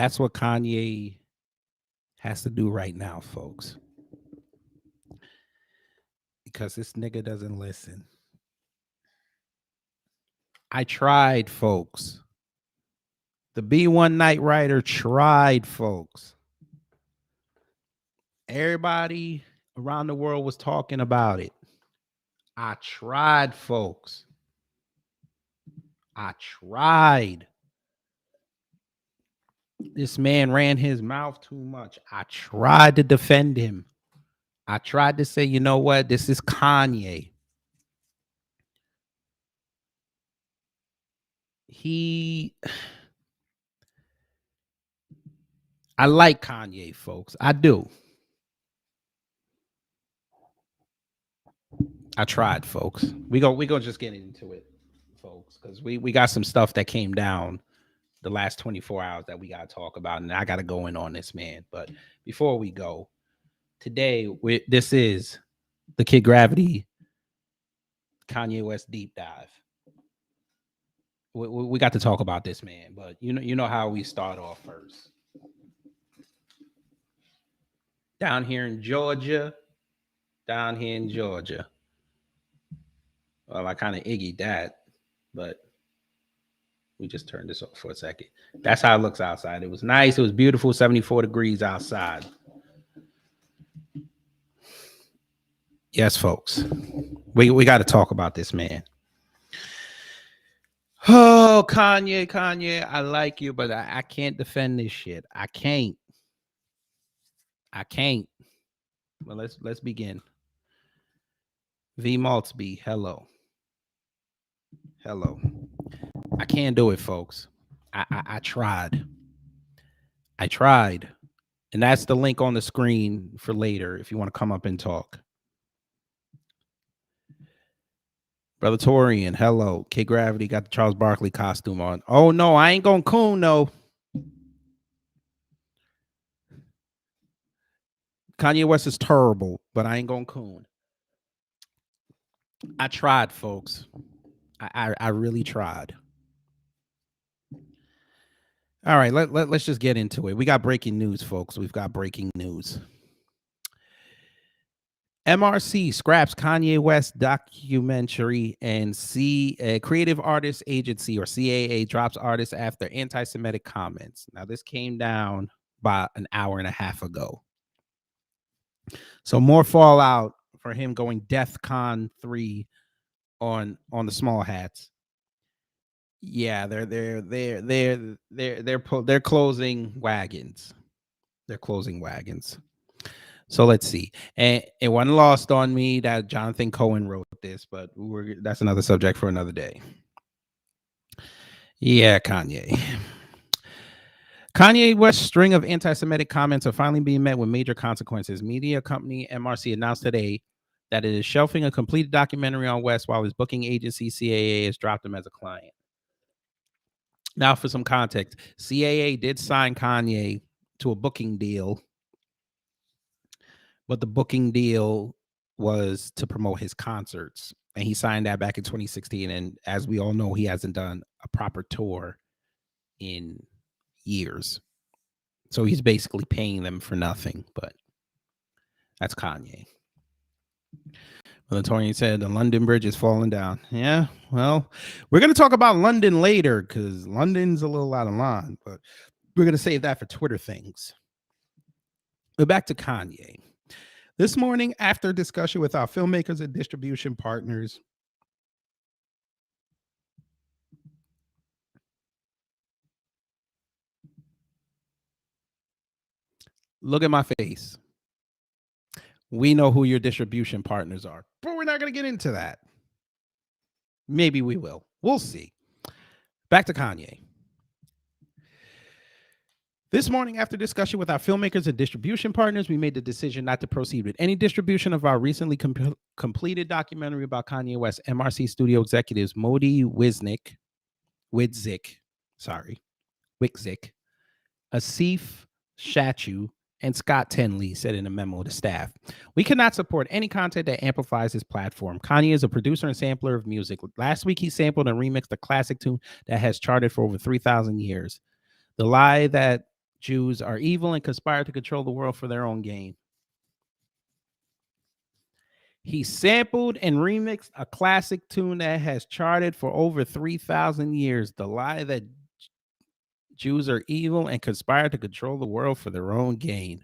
That's what Kanye has to do right now, folks. Because this nigga doesn't listen. I tried, folks. The B1 Night Rider tried, folks. Everybody around the world was talking about it. I tried, folks. I tried. This man ran his mouth too much. I tried to defend him. I tried to say, you know what? This is Kanye. I like Kanye, folks. I do. I tried, folks. We go just get into it, folks, because we got some stuff that came down the last 24 hours that we got to talk about, and I got to go in on this, man. But before we go, today this is the Kid Gravity Kanye West deep dive. We got to talk about this, man, but you know how we start off first. Down here in Georgia. Well, I kind of iggyed that, but we just turned this off for a second. That's how it looks outside. It was nice. It was beautiful. 74 degrees outside. Yes, folks. We got to talk about this, man. Oh, Kanye, I like you, but I can't defend this shit. I can't. Well, let's begin. V Maltzby, hello. I can't do it, folks. I tried. And that's the link on the screen for later if you want to come up and talk. Brother Torian, hello. Kid Gravity got the Charles Barkley costume on. Oh, no, I ain't going to coon, no. Kanye West is terrible, but I ain't going to coon. I tried, folks. I really tried. All right, let's just get into it. We got breaking news, folks. We've got breaking news. MRC scraps Kanye West documentary, and Creative Artists Agency, or CAA, drops artists after anti-Semitic comments. Now, this came down about an hour and a half ago. So more fallout for him going DEFCON 3 on the small hats. Yeah, they're closing wagons. They're closing wagons. So let's see. And it wasn't lost on me that Jonathan Cohen wrote this, but that's another subject for another day. Yeah, Kanye West's string of anti-Semitic comments are finally being met with major consequences. Media company MRC announced today that it is shelving a completed documentary on West while his booking agency CAA has dropped him as a client. Now, for some context, CAA did sign Kanye to a booking deal, but the booking deal was to promote his concerts, and he signed that back in 2016. And as we all know, he hasn't done a proper tour in years. So he's basically paying them for nothing, but that's Kanye. Torian said the London Bridge is falling down. Yeah, well, we're going to talk about London later because London's a little out of line, but we're going to save that for Twitter things. But back to Kanye. This morning, after discussion with our filmmakers and distribution partners, look at my face. We know who your distribution partners are, but we're not going to get into that. Maybe we will. We'll see. Back to Kanye. This morning, after discussion with our filmmakers and distribution partners, we made the decision not to proceed with any distribution of our recently completed documentary about Kanye West. MRC studio executives Modi Witzik, Asif Shachu, and Scott Tenley said in a memo to staff. We cannot support any content that amplifies his platform. Kanye is a producer and sampler of music. Last week, he sampled and remixed a classic tune that has charted for over 3,000 years. The lie that Jews are evil and conspire to control the world for their own gain. He sampled and remixed a classic tune that has charted for over 3,000 years. The lie that Jews are evil and conspire to control the world for their own gain.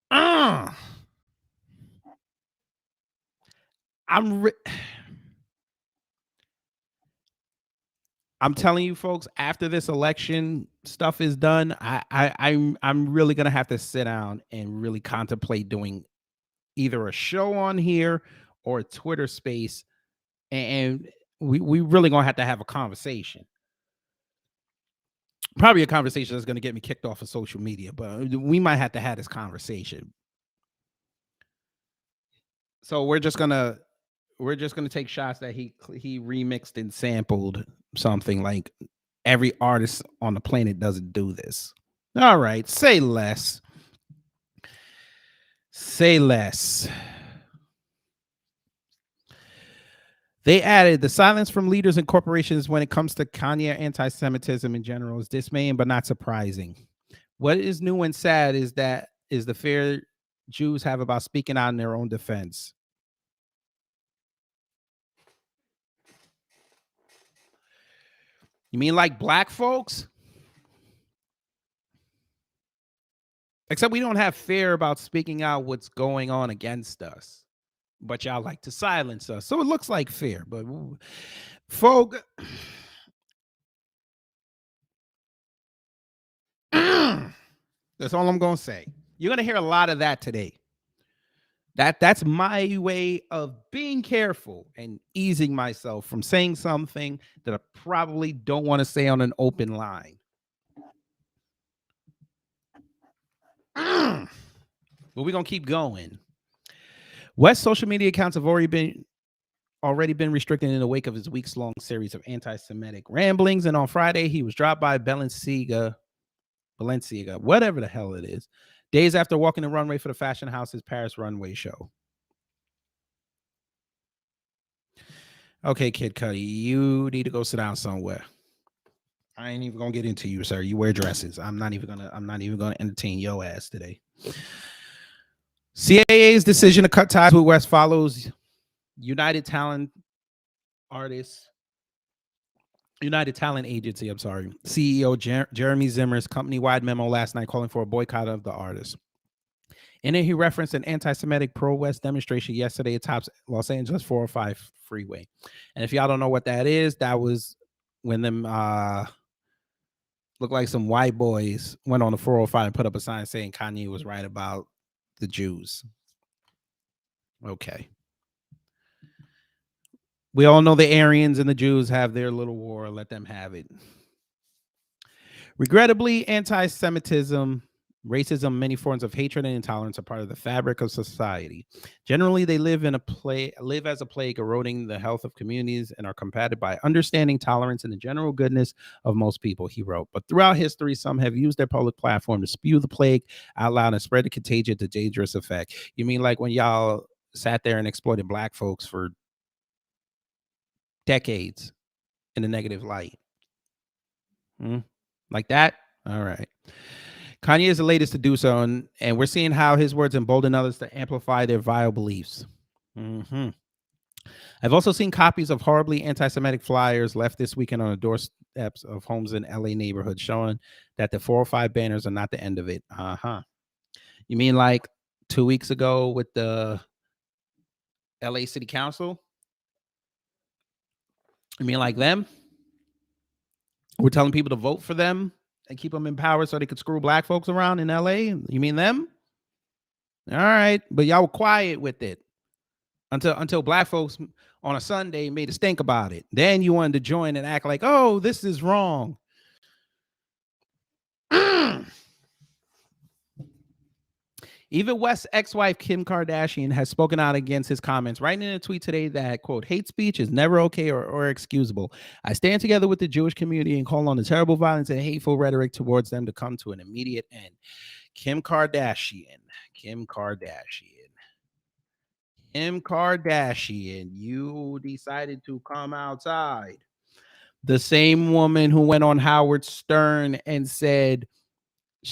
Uh, I'm I'm telling you, folks. After this election stuff is done, I'm really gonna have to sit down and really contemplate doing either a show on here or a Twitter space, and we really gonna have to have a conversation. Probably a conversation that's gonna get me kicked off of social media, but we might have to have this conversation. So we're just gonna take shots that he remixed and sampled something. Like, every artist on the planet doesn't do this. All right, say less. Say less. They added the silence from leaders and corporations when it comes to Kanye anti-Semitism in general is dismaying but not surprising. What is new and sad is the fear Jews have about speaking out in their own defense. You mean like black folks? Except we don't have fear about speaking out what's going on against us, but y'all like to silence us. So it looks like fear, but folk, that's all I'm going to say. You're going to hear a lot of that today. That's my way of being careful and easing myself from saying something that I probably don't want to say on an open line. But we're going to keep going. West's social media accounts have already been restricted in the wake of his weeks-long series of anti-Semitic ramblings. And on Friday, he was dropped by Balenciaga, whatever the hell it is, days after walking the runway for the fashion house's Paris runway show. Okay, Kid Cudi, you need to go sit down somewhere. I ain't even gonna get into you, sir. You wear dresses. I'm not even gonna entertain your ass today. CAA's decision to cut ties with West follows United Talent Agency, CEO Jeremy Zimmer's company-wide memo last night calling for a boycott of the artist. In it, he referenced an anti-Semitic pro-West demonstration yesterday at Talkz Los Angeles 405 freeway. And if y'all don't know what that is, that was when them looked like some white boys went on the 405 and put up a sign saying Kanye was right about the Jews. Okay. We all know the Aryans and the Jews have their little war. Let them have it. Regrettably, anti-Semitism, racism, many forms of hatred and intolerance are part of the fabric of society. Generally, they live as a plague, eroding the health of communities, and are combated by understanding, tolerance, and the general goodness of most people, he wrote. But throughout history, some have used their public platform to spew the plague out loud and spread the contagion to dangerous effect. You mean like when y'all sat there and exploited black folks for decades in a negative light? Like that? All right. Kanye is the latest to do so, and we're seeing how his words embolden others to amplify their vile beliefs. I've also seen copies of horribly anti-Semitic flyers left this weekend on the doorsteps of homes in LA neighborhoods showing that the 405 banners are not the end of it. You mean like 2 weeks ago with the LA City Council? You mean like them? We're telling people to vote for them and keep them in power so they could screw black folks around in LA? You mean them? All right. But y'all were quiet with it until black folks on a Sunday made a stink about it. Then you wanted to join and act like, oh, this is wrong. Even West's ex-wife, Kim Kardashian, has spoken out against his comments, writing in a tweet today that, quote, hate speech is never okay or excusable. I stand together with the Jewish community and call on the terrible violence and hateful rhetoric towards them to come to an immediate end. Kim Kardashian, you decided to come outside. The same woman who went on Howard Stern and said what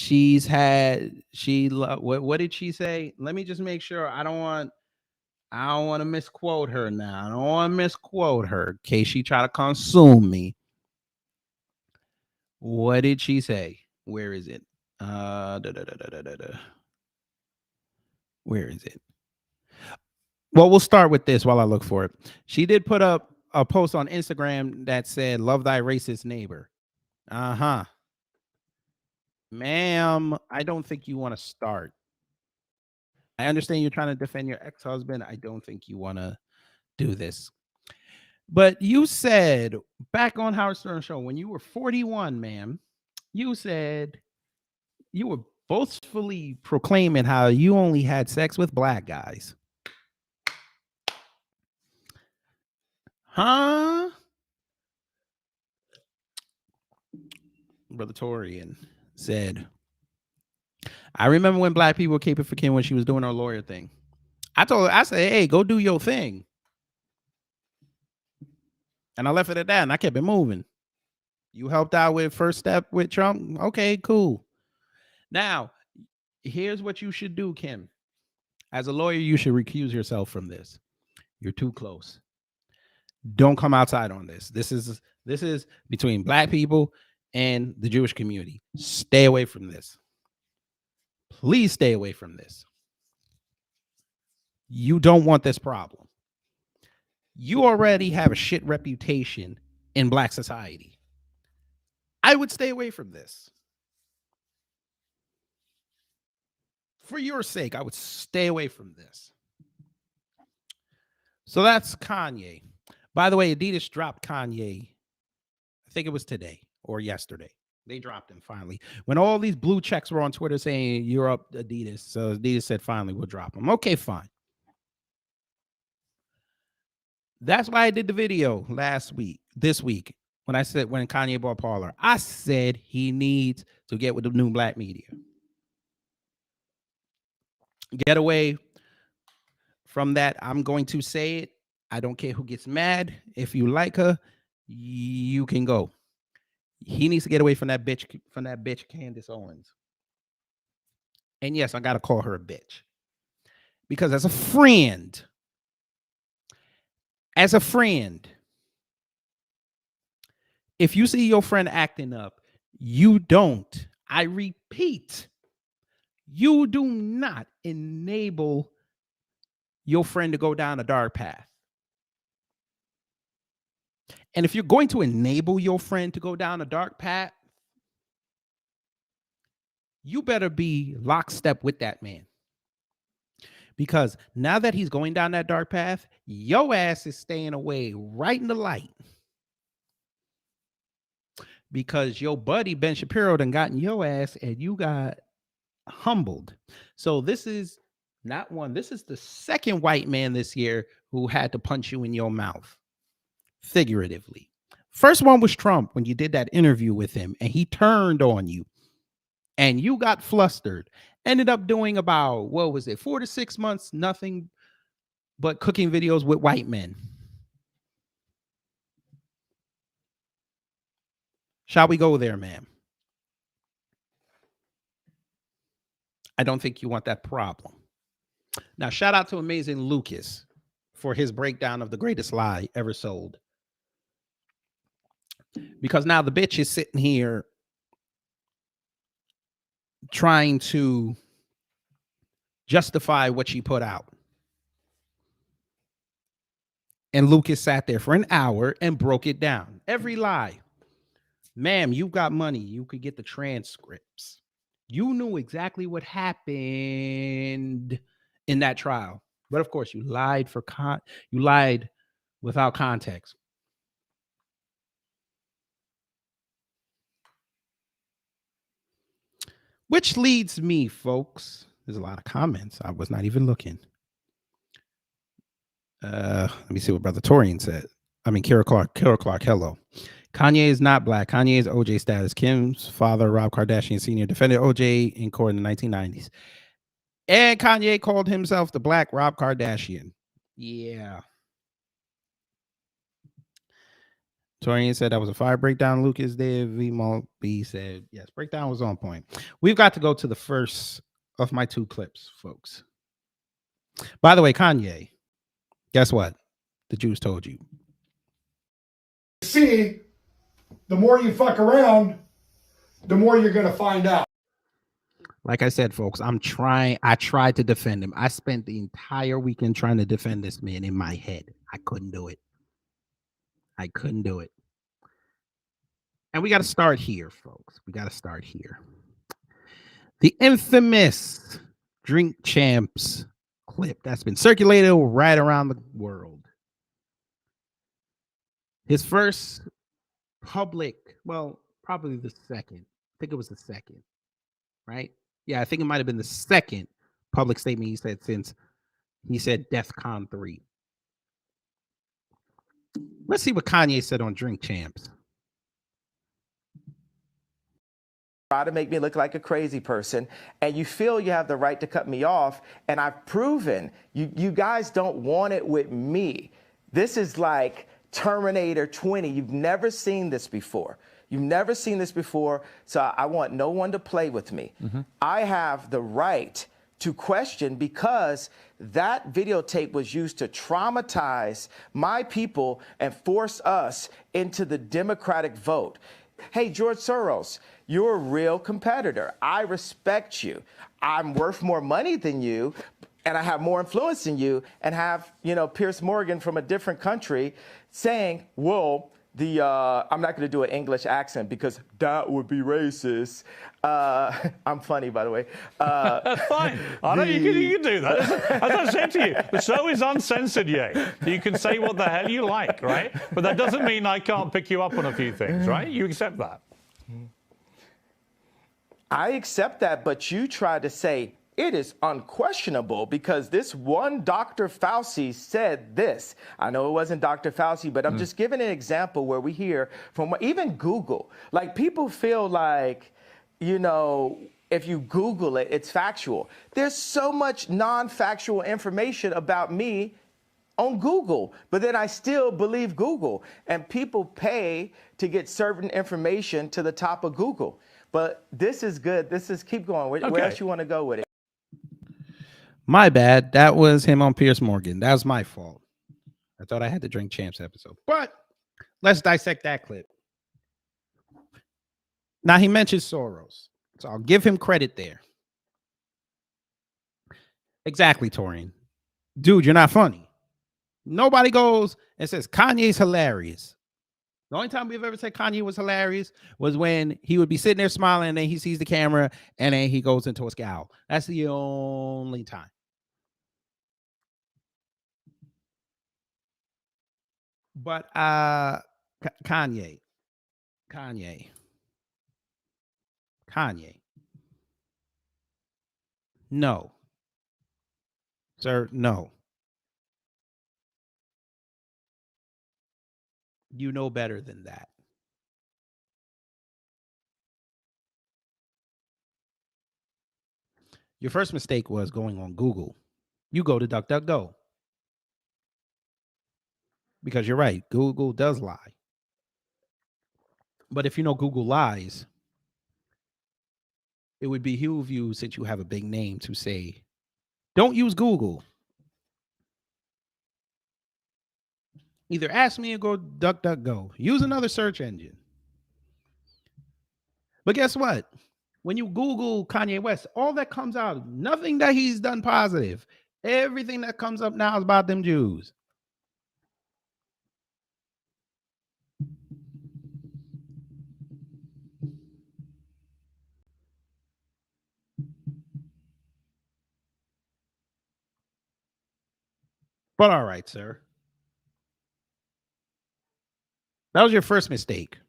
did she say? Let me just make sure I don't want to misquote her now. I don't want to misquote her in case she try to consume me. What did she say? Where is it? Where is it? Well, we'll start with this while I look for it. She did put up a post on Instagram that said, "Love thy racist neighbor." Uh-huh. Ma'am, I don't think you want to start. I understand you're trying to defend your ex-husband. I don't think you want to do this. But you said back on Howard Stern show when you were 41, ma'am, you said you were boastfully proclaiming how you only had sex with black guys. Huh? Brother Torian said, I remember when black people were caping for Kim when she was doing her lawyer thing. I said, hey, go do your thing. And I left it at that and I kept it moving. You helped out with first step with Trump. Okay, cool. Now, here's what you should do, Kim. As a lawyer, you should recuse yourself from this. You're too close. Don't come outside on this. This is between black people and the Jewish community. Stay away from this. Please stay away from this. You don't want this problem. You already have a shit reputation in black society. I would stay away from this. For your sake, I would stay away from this. So that's Kanye. By the way, Adidas dropped Kanye. I think it was today or yesterday. They dropped him finally. When all these blue checks were on Twitter saying you're up Adidas. So Adidas said, finally, we'll drop him. Okay, fine. That's why I did the video this week, when Kanye bought Parler. I said he needs to get with the new black media. Get away from that. I'm going to say it. I don't care who gets mad. If you like her, you can go. He needs to get away from that bitch Candace Owens. And yes, I gotta call her a bitch. Because as a friend, if you see your friend acting up, you don't, I repeat, you do not enable your friend to go down a dark path. And if you're going to enable your friend to go down a dark path, you better be lockstep with that man. Because now that he's going down that dark path, your ass is staying away right in the light. Because your buddy Ben Shapiro done gotten your ass and you got humbled. So this is not one. This is the second white man this year who had to punch you in your mouth, figuratively. First one was Trump when you did that interview with him and he turned on you and you got flustered. Ended up doing about, 4 to 6 months, nothing but cooking videos with white men. Shall we go there, ma'am? I don't think you want that problem. Now, shout out to Amazing Lucas for his breakdown of the greatest lie ever sold. Because now the bitch is sitting here trying to justify what she put out. And Lucas sat there for an hour and broke it down. Every lie. Ma'am, you've got money. You could get the transcripts. You knew exactly what happened in that trial. But of course, you lied you lied without context. Which leads me, folks. There's a lot of comments. I was not even looking. Let me see what Brother Torian said. I mean, Kara Clark, hello. Kanye is not black. Kanye is OJ status. Kim's father, Rob Kardashian Sr., defended OJ in court in the 1990s. And Kanye called himself the black Rob Kardashian. Yeah. Torian said that was a fire breakdown. Lucas did. V B said yes. Breakdown was on point. We've got to go to the first of my two clips, folks. By the way, Kanye, guess what? The Jews told you. See, the more you fuck around, the more you're going to find out. Like I said, folks, I tried to defend him. I spent the entire weekend trying to defend this man in my head. I couldn't do it. And we got to start here, folks. We got to start here. The infamous Drink Champs clip that's been circulated right around the world. His first public, well, probably the second. I think it was the second, right? Yeah, I think it might have been the second public statement he said since he said DEFCON 3. Let's see what Kanye said on Drink Champs. Try to make me look like a crazy person, and you feel you have the right to cut me off, and I've proven you guys don't want it with me. This is like Terminator 20. You've never seen this before. So I want no one to play with me. I have the right to question because that videotape was used to traumatize my people and force us into the Democratic vote. Hey, George Soros, you're a real competitor. I respect you. I'm worth more money than you, and I have more influence than you, and have, Piers Morgan from a different country saying, well, I'm not going to do an English accent because that would be racist. I'm funny, by the way. That's fine. I know you can do that. As I said to you, the show is uncensored, yet. You can say what the hell you like, right? But that doesn't mean I can't pick you up on a few things, right? You accept that. I accept that, but you try to say it is unquestionable because this one Dr. Fauci said this. I know it wasn't Dr. Fauci, but I'm just giving an example where we hear from even Google. Like, people feel like, if you Google it, it's factual. There's so much non-factual information about me on Google, but then I still believe Google. And people pay to get certain information to the top of Google. But this is good. Keep going. Where else you want to go with it? My bad. That was him on Piers Morgan. That was my fault. I thought I had the Drink Champs episode. But let's dissect that clip. Now, he mentions Soros, so I'll give him credit there. Exactly, Torian. Dude, you're not funny. Nobody goes and says Kanye's hilarious. The only time we've ever said Kanye was hilarious was when he would be sitting there smiling and then he sees the camera and then he goes into a scowl. That's the only time. But Kanye. No. Sir, no. You know better than that. Your first mistake was going on Google. You go to DuckDuckGo. Because you're right, Google does lie. But if you know Google lies, it would behoove you, since you have a big name, to say, don't use Google. Either ask me or go DuckDuckGo. Use another search engine. But guess what? When you Google Kanye West, all that comes out, nothing that he's done positive. Everything that comes up now is about them Jews. But all right, sir. That was your first mistake.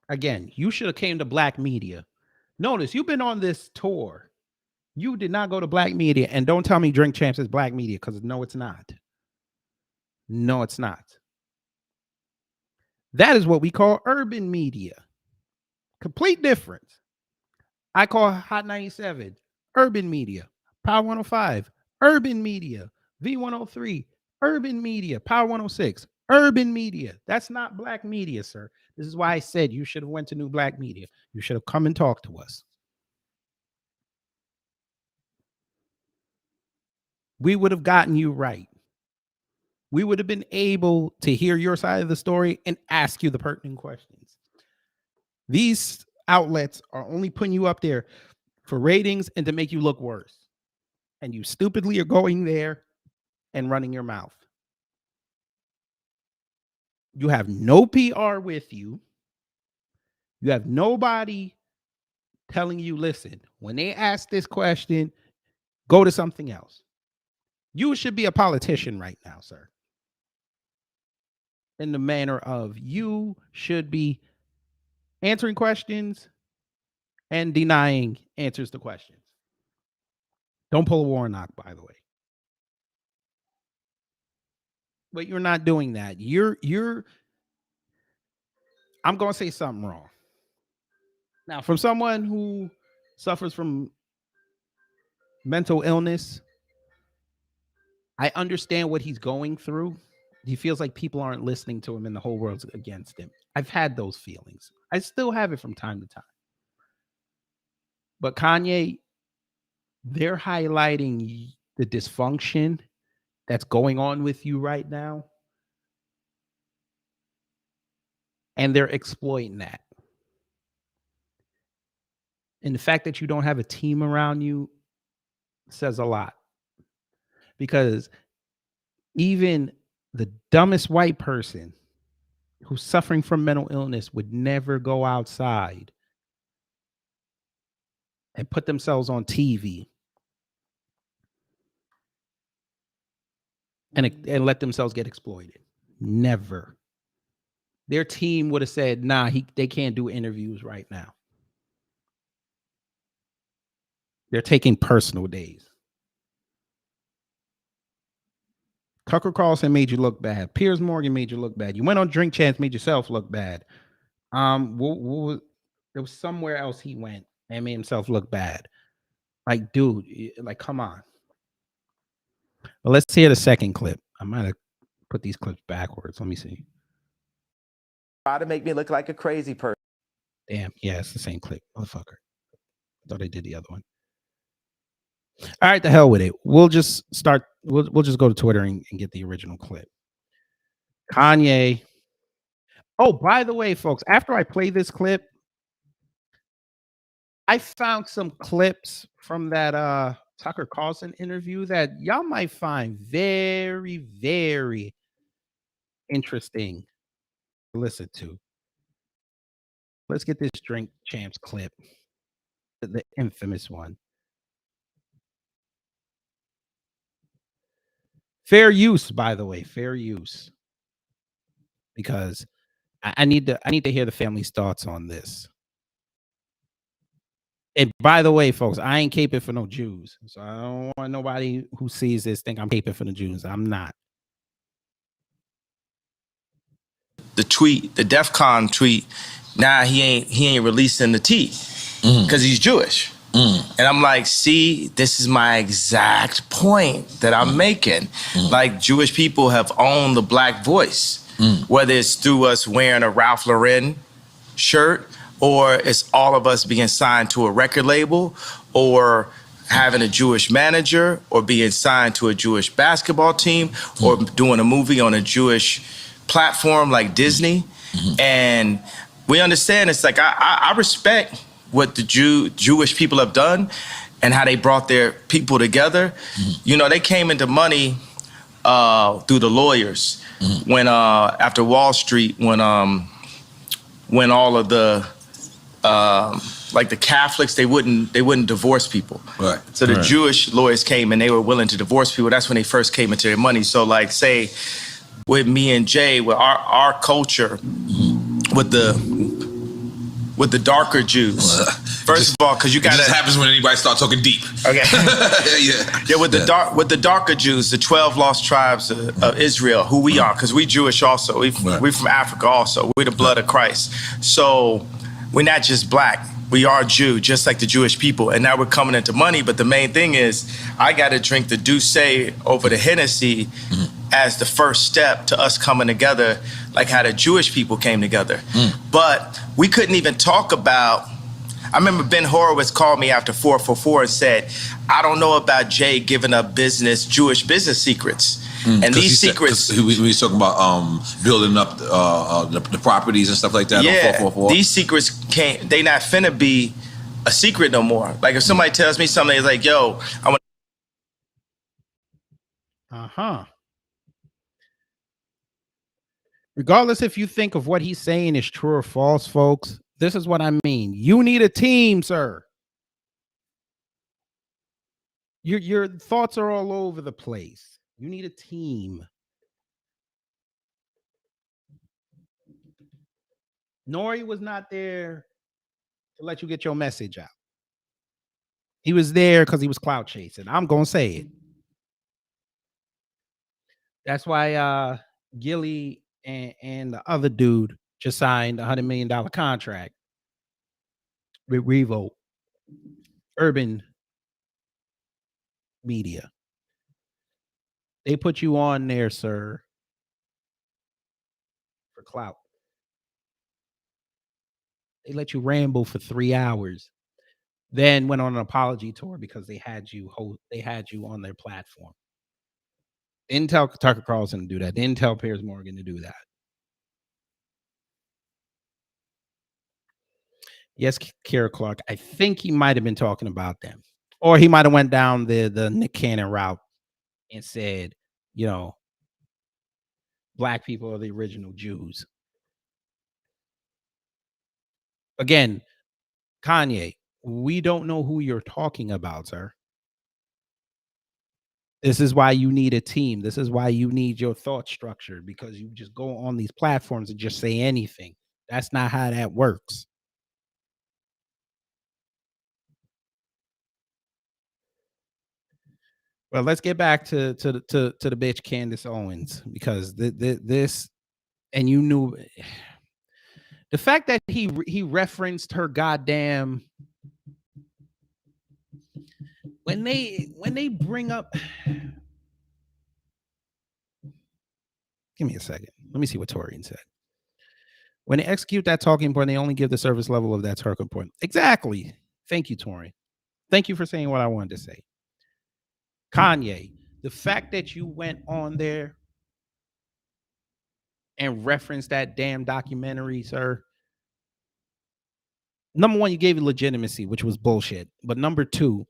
Again, you should have came to black media. Notice you've been on this tour. You did not go to black media, and don't tell me Drink Champs is black media, because no, it's not. No, it's not. That is what we call urban media. Complete difference. I call Hot 97 urban media. Power 105, urban media. V103, urban media. Power 106, Urban media. That's not black media, sir. This is why I said you should have went to New Black Media. You should have come and talked to us. We would have gotten you right. We would have been able to hear your side of the story and ask you the pertinent questions. These outlets are only putting you up there for ratings and to make you look worse. And you stupidly are going there and running your mouth. You have no PR with you. You have nobody telling you, listen, when they ask this question, go to something else. You should be a politician right now, sir. In the manner of you should be answering questions and denying answers to questions. Don't pull a Warnock, by the way. But you're not doing that. I'm going to say something wrong. Now, from someone who suffers from mental illness, I understand what he's going through. He feels like people aren't listening to him and the whole world's against him. I've had those feelings. I still have it from time to time. But Kanye, they're highlighting the dysfunction that's going on with you right now. And they're exploiting that. And the fact that you don't have a team around you says a lot. Because even the dumbest white person who's suffering from mental illness would never go outside and put themselves on TV and let themselves get exploited. Never. Their team would have said, nah, they can't do interviews right now. They're taking personal days. Tucker Carlson made you look bad. Piers Morgan made you look bad. You went on Drink Champs, made yourself look bad. There was somewhere else he went and made himself look bad. Like, dude, like, come on. Well, let's hear the second clip. I might have put these clips backwards. Let me see. Try to make me look like a crazy person. Damn, yeah, it's the same clip, motherfucker. I thought I did the other one. All right, the hell with it. We'll just start. We'll just go to Twitter and get the original clip. Kanye. Oh, by the way, folks, after I play this clip, I found some clips from that Tucker Carlson interview that y'all might find very, very interesting to listen to. Let's get this Drink Champs clip, the infamous one. Fair use, by the way, fair use. Because I need to hear the family's thoughts on this. And by the way, folks, I ain't caping for no Jews. So I don't want nobody who sees this think I'm caping for the Jews. I'm not. The tweet, the DEF CON tweet, nah, he ain't releasing the tea because he's Jewish. And I'm like, see, this is my exact point that I'm making. Like, Jewish people have owned the black voice, whether it's through us wearing a Ralph Lauren shirt, or it's all of us being signed to a record label, or having a Jewish manager, or being signed to a Jewish basketball team, or doing a movie on a Jewish platform like Disney. And we understand, it's like, I respect what the Jewish people have done and how they brought their people together. You know, they came into money through the lawyers when after Wall Street, when all of the like the Catholics, they wouldn't divorce people. Right. So the Jewish lawyers came and they were willing to divorce people. That's when they first came into their money. So like, say with me and Jay, with our culture, with the darker Jews. First of all, because you got it just happens when anybody starts talking deep. Okay. Yeah, with the darker Jews, the 12 lost tribes of Israel, who we are, because we Jewish also. We from Africa also. We're the blood of Christ. So we're not just black. We are Jew, just like the Jewish people. And now we're coming into money. But the main thing is, I got to drink the Douce over the Hennessy as the first step to us coming together, like how the Jewish people came together. But we couldn't even talk about, I remember Ben Horowitz called me after 444 and said, I don't know about Jay giving up Jewish business secrets. And these secrets, we talking about building up the properties and stuff like that. Yeah, on 444. These secrets they not finna be a secret no more. Like if somebody tells me something, it's like, yo, I want. Regardless if you think of what he's saying is true or false, folks, this is what I mean. You need a team, sir. Your thoughts are all over the place. You need a team. Nori was not there to let you get your message out. He was there because he was clout chasing. I'm going to say it. That's why Gilly and the other dude just signed a $100 million contract with Revo Urban Media. They put you on there, sir, for clout. They let you ramble for 3 hours, then went on an apology tour because they had you on their platform. Didn't tell Tucker Carlson to do that. Didn't tell Piers Morgan to do that. Yes, Kara Clark. I think he might have been talking about them. Or he might have went down the Nick Cannon route and said, you know, black people are the original Jews. Again, Kanye, we don't know who you're talking about, sir. This is why you need a team. This is why you need your thought structured, because you just go on these platforms and just say anything. That's not how that works. Well, let's get back to the bitch Candace Owens, because this, and you knew the fact that he referenced her goddamn when they bring up. Give me a second. Let me see what Torian said. When they execute that talking point, they only give the service level of that talking point. Exactly. Thank you, Torian. Thank you for saying what I wanted to say. Kanye, the fact that you went on there and referenced that damn documentary, sir. Number one, you gave it legitimacy, which was bullshit. But number two,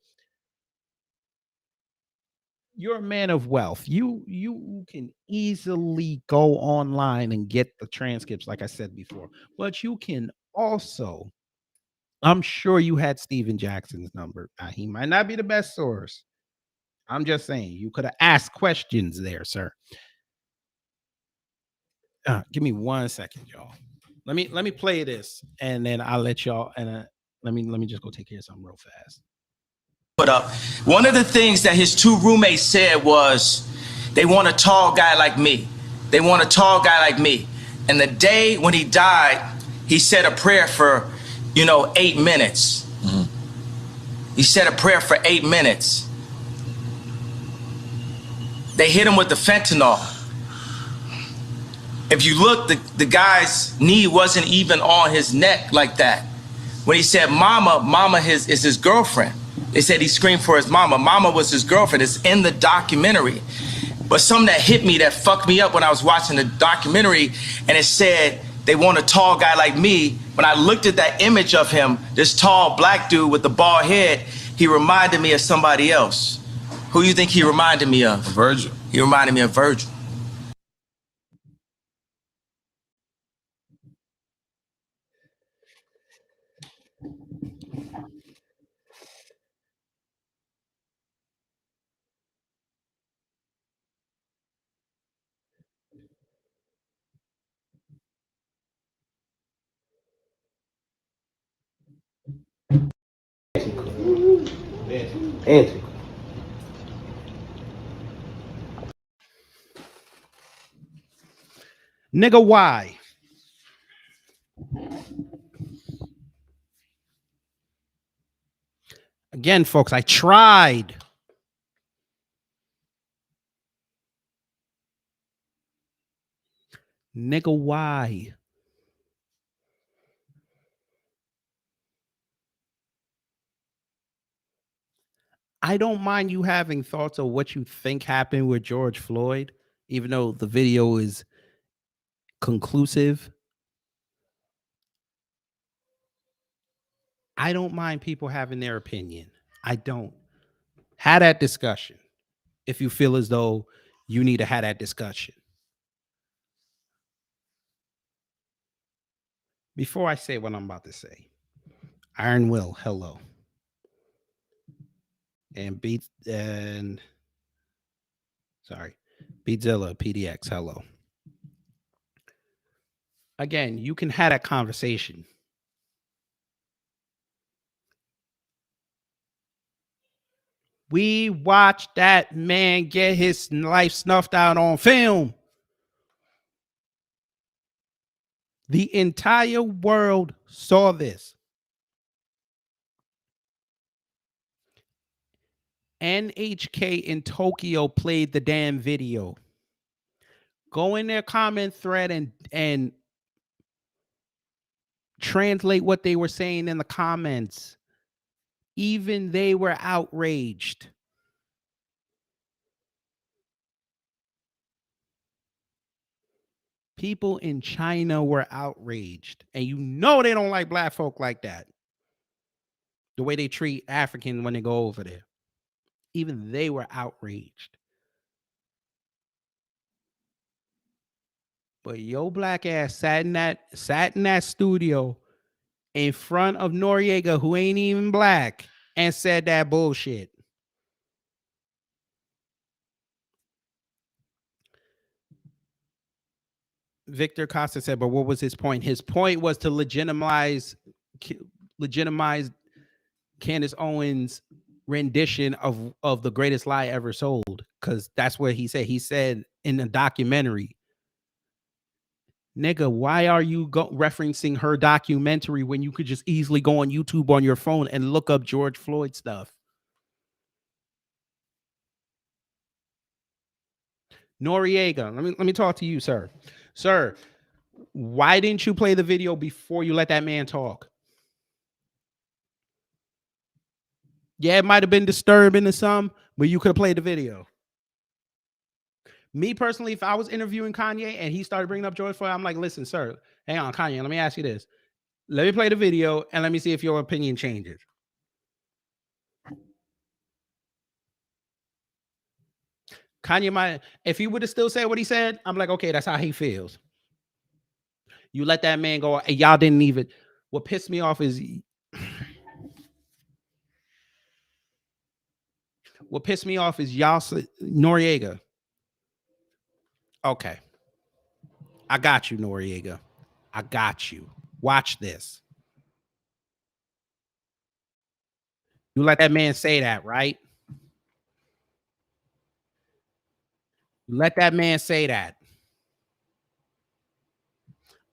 you're a man of wealth. You can easily go online and get the transcripts, like I said before. But you can also, I'm sure you had Steven Jackson's number. Now, he might not be the best source. I'm just saying, you could have asked questions there, sir. Give me 1 second, y'all. Let me play this, and then I'll let y'all. And let me just go take care of something real fast. Put up. One of the things that his two roommates said was, they want a tall guy like me. They want a tall guy like me. And the day when he died, he said a prayer for, 8 minutes. He said a prayer for 8 minutes. They hit him with the fentanyl. If you look, the guy's knee wasn't even on his neck like that. When he said mama is his girlfriend. They said he screamed for his mama. Mama was his girlfriend. It's in the documentary. But something that hit me, that fucked me up when I was watching the documentary, and it said, they want a tall guy like me. When I looked at that image of him, this tall black dude with the bald head, he reminded me of somebody else. Who you think he reminded me of? Virgil. He reminded me of Virgil. Answer. Nigga, why? Again, folks, I tried. Nigga, why? I don't mind you having thoughts of what you think happened with George Floyd, even though the video is conclusive. I don't mind people having their opinion. I don't. Have that discussion if you feel as though you need to have that discussion. Before I say what I'm about to say, Iron Will, hello. And Beatzilla, PDX, hello. Again, you can have that conversation. We watched that man get his life snuffed out on film. The entire world saw this. NHK in Tokyo played the damn video. Go in their comment thread and translate what they were saying in the comments. Even they were outraged. People in China were outraged. And you know they don't like black folk like that. The way they treat Africans when they go over there. Even they were outraged. But yo black ass sat in that studio in front of Noriega, who ain't even black, and said that bullshit. Victor Costa said, but what was his point? His point was to legitimize Candace Owens' rendition of The Greatest Lie Ever Sold, because that's what he said. He said in the documentary, nigga, why are you referencing her documentary when you could just easily go on YouTube on your phone and look up George Floyd stuff? Noriega, let me talk to you, sir. Sir, why didn't you play the video before you let that man talk? Yeah, it might have been disturbing to some, but you could have played the video. Me personally, if I was interviewing Kanye and he started bringing up George Floyd, I'm like, listen, sir, hang on, Kanye, let me ask you this. Let me play the video and let me see if your opinion changes. Kanye might, if he would have still said what he said, I'm like, okay, that's how he feels. You let that man go. Y'all didn't even. What pissed me off is. What pissed me off is y'all, Noriega. Okay. I got you, Noriega. I got you. Watch this. You let that man say that, right? Let that man say that.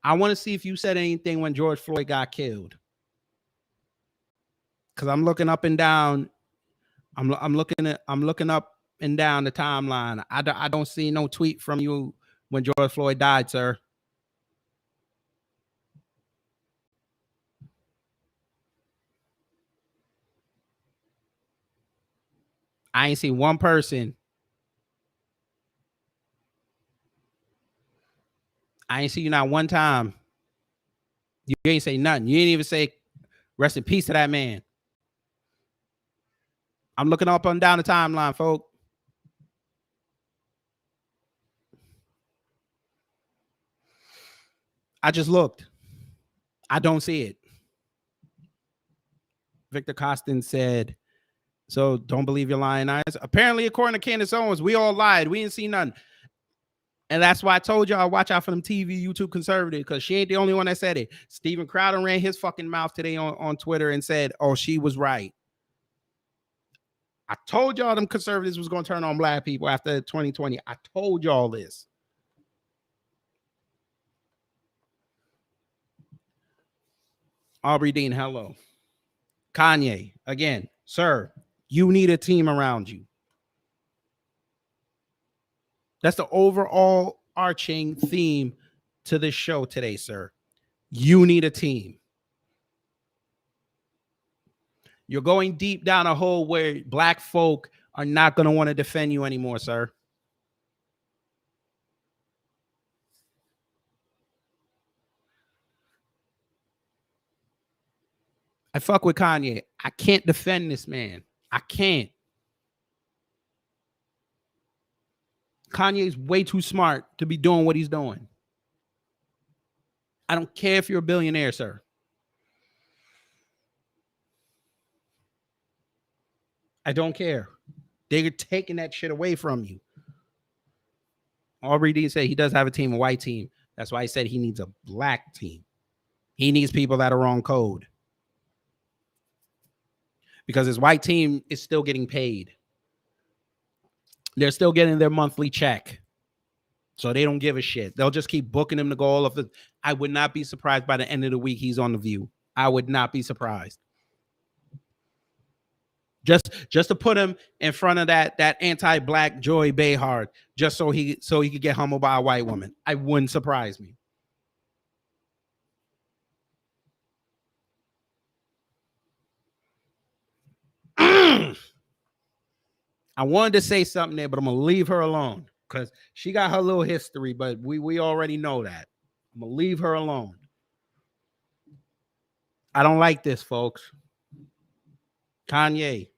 I want to see if you said anything when George Floyd got killed. Because I'm looking up and down. I'm looking up and down the timeline. I don't see no tweet from you when George Floyd died, sir. I ain't seen one person. I ain't see you not one time. You ain't say nothing. You ain't even say rest in peace to that man. I'm looking up and down the timeline, folks. I just looked. I don't see it. Victor Costin said, so don't believe your lying eyes. Apparently, according to Candace Owens, we all lied. We didn't see nothing. And that's why I told y'all, watch out for them TV, YouTube conservative, because she ain't the only one that said it. Steven Crowder ran his fucking mouth today on Twitter and said, oh, she was right. I told y'all them conservatives was going to turn on black people after 2020. I told y'all this. Aubrey Dean, hello. Kanye, again, sir, you need a team around you. That's the overall arching theme to this show today, sir. You need a team. You're going deep down a hole where black folk are not going to want to defend you anymore, sir. I fuck with Kanye. I can't defend this man. I can't. Kanye's way too smart to be doing what he's doing. I don't care if you're a billionaire, sir. I don't care. They're taking that shit away from you. Aubrey D said he does have a team, a white team. That's why he said he needs a black team. He needs people that are on code. Because his white team is still getting paid. They're still getting their monthly check. So they don't give a shit. They'll just keep booking him to go all of the. I would not be surprised by the end of the week he's on The View. I would not be surprised. Just to put him in front of that anti-black Joy Behar, just so he could get humbled by a white woman. I wouldn't surprise me. I wanted to say something there, but I'm gonna leave her alone because she got her little history, but we already know that. I'm gonna leave her alone. I don't like this, folks. Kanye,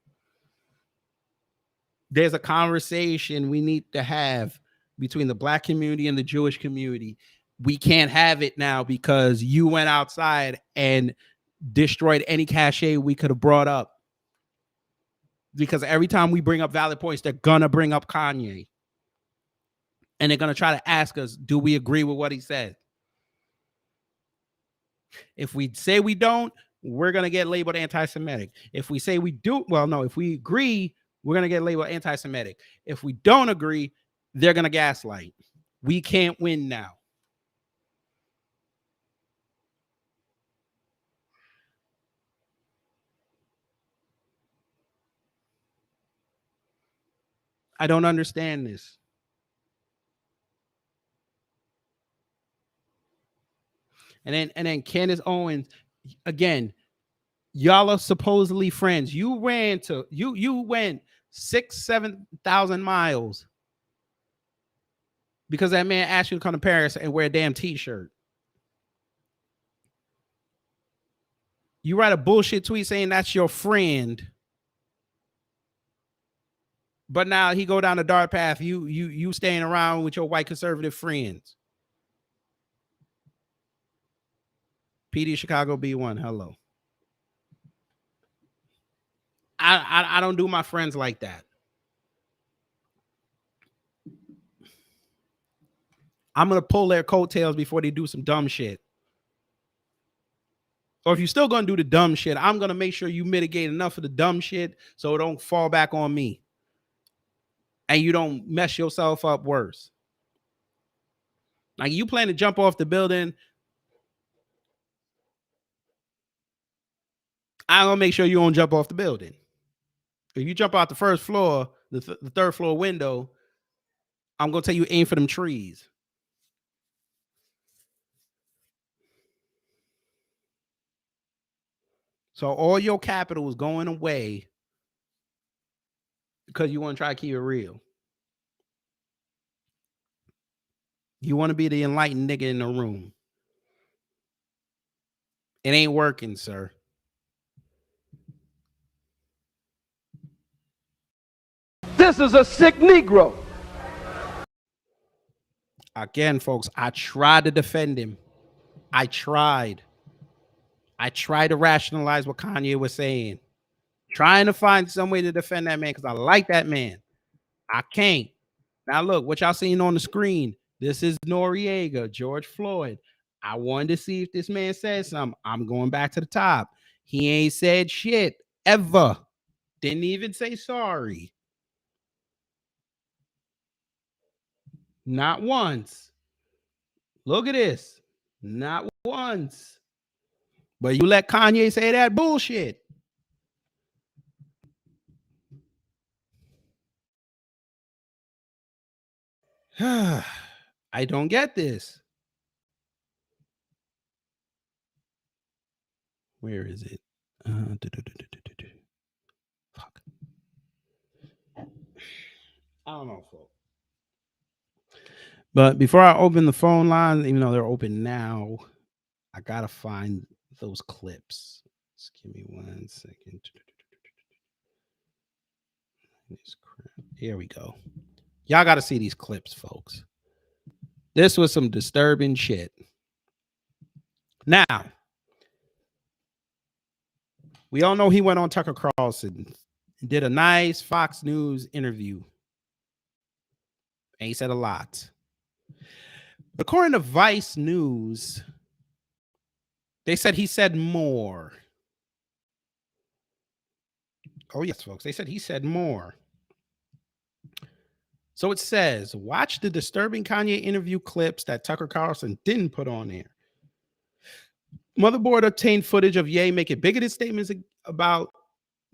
there's a conversation we need to have between the black community and the Jewish community. We can't have it now because you went outside and destroyed any cachet we could have brought up. Because every time we bring up valid points, they're gonna bring up Kanye. And they're gonna try to ask us, do we agree with what he said? If we say we don't, we're gonna get labeled anti-Semitic. If we say we do, if we agree, we're gonna get labeled anti-Semitic. If we don't agree, they're gonna gaslight. We can't win now. I don't understand this. And then Candace Owens, again, y'all are supposedly friends. You went 6,000-7,000 miles because that man asked you to come to Paris and wear a damn t-shirt. You write a bullshit tweet saying that's your friend, but now he go down the dark path. You staying around with your white conservative friends. PD Chicago B1, hello. I don't do my friends like that. I'm gonna pull their coattails before they do some dumb shit. Or if you're still gonna do the dumb shit, I'm gonna make sure you mitigate enough of the dumb shit so it don't fall back on me. And you don't mess yourself up worse. Like you plan to jump off the building, I'm gonna make sure you don't jump off the building. If you jump out the first floor, the third floor window, I'm gonna tell you aim for them trees. So all your capital is going away because you want to try to keep it real. You want to be the enlightened nigga in the room. It ain't working, sir. This is a sick Negro. Again, folks, I tried to defend him. I tried to rationalize what Kanye was saying. Trying to find some way to defend that man because I like that man. I can't. Now, look, what y'all seeing on the screen. This is Noriega, George Floyd. I wanted to see if this man said something. I'm going back to the top. He ain't said shit ever. Didn't even say sorry. Not once. Look at this. Not once. But you let Kanye say that bullshit. I don't get this. Where is it? Fuck. I don't know, folks. But before I open the phone lines, even though they're open now, I gotta find those clips. Just give me 1 second. Here we go. Y'all gotta see these clips, folks. This was some disturbing shit. Now, we all know he went on Tucker Carlson and did a nice Fox News interview. And he said a lot. According to Vice News, they said he said more. Oh, yes, folks. They said he said more. So it says, watch the disturbing Kanye interview clips that Tucker Carlson didn't put on there. Motherboard obtained footage of Ye making bigoted statements about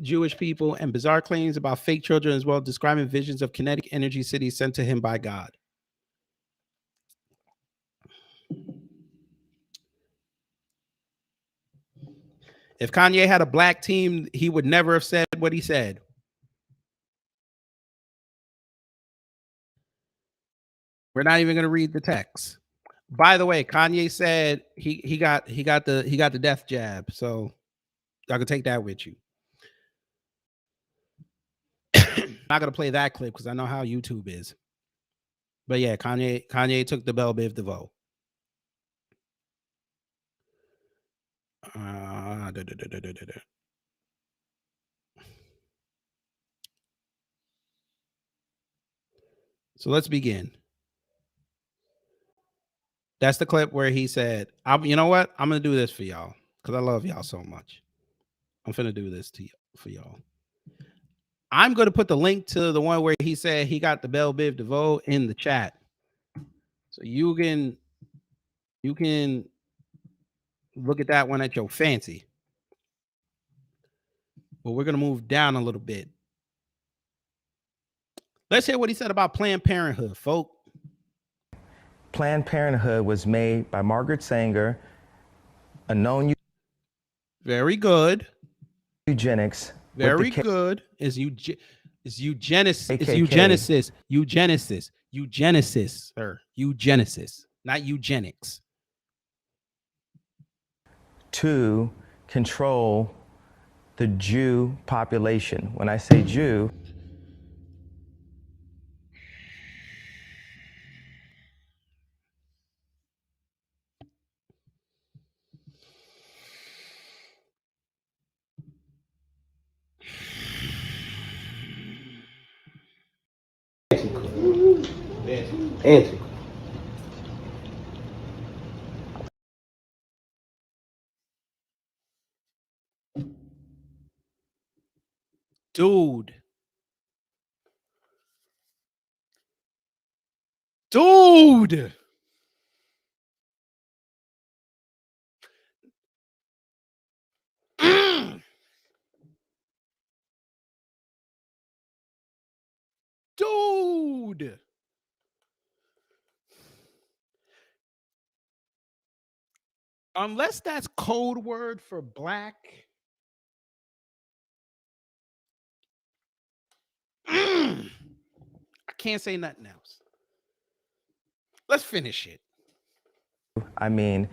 Jewish people and bizarre claims about fake children, as well as describing visions of kinetic energy cities sent to him by God. If Kanye had a black team, he would never have said what he said. We're not even going to read the text. By the way, Kanye said he got the death jab, so y'all can take that with you. Not gonna play that clip because I know how YouTube is. But yeah, Kanye took the Bell Biv DeVoe. So let's begin. That's the clip where he said, you know what? I'm gonna do this for y'all because I love y'all so much. I'm finna do this for y'all. I'm gonna put the link to the one where he said he got the Bell Biv DeVoe in the chat, so you can look at that one at your fancy. But we're gonna move down a little bit. Let's hear what he said about Planned Parenthood, folk. Planned Parenthood was made by Margaret Sanger, a known Very good. eugenics. Very good. Is eugenesis. Is eugenesis, sir. Eugenesis, not eugenics. To control the Jew population. When I say Jew, Answer. Dude. Dude. Unless that's code word for black. I can't say nothing else. Let's finish it. I mean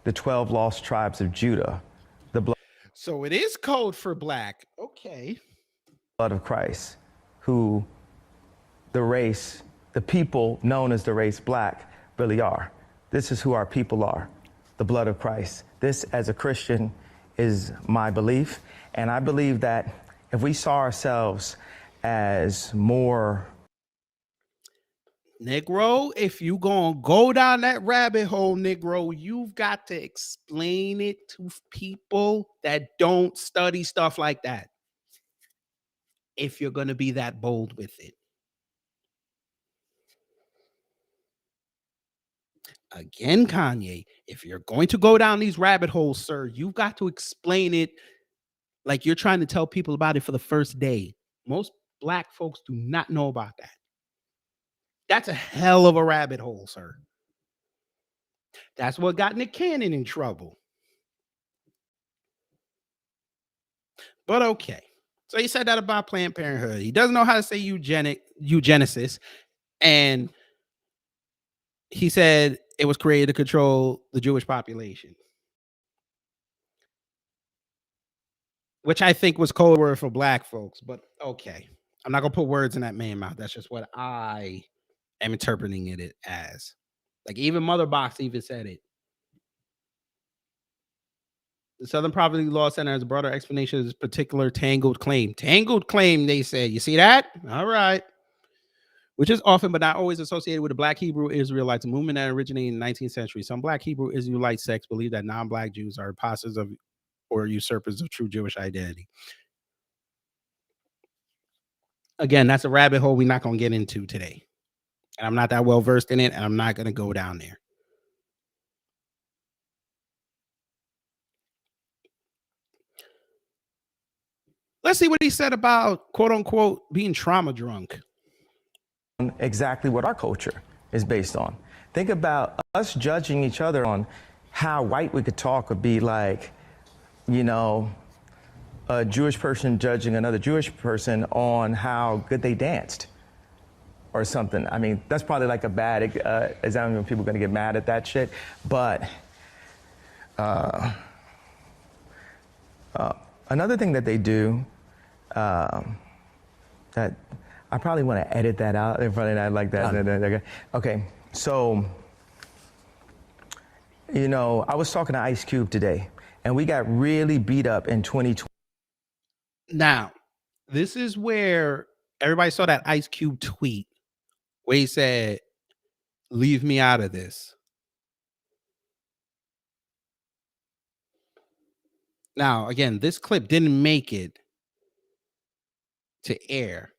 the 12 lost tribes of Judah, the blood So it is code for black. Okay. of Christ, who the people known as the race black really are. This is who our people are, the blood of Christ. This, as a Christian, is my belief. And I believe that if we saw ourselves as more... Negro, if you gonna go down that rabbit hole, Negro, you've got to explain it to people that don't study stuff like that. If you're gonna be that bold with it. Again, Kanye, if you're going to go down these rabbit holes, sir, you've got to explain it like you're trying to tell people about it for the first day. Most black folks do not know about that. That's a hell of a rabbit hole, sir. That's what got Nick Cannon in trouble. But okay. So he said that about Planned Parenthood. He doesn't know how to say eugenesis. And he said it was created to control the Jewish population, which I think was code word for black folks. But okay. I'm not going to put words in that man's mouth. That's just what I am interpreting it as. Like even Mother Box even said it. The Southern Poverty Law Center has a broader explanation of this particular tangled claim. Tangled claim, they said. You see that? All right. Which is often but not always associated with the Black Hebrew Israelites, a movement that originated in the 19th century. Some Black Hebrew Israelite sects believe that non-Black Jews are imposters of or usurpers of true Jewish identity. Again, that's a rabbit hole we're not going to get into today. And I'm not that well versed in it, and I'm not going to go down there. Let's see what he said about, quote unquote, being trauma drunk. Exactly what our culture is based on. Think about us judging each other on how white we could talk would be like, you know, a Jewish person judging another Jewish person on how good they danced or something. I mean, that's probably like a bad example when people are going to get mad at that shit. But another thing that they do that I probably want to edit that out. They're probably not like that. Okay, so, you know, I was talking to Ice Cube today, and we got really beat up in 2020. Now, this is where everybody saw that Ice Cube tweet where he said, "Leave me out of this." Now, again, this clip didn't make it to air.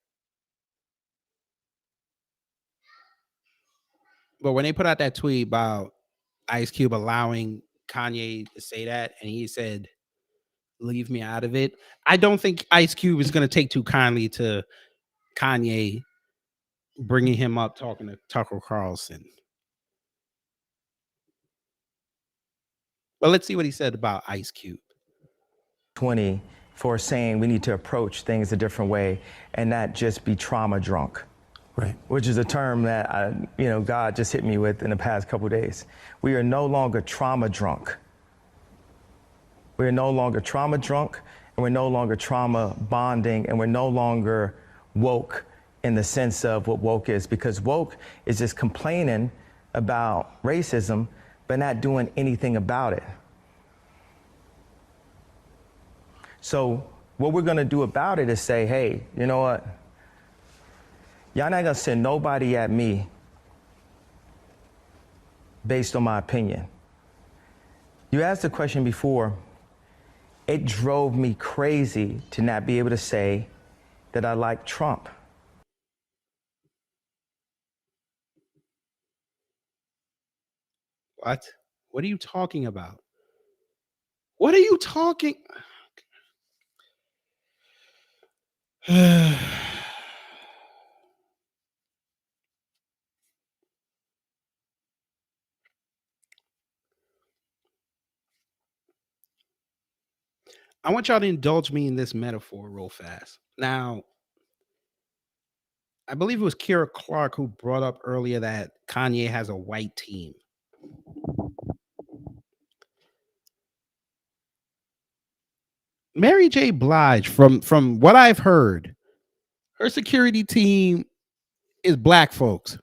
But when they put out that tweet about Ice Cube allowing Kanye to say that, and he said, "Leave me out of it," I don't think Ice Cube is going to take too kindly to Kanye bringing him up talking to Tucker Carlson. But let's see what he said about Ice Cube. 20 for saying we need to approach things a different way and not just be trauma drunk. Right. Which is a term that God just hit me with in the past couple of days. We are no longer trauma drunk. We are no longer trauma drunk, and we're no longer trauma bonding, and we're no longer woke in the sense of what woke is, because woke is just complaining about racism, but not doing anything about it. So what we're gonna do about it is say, hey, you know what? Y'all not gonna send nobody at me based on my opinion. You asked the question before. It drove me crazy to not be able to say that I like Trump. What? What are you talking about? What are you talking? I want y'all to indulge me in this metaphor real fast. Now, I believe it was Kira Clark who brought up earlier that Kanye has a white team. Mary J. Blige, from what I've heard, her security team is black folks.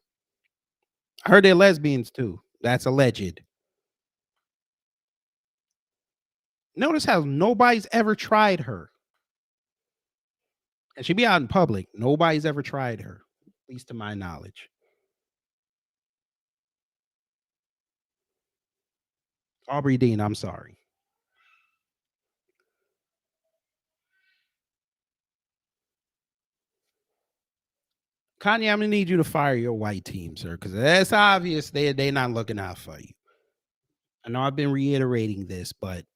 I heard they're lesbians too. That's alleged. Notice how nobody's ever tried her. And she be out in public. Nobody's ever tried her, at least to my knowledge. Aubrey Dean, I'm sorry. Kanye, I'm gonna need you to fire your white team, sir, because that's obvious they're not looking out for you. I know I've been reiterating this, but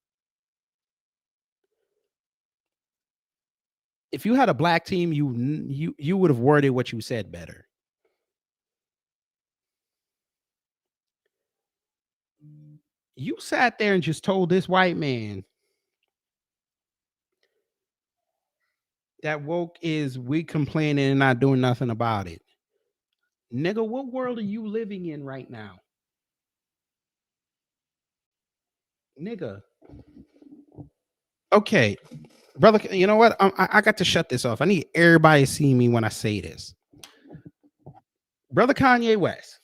if you had a black team, you would have worded what you said better. You sat there and just told this white man that woke is we complaining and not doing nothing about it. Nigga, what world are you living in right now? Nigga. Okay, brother, you know what? I got to shut this off. I need everybody to see me when I say this. Brother Kanye West,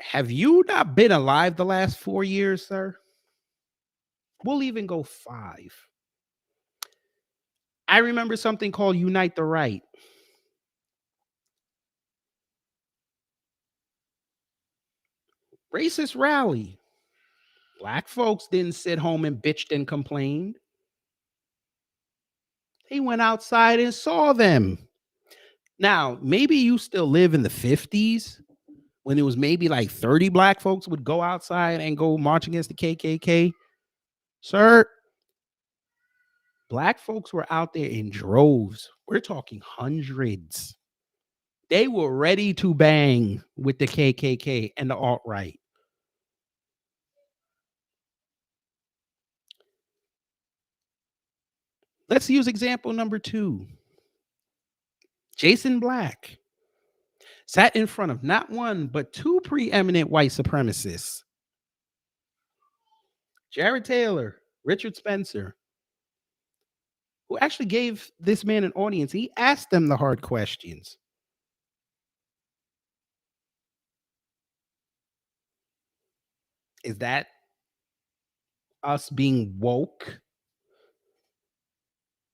have you not been alive the last 4 years, sir? We'll even go 5. I remember something called Unite the Right. Racist rally. Black folks didn't sit home and bitched and complained. They went outside and saw them. Now, maybe you still live in the 50s when it was maybe like 30 black folks would go outside and go march against the KKK. Sir, black folks were out there in droves. We're talking hundreds. They were ready to bang with the KKK and the alt-right. Let's use example number 2. Jason Black sat in front of not one, but 2 preeminent white supremacists. Jared Taylor, Richard Spencer, who actually gave this man an audience. He asked them the hard questions. Is that us being woke?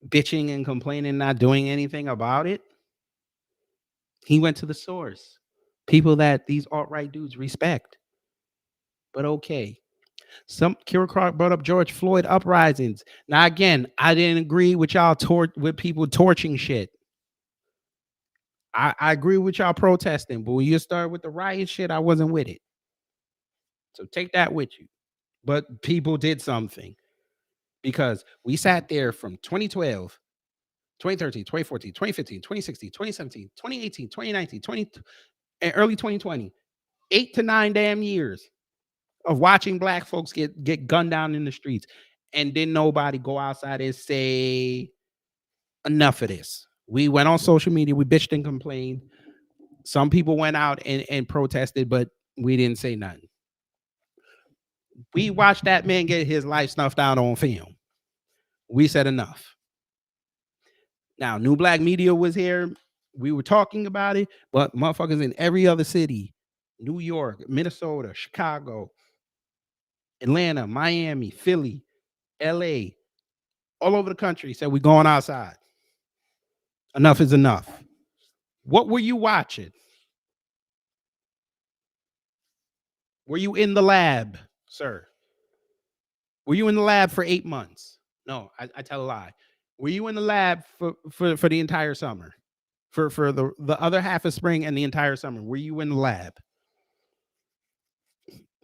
Bitching and complaining, not doing anything about it? He went to the source. People that these alt-right dudes respect. But okay. Kira Clark brought up George Floyd uprisings. Now, again, I didn't agree with y'all with people torching shit. I agree with y'all protesting, but when you start with the riot shit, I wasn't with it. So take that with you. But people did something because we sat there from 2012, 2013, 2014, 2015, 2016, 2017, 2018, 2019, and early 2020, 8 to 9 damn years of watching black folks get gunned down in the streets, and didn't nobody go outside and say enough of this. We went on social media, we bitched and complained. Some people went out and protested, but we didn't say nothing. We watched that man get his life snuffed out on film. We said enough. Now, New Black Media was here. We were talking about it, but motherfuckers in every other city, New York, Minnesota, Chicago, Atlanta, Miami, Philly, LA, all over the country said we're going outside. Enough is enough. What were you watching? Were you in the lab, sir? Were you in the lab for 8 months? No, I tell a lie. Were you in the lab for the entire summer? For the other half of spring and the entire summer? Were you in the lab?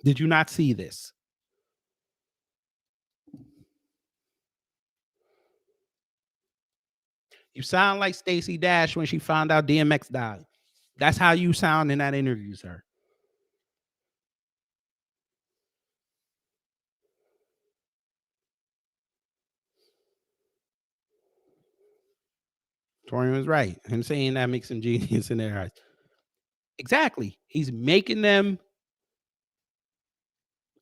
Did you not see this? You sound like Stacey Dash when she found out DMX died. That's how you sound in that interview, sir. Torian was right. Him saying that makes him genius in their eyes. Exactly. He's making them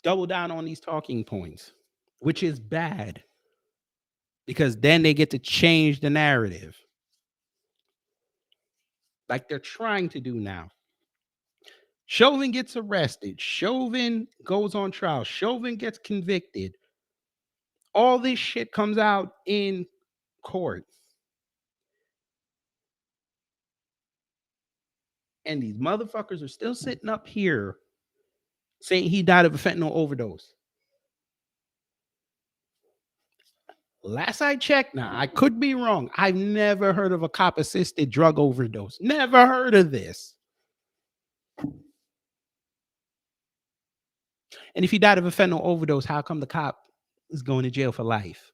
double down on these talking points, which is bad because then they get to change the narrative like they're trying to do now. Chauvin gets arrested. Chauvin goes on trial. Chauvin gets convicted. All this shit comes out in court. And these motherfuckers are still sitting up here saying he died of a fentanyl overdose. Last I checked, now I could be wrong. I've never heard of a cop-assisted drug overdose. Never heard of this. And if he died of a fentanyl overdose, how come the cop is going to jail for life?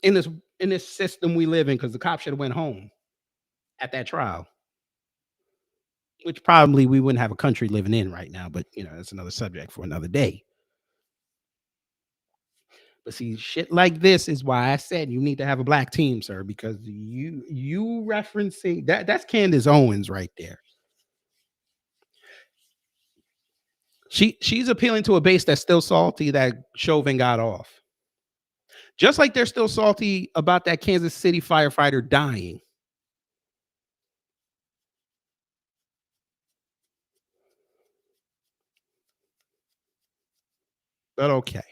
In this system we live in, because the cop should have went home at that trial. Which probably we wouldn't have a country living in right now, but that's another subject for another day. But see, shit like this is why I said you need to have a black team, sir, because you referencing that's Candace Owens right there. She's appealing to a base that's still salty that Chauvin got off. Just like they're still salty about that Kansas City firefighter dying. But okay.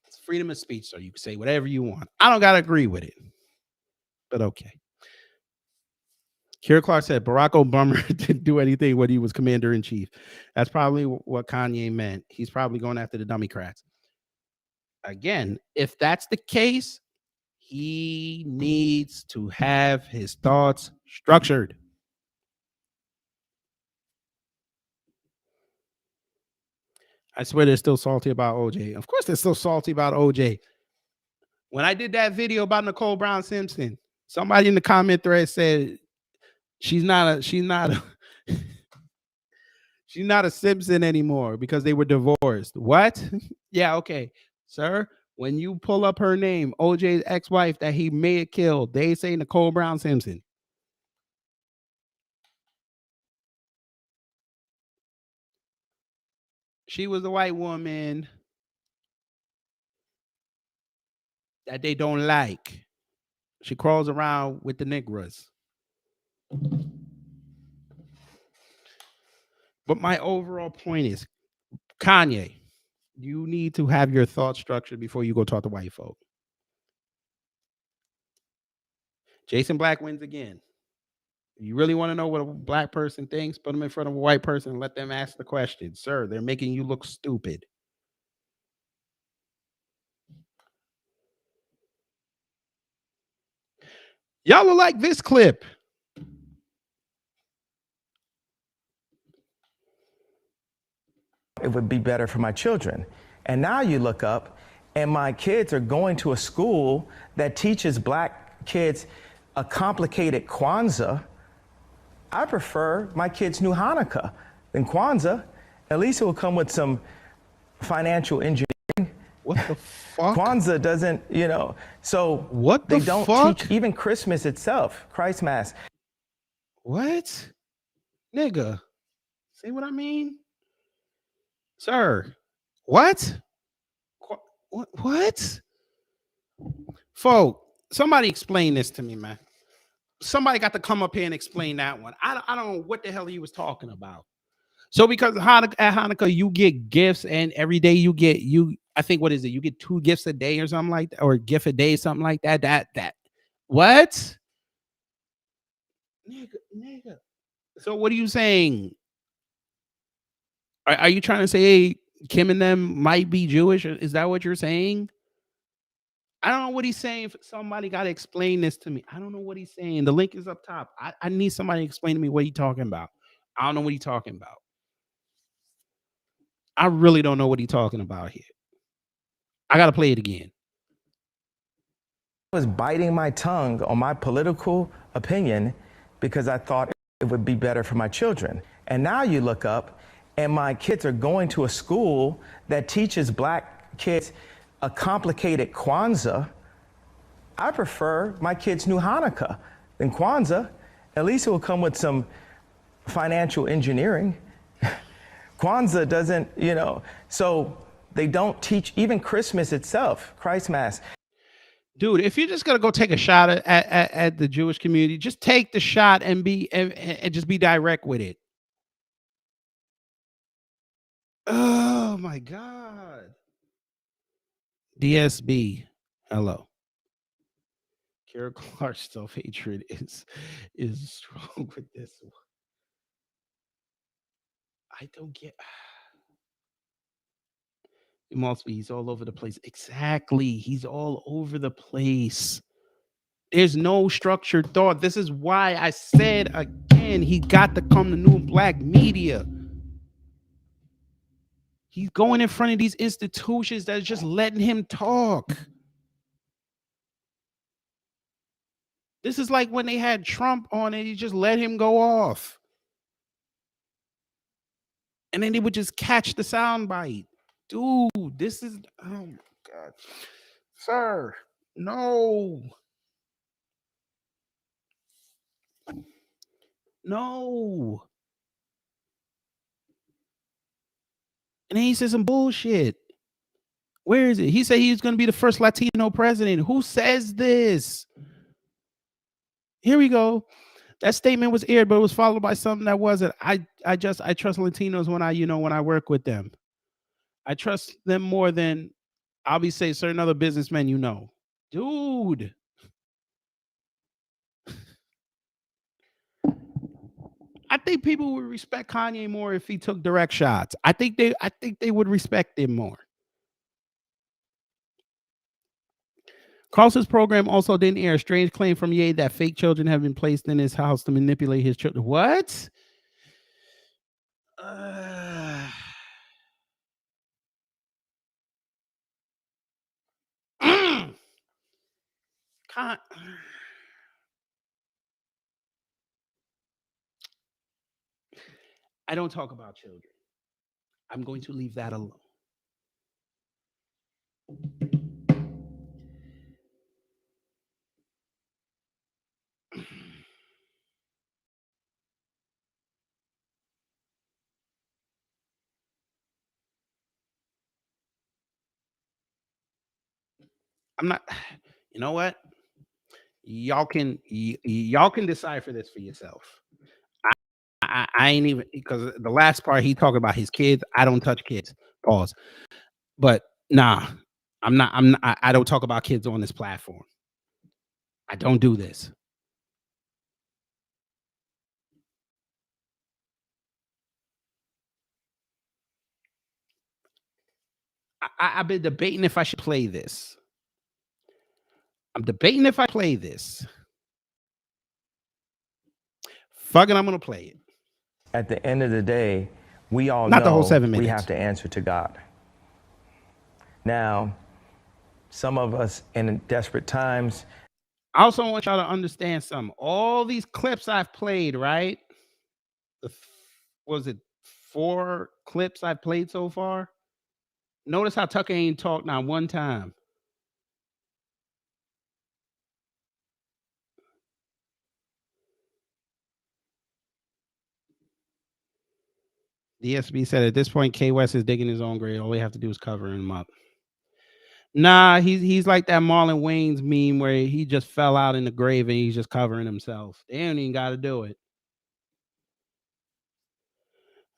It's freedom of speech, so you can say whatever you want. I don't gotta agree with it. But okay. Kira Clark said Barack Obama didn't do anything when he was commander in chief. That's probably what Kanye meant. He's probably going after the Democrats. Again, if that's the case, he needs to have his thoughts structured. I swear they're still salty about OJ. Of course they're still salty about OJ. When I did that video about Nicole Brown Simpson, somebody in the comment thread said she's not a she's not a Simpson anymore because they were divorced. What? Yeah, okay. Sir, when you pull up her name, OJ's ex-wife that he may have killed, they say Nicole Brown Simpson. She was a white woman that they don't like. She crawls around with the Negras. But my overall point is, Kanye, you need to have your thoughts structured before you go talk to white folk. Jason Black wins again. You really want to know what a black person thinks? Put them in front of a white person and let them ask the question. Sir, they're making you look stupid. Y'all will like this clip. It would be better for my children. And now you look up and my kids are going to a school that teaches black kids a complicated Kwanzaa. I prefer my kids knew Hanukkah than Kwanzaa. At least it will come with some financial engineering. What the fuck? Kwanzaa doesn't, so what they don't teach even Christmas itself, Christ Mass. What? Nigga. See what I mean? Sir, what? What? Folk, somebody explain this to me, man. Somebody got to come up here and explain that one. I don't know what the hell he was talking about. So because at Hanukkah, you get gifts, and every day you get, I think, what is it? You get 2 gifts a day or something like that, or a gift a day, something like that. That. What? Nigga. So what are you saying? Are you trying to say, hey, Kim and them might be Jewish? Is that what you're saying? I don't know what he's saying. Somebody got to explain this to me. I don't know what he's saying. The link is up top. I need somebody to explain to me what he's talking about. I don't know what he's talking about. I really don't know what he's talking about here. I got to play it again. I was biting my tongue on my political opinion because I thought it would be better for my children. And now you look up and my kids are going to a school that teaches black kids a complicated Kwanzaa. I prefer my kids knew Hanukkah than Kwanzaa. At least it will come with some financial engineering. Kwanzaa doesn't, so they don't teach even Christmas itself, Christ Mass. Dude, if you're just gonna go take a shot at the Jewish community, just take the shot and just be direct with it. Oh my God. DSB, hello. Kara Clark's self-hatred is strong with this one. I don't get. It must be. He's all over the place. Exactly. He's all over the place. There's no structured thought. This is why I said again, he got to come to New Black Media. He's going in front of these institutions that's just letting him talk. This is like when they had Trump on it, he just let him go off. And then they would just catch the soundbite. Dude, this is, oh my God. Sir, no. No. And then he said some bullshit. Where is it? He said he was going to be the first Latino president. Who says this? Here we go. That statement was aired, but it was followed by something that wasn't. I trust Latinos when I work with them. I trust them more than I'll be saying certain other businessmen, Dude. I think people would respect Kanye more if he took direct shots. I think they would respect him more. Carlson's program also didn't air a strange claim from Ye that fake children have been placed in his house to manipulate his children. What? I don't talk about children. I'm going to leave that alone. I'm not, you know what? Y'all can decipher this for yourself. I ain't even, because the last part he talking about his kids. I don't touch kids. Pause. But nah, I don't talk about kids on this platform. I don't do this. I've been debating if I should play this. I'm debating if I play this. Fuck it, I'm gonna play it. At the end of the day, we all Not know the whole 7 minutes. we have to answer to God. Now, some of us in desperate times. I also want y'all to understand something. All these clips I've played, right? Was it 4 clips I've played so far? Notice how Tucker ain't talked not one time. DSB said at this point, K West is digging his own grave. All they have to do is cover him up. Nah, he's like that Marlon Wayans meme where he just fell out in the grave and he's just covering himself. They don't even got to do it.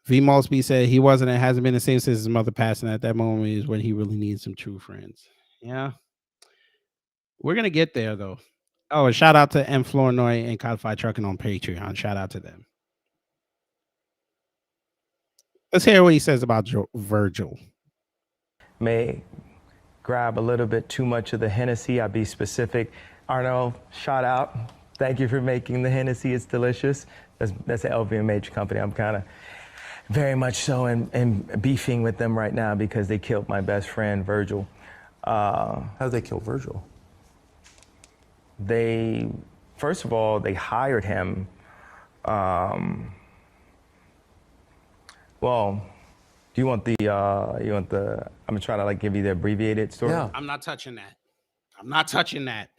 V. Mosby said he wasn't and hasn't been the same since his mother passed, and at that moment is when he really needs some true friends. Yeah. We're going to get there, though. Oh, and shout out to M. Flournoy and Codified Trucking on Patreon. Shout out to them. Let's hear what he says about Virgil. May grab a little bit too much of the Hennessy. I'll be specific. Arno, shout out. Thank you for making the Hennessy. It's delicious. That's an LVMH company. I'm kind of very much so in beefing with them right now because they killed my best friend, Virgil. How did they kill Virgil? They, first of all, they hired him. Well, do you want the, I'm gonna try to give you the abbreviated story. Yeah. I'm not touching that. I'm not touching that.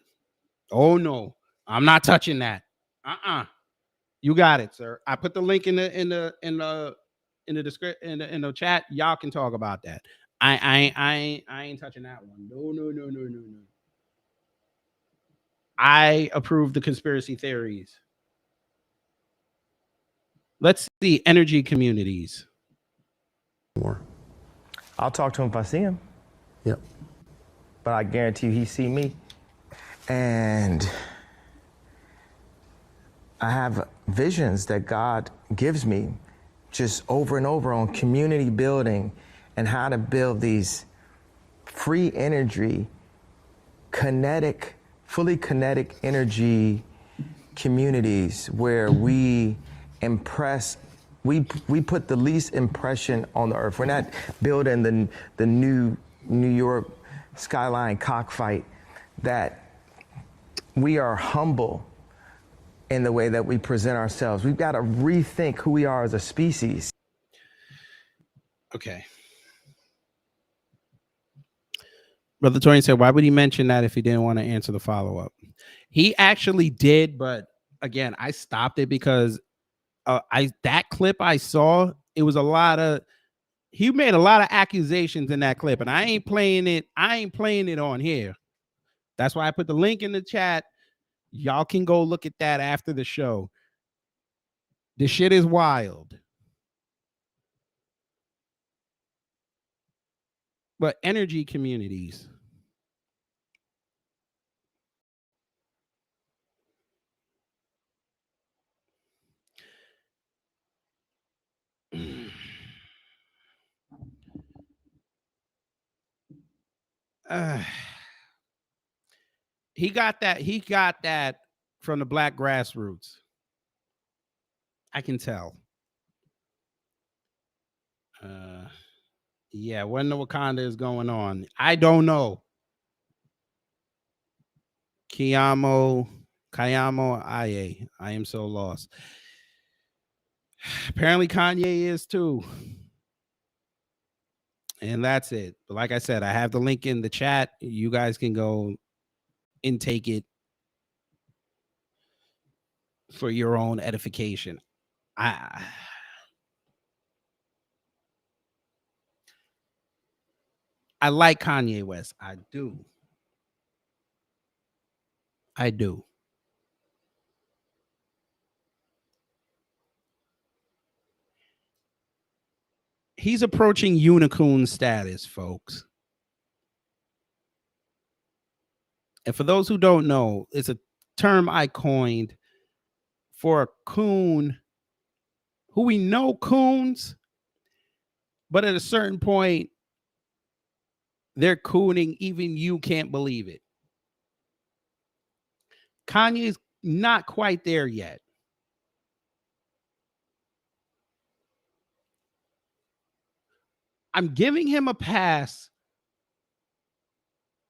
Oh no, I'm not touching that. You got it, sir. I put the link in the description in the chat. Y'all can talk about that. I ain't touching that one. No. I approve the conspiracy theories. Let's see energy communities. More. I'll talk to him if I see him. Yep. But I guarantee you he see me. And I have visions that God gives me just over and over on community building and how to build these free energy, fully kinetic energy communities where we put the least impression on the earth. We're not building the new New York skyline cockfight, that we are humble in the way that we present ourselves. We've got to rethink who we are as a species. Okay. Brother Torian said, why would he mention that if he didn't want to answer the follow-up? He actually did, but again, I stopped it because that clip I saw, it was a lot of, he made a lot of accusations in that clip, and I ain't playing it on here. That's why I put the link in the chat. Y'all can go look at that after the show. The shit is wild. But energy communities. He got that from the black grassroots. I can tell. Yeah, when the Wakanda is going on, I don't know. Kayamo Aye. I am so lost. Apparently Kanye is too. And that's it. But like I said, I have the link in the chat. You guys can go and take it for your own edification. I like Kanye West. I do. He's approaching unicorn status, folks. And for those who don't know, it's a term I coined for a coon who we know coons, but at a certain point, they're cooning, even you can't believe it. Kanye's not quite there yet. I'm giving him a pass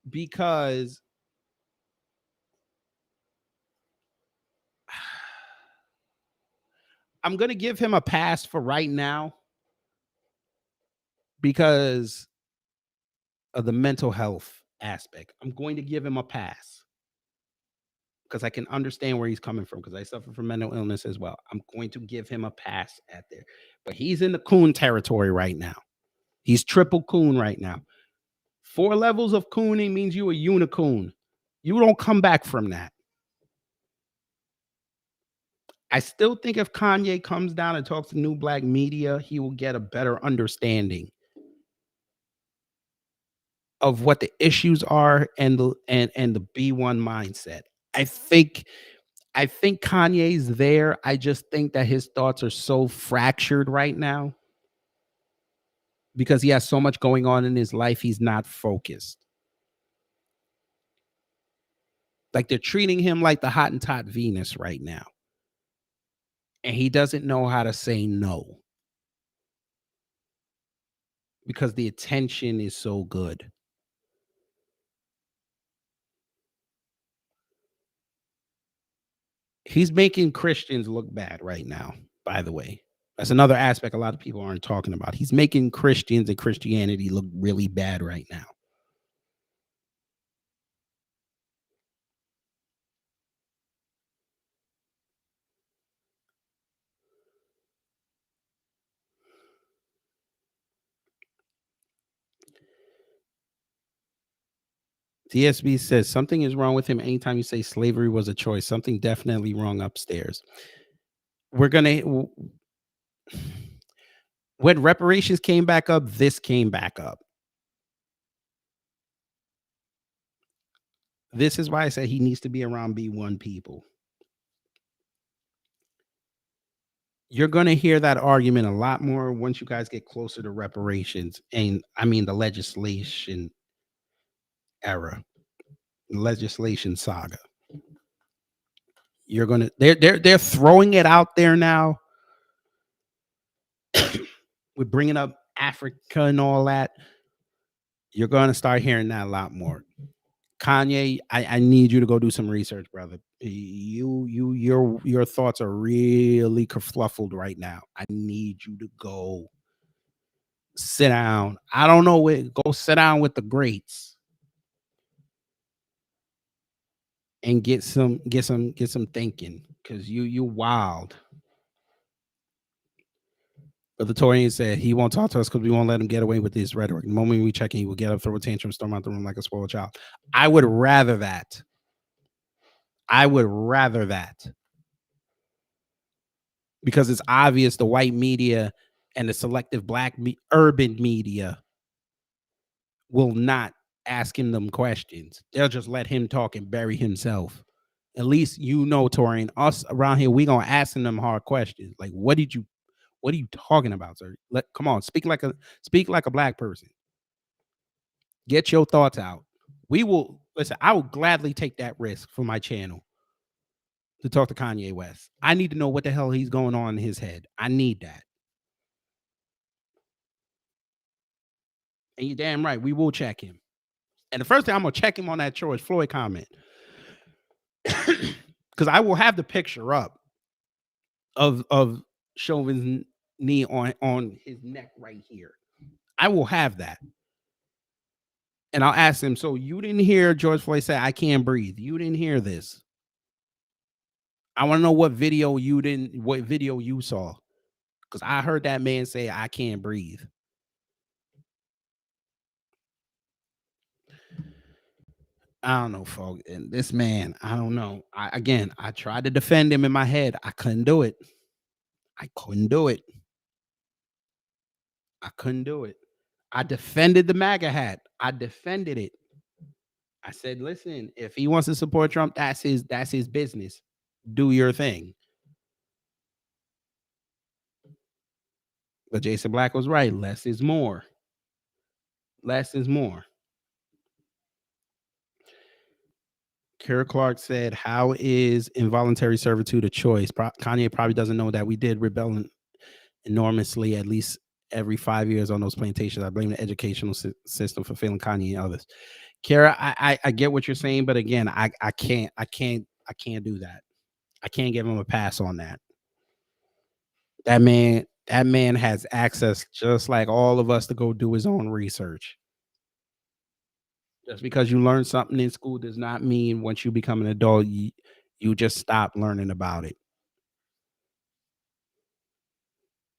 because I'm going to give him a pass for right now because of the mental health aspect. I'm going to give him a pass because I can understand where he's coming from because I suffer from mental illness as well. I'm going to give him a pass at there. But he's in the coon territory right now. He's triple coon right now. 4 levels of cooning means you a unicorn. You don't come back from that. I still think if Kanye comes down and talks to New Black Media, he will get a better understanding of what the issues are and the B1 mindset. I think Kanye's there. I just think that his thoughts are so fractured right now because he has so much going on in his life. He's not focused. Like they're treating him like the Hottentot Venus right now. And he doesn't know how to say no because the attention is so good. He's making Christians look bad right now, by the way. That's another aspect a lot of people aren't talking about. He's making Christians and Christianity look really bad right now. DSB says something is wrong with him anytime you say slavery was a choice. Something definitely wrong upstairs. We're going to... When reparations came back up, this came back up. This is why I said he needs to be around B1 people. You're going to hear that argument a lot more once you guys get closer to reparations. And I mean, the legislation era, legislation saga. You're going to, they're throwing it out there now. We're bringing up Africa and all that. You're going to start hearing that a lot more. Kanye, I need you to go do some research, brother. Your thoughts are really kerfluffled right now. I need you to go sit down. I don't know where. Go sit down with the greats. and get some thinking, because you wild. But the Torian said he won't talk to us because we won't let him get away with this rhetoric. The moment we check in, he will get up, throw a tantrum, storm out the room like a spoiled child. I would rather that. Because it's obvious the white media and the selective black urban media will not ask him them questions. They'll just let him talk and bury himself. At least Torian, us around here, we gonna ask him them hard questions. Like, what are you talking about, sir? Come on, speak like a black person. Get your thoughts out. We will listen. I will gladly take that risk for my channel to talk to Kanye West. I need to know what the hell he's going on in his head. I need that. And you're damn right. We will check him. And the first thing I'm gonna check him on that George Floyd comment, because I will have the picture up of Chauvin's knee on his neck right here. I will have that. And I'll ask him, so you didn't hear George Floyd say, "I can't breathe"? You didn't hear this. I want to know what video you saw. Because I heard that man say, "I can't breathe." I don't know, folks. And this man, I don't know. I tried to defend him in my head. I couldn't do it. I defended the MAGA hat. I defended it. I said, listen, if he wants to support Trump, that's his business. Do your thing. But Jason Black was right. Less is more. Kara Clark said, how is involuntary servitude a choice? Kanye probably doesn't know that we did rebel enormously, at least every 5 years on those plantations. I blame the educational system for failing Kanye and others. Kara, I get what you're saying, but again, I can't do that. I can't give him a pass on that. That man has access, just like all of us, to go do his own research. Just because you learn something in school does not mean once you become an adult, you just stop learning about it.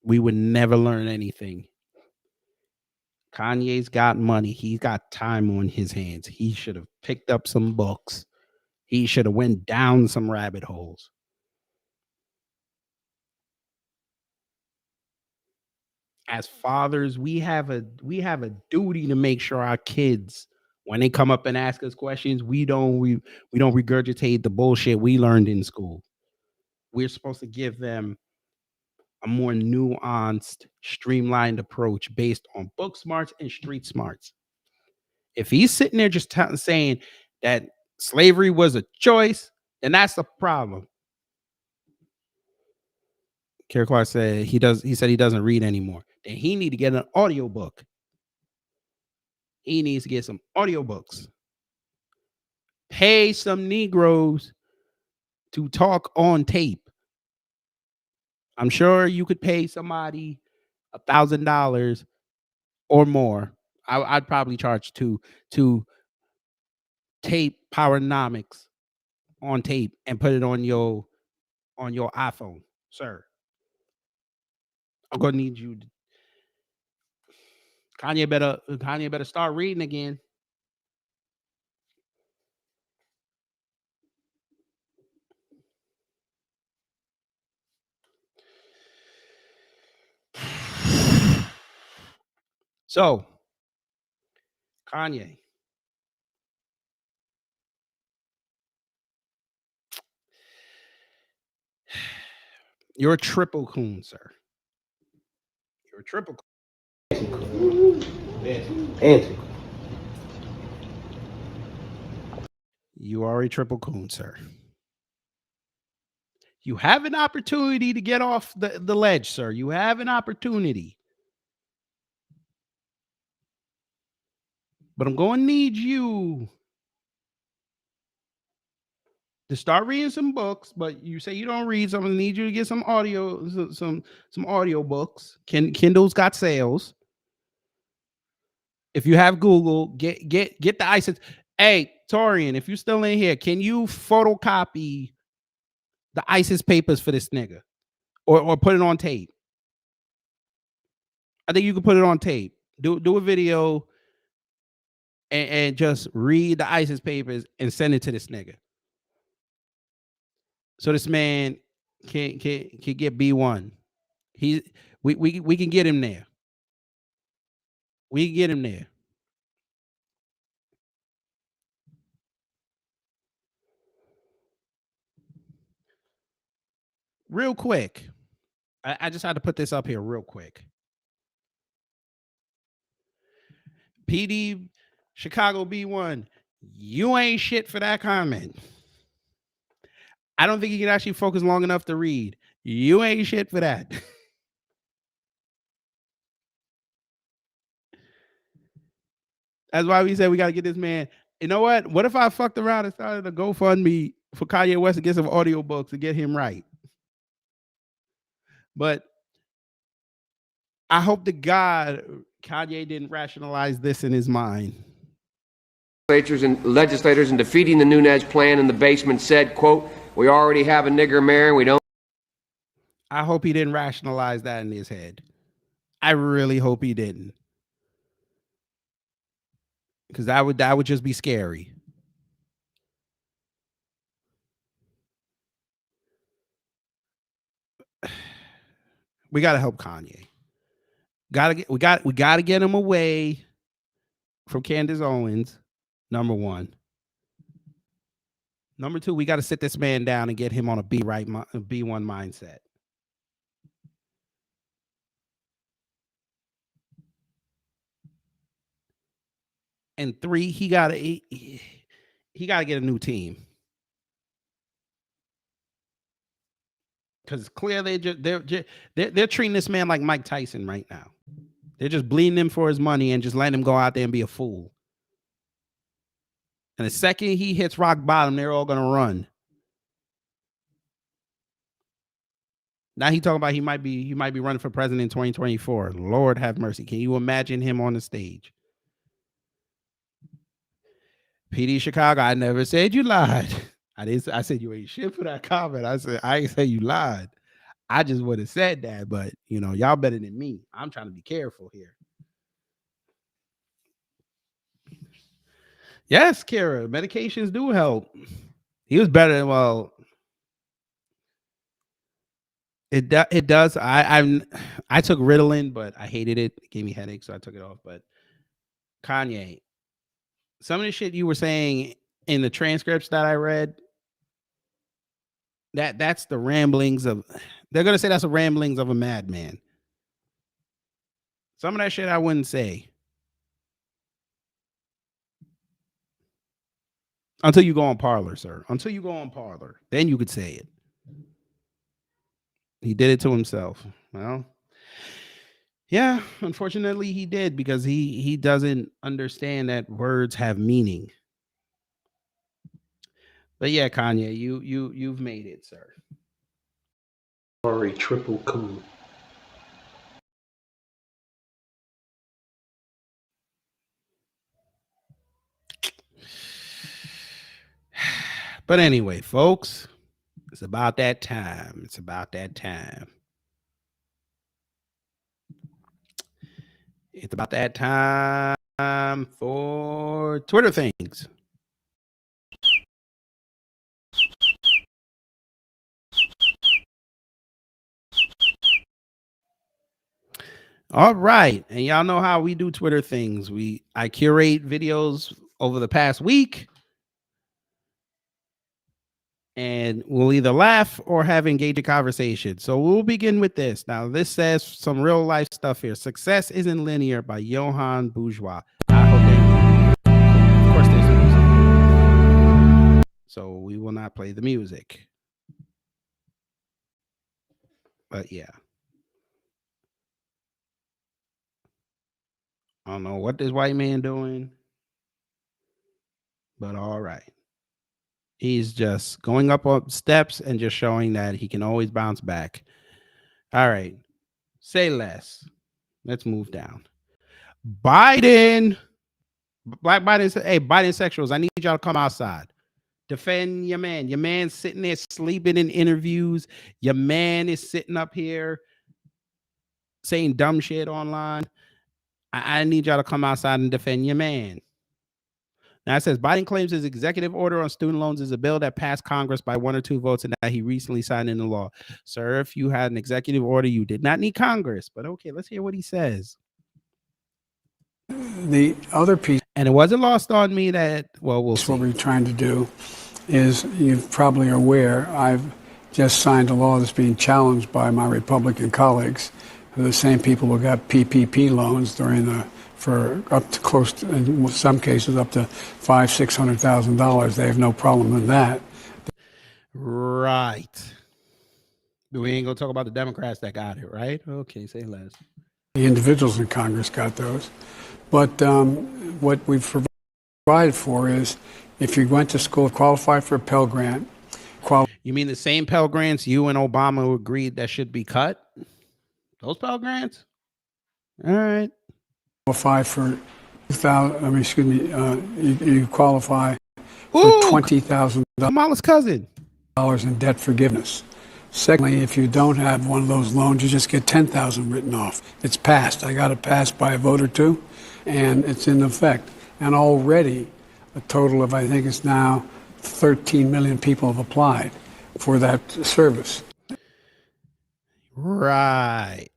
We would never learn anything. Kanye's got money. He's got time on his hands. He should have picked up some books. He should have went down some rabbit holes. As fathers, we have a duty to make sure our kids, when they come up and ask us questions, we don't regurgitate the bullshit we learned in school. We're supposed to give them a more nuanced, streamlined approach based on book smarts and street smarts. If he's sitting there just saying that slavery was a choice, then that's the problem. Kara Clark said he said he doesn't read anymore. Then he need to get an audiobook. He needs to get some audiobooks. Pay some Negroes to talk on tape. I'm sure you could pay somebody $1,000 or more. I'd probably charge to tape Powernomics on tape and put it on your iPhone, sir. I'm gonna need you. Kanye better start reading again. So, Kanye, you're a triple coon, sir. You're a triple coon. Answer. You are a triple coon, sir. You have an opportunity to get off the ledge, sir. You have an opportunity. But I'm going to need you to start reading some books. But you say you don't read, so I'm going to need you to get some audio, some audio books. Kindle's got sales. If you have Google, get the ice. Hey, Torian, if you're still in here, can you photocopy the ISIS papers for this nigga, or put it on tape? I think you can put it on tape. Do a video and just read the ISIS papers and send it to this nigga, so this man can get B1. We can get him there. We can get him there. Real quick. I just had to put this up here real quick. PD Chicago B1, you ain't shit for that comment. I don't think you can actually focus long enough to read. You ain't shit for that. That's why we said we got to get this man. You know what? What if I fucked around and started a GoFundMe for Kanye West to get some audiobooks to get him right? But I hope to God Kanye didn't rationalize this in his mind. Legislators in defeating the Nunez plan in the basement said, quote, "We already have a nigger mayor and we don't." I hope he didn't rationalize that in his head. I really hope he didn't. Because that would just be scary. We gotta help Kanye. We gotta get him away from Candace Owens. Number one. Number two, we got to sit this man down and get him on a B1 mindset. And three, he gotta get a new team. Because clearly they're treating this man like Mike Tyson right now. They're just bleeding him for his money and just letting him go out there and be a fool. And the second he hits rock bottom, they're all gonna run. Now he talking about he might be running for president in 2024. Lord have mercy. Can you imagine him on the stage? PD Chicago, I never said you lied. I said you ain't shit for that comment. I ain't say you lied. I just would have said that, but you know, y'all better than me. I'm trying to be careful here. Yes, Kara, medications do help. He was better than, well, it does. I took Ritalin, but I hated it. It gave me headaches, so I took it off. But Kanye, some of the shit you were saying in the transcripts that I read, that's the ramblings of, they're gonna say that's the ramblings of a madman. Some of that shit I wouldn't say. Until you go on Parler, sir. Until you go on Parler. Then you could say it. He did it to himself. Well, yeah, unfortunately he did, because he doesn't understand that words have meaning. But yeah, Kanye, you've made it, sir. Sorry, triple coup. But anyway, folks, it's about that time. It's about that time. It's about that time for Twitter things. All right. And y'all know how we do Twitter things. I curate videos over the past week, and we'll either laugh or have engaging conversation. So we'll begin with this. Now, this says some real life stuff here. Success Isn't Linear by Johann Bourgeois. Of course, there's music. So we will not play the music. But yeah. I don't know what this white man doing, but all right. He's just going up steps and just showing that he can always bounce back. All right. Say less. Let's move down. Biden Black Biden, hey, bisexuals, I need y'all to come outside. Defend your man. Your man's sitting there sleeping in interviews. Your man is sitting up here saying dumb shit online. I need y'all to come outside and defend your man. Now it says Biden claims his executive order on student loans is a bill that passed Congress by 1 or 2 votes and that he recently signed into law. Sir, if you had an executive order, you did not need Congress. But okay, let's hear what he says. The other piece, and it wasn't lost on me that, well, we'll see. What we're trying to do is, you probably are aware, I've just signed a law that's being challenged by my Republican colleagues, who are the same people who got PPP loans for up to close to, in some cases, up to $500,000-$600,000. They have no problem with that. Right. We ain't gonna talk about the Democrats that got it, right? Okay, say less. The individuals in Congress got those. But what we've provided for is, if you went to school, qualify for a Pell Grant. You mean the same Pell Grants you and Obama agreed that should be cut? Those Pell Grants? All right. Qualify for you qualify for $20,000. Kamala's cousin. In debt forgiveness. Secondly, if you don't have one of those loans, you just get $10,000 written off. It's passed. I got it passed by a vote or two, and it's in effect. And already, a total of, I think it's now 13 million people have applied for that service. Right.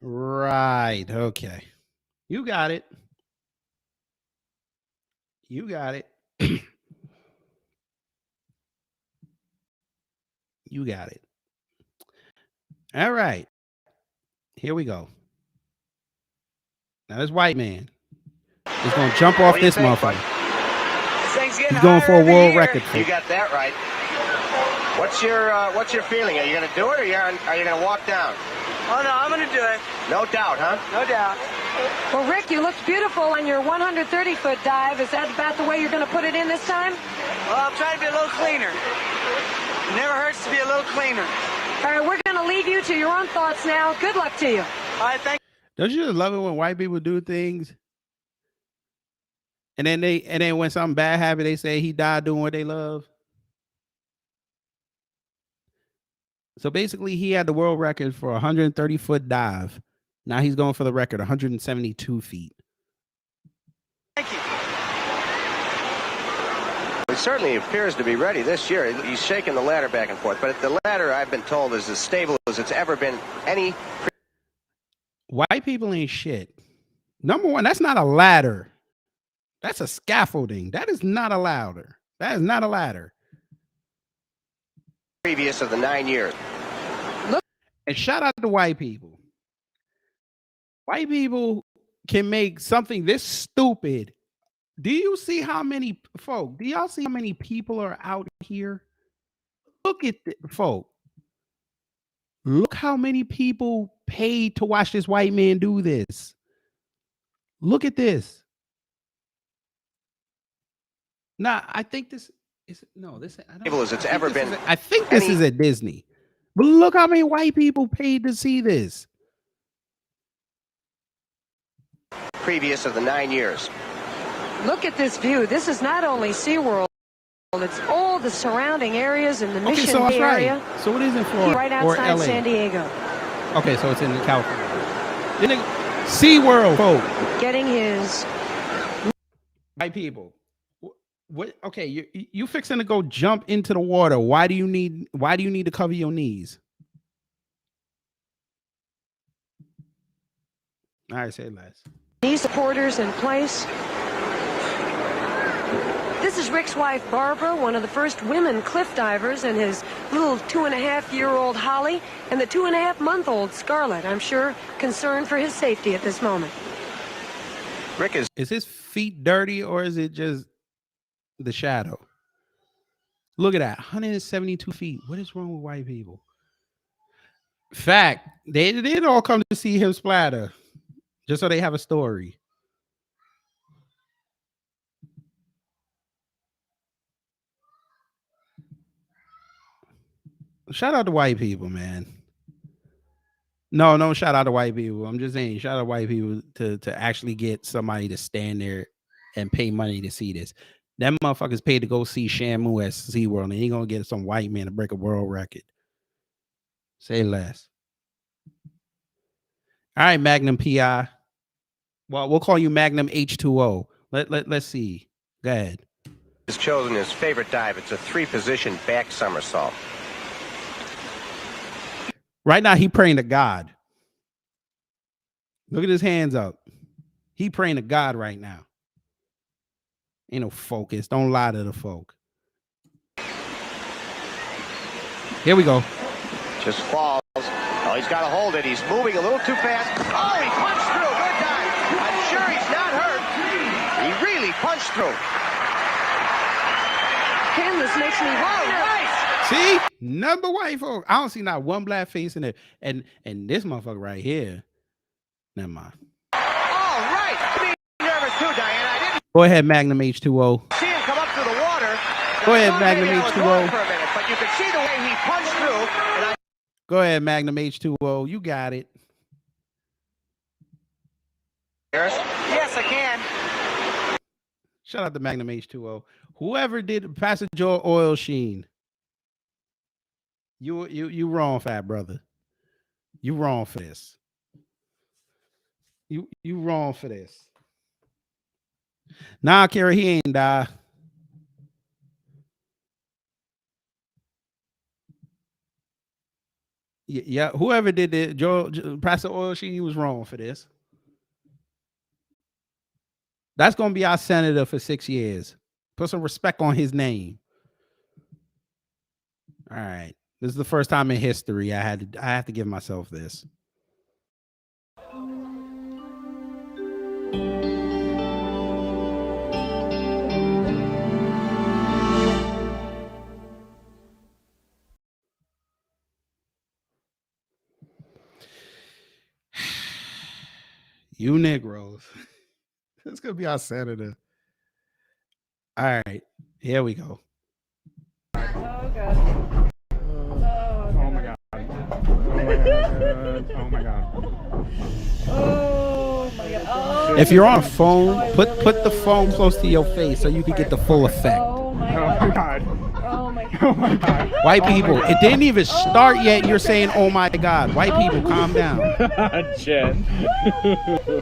Right. Okay. You got it. You got it. You got it. All right. Here we go. Now this white man is going to jump off this motherfucker. He's going for a world record. You got that right. What's your feeling? Are you going to do it, or are you going to walk down? Oh, no, I'm going to do it. No doubt, huh? No doubt. Well, Rick, you looked beautiful on your 130-foot dive. Is that about the way you're going to put it in this time? Well, I'm trying to be a little cleaner. It never hurts to be a little cleaner. All right, we're going to leave you to your own thoughts now. Good luck to you. All right, thank you. Don't you just love it when white people do things, and then when something bad happens, they say he died doing what they love? So basically, he had the world record for a 130-foot dive. Now he's going for the record, 172 feet. Thank you. He certainly appears to be ready this year. He's shaking the ladder back and forth, but the ladder, I've been told, is as stable as it's ever been. White people ain't shit. Number one, that's not a ladder. That's a scaffolding. That is not a ladder. That is not a ladder. Previous of the 9 years. Look, and shout out to white people. White people can make something this stupid. Do you see how many folk? Do y'all see how many people are out here? Look at the folk. Look how many people paid to watch this white man do this. Look at this. Now, I think this is this. As it's ever been. I think this is at Disney. But look how many white people paid to see this. Previous of the 9 years. Look at this view. This is not only SeaWorld, it's all the surrounding areas in the Mission Bay area. So it is in Florida right outside or LA. San Diego. Okay, so it's in California. SeaWorld, folks. Getting his white people. What? Okay, you fixing to go jump into the water. Why do you need to cover your knees? All right, say less. Knee supporters in place. This is Rick's wife, Barbara, one of the first women cliff divers, and his little 2.5-year-old Holly, and the 2.5-month-old Scarlett. I'm sure concerned for his safety at this moment. Rick is his feet dirty, or is it just the shadow? Look at that, 172 feet. What is wrong with white people? Fact, they did all come to see him splatter, just so they have a story. Shout out to white people, man. No shout out to white people. I'm just saying, shout out to white people to actually get somebody to stand there and pay money to see this. Them motherfuckers paid to go see Shamu at SeaWorld, and he gonna get some white man to break a world record. Say less. All right, Magnum PI. Well, we'll call you Magnum H2O. Let's see. Go ahead. He's chosen his favorite dive. It's a 3-position back somersault. Right now, he praying to God. Look at his hands up. He praying to God right now. Ain't no focus. Don't lie to the folk. Here we go. Just falls. Oh, he's got to hold it. He's moving a little too fast. Oh, he punched through. Good dive. I'm sure he's not hurt. He really punched through. Ken, this makes me nice. See? Number white folk. I don't see not one black face in there. And this motherfucker right here. Never mind. All right. I'm nervous too, Diane. I didn't Go ahead, Magnum H2O. see him come up through the water. Go ahead, I thought Magnum maybe I was H2O. wrong for a minute, but you could see the way he punched through. And Go ahead, Magnum H2O. You got it. Yes, I can. Shout out to Magnum H2O. Whoever did Pastor Joel Oil Sheen. You wrong, fat brother. You wrong for this. You wrong for this. Nah, Kara, he ain't die. Yeah, whoever did it, Pastor Oil Sheen, he was wrong for this. That's gonna be our senator for 6 years. Put some respect on his name. All right. This is the first time in history I have to give myself this. You Negroes. This could be our senator. All right. Here we go. Oh, God. Oh, my God. Oh, my God. Oh, my God. Oh, If you're on a phone, put the phone close to your face so you can get the full effect. oh, my God. Oh, my God. Oh my God. White people, it didn't even start yet. You're saying, oh my God. White people, calm down. Jen.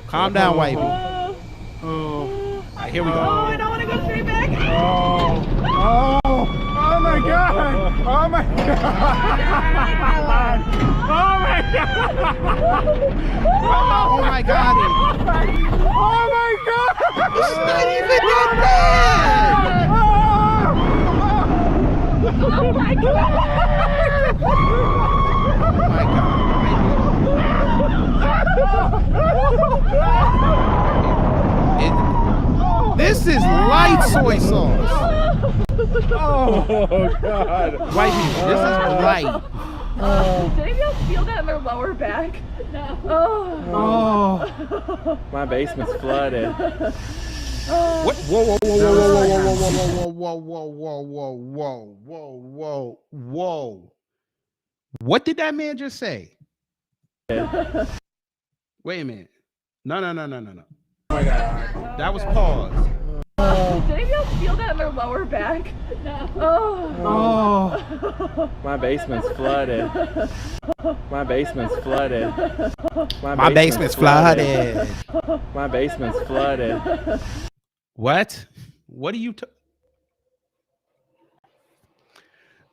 Calm down, white people. Oh. All right, here we go. Oh, I don't want to go straight back. Oh. Oh. Oh my God. Oh my God. Oh my God. Oh my God. Oh my God. It's not even that bad. Oh, my God. Oh my God. This is light soy sauce. Oh God. White people, this is light. Did anybody else feel that in their lower back? No. Oh. My basement's flooded. What? Whoa, whoa, whoa, whoa, whoa, whoa, whoa, whoa, whoa, whoa, whoa, whoa. What did that man just say? Wait a minute. No. Oh my God. That was pause. Did anybody else feel that in their lower back? No. Oh. My basement's flooded. My basement's flooded. My basement's flooded. My basement's flooded. What? What are you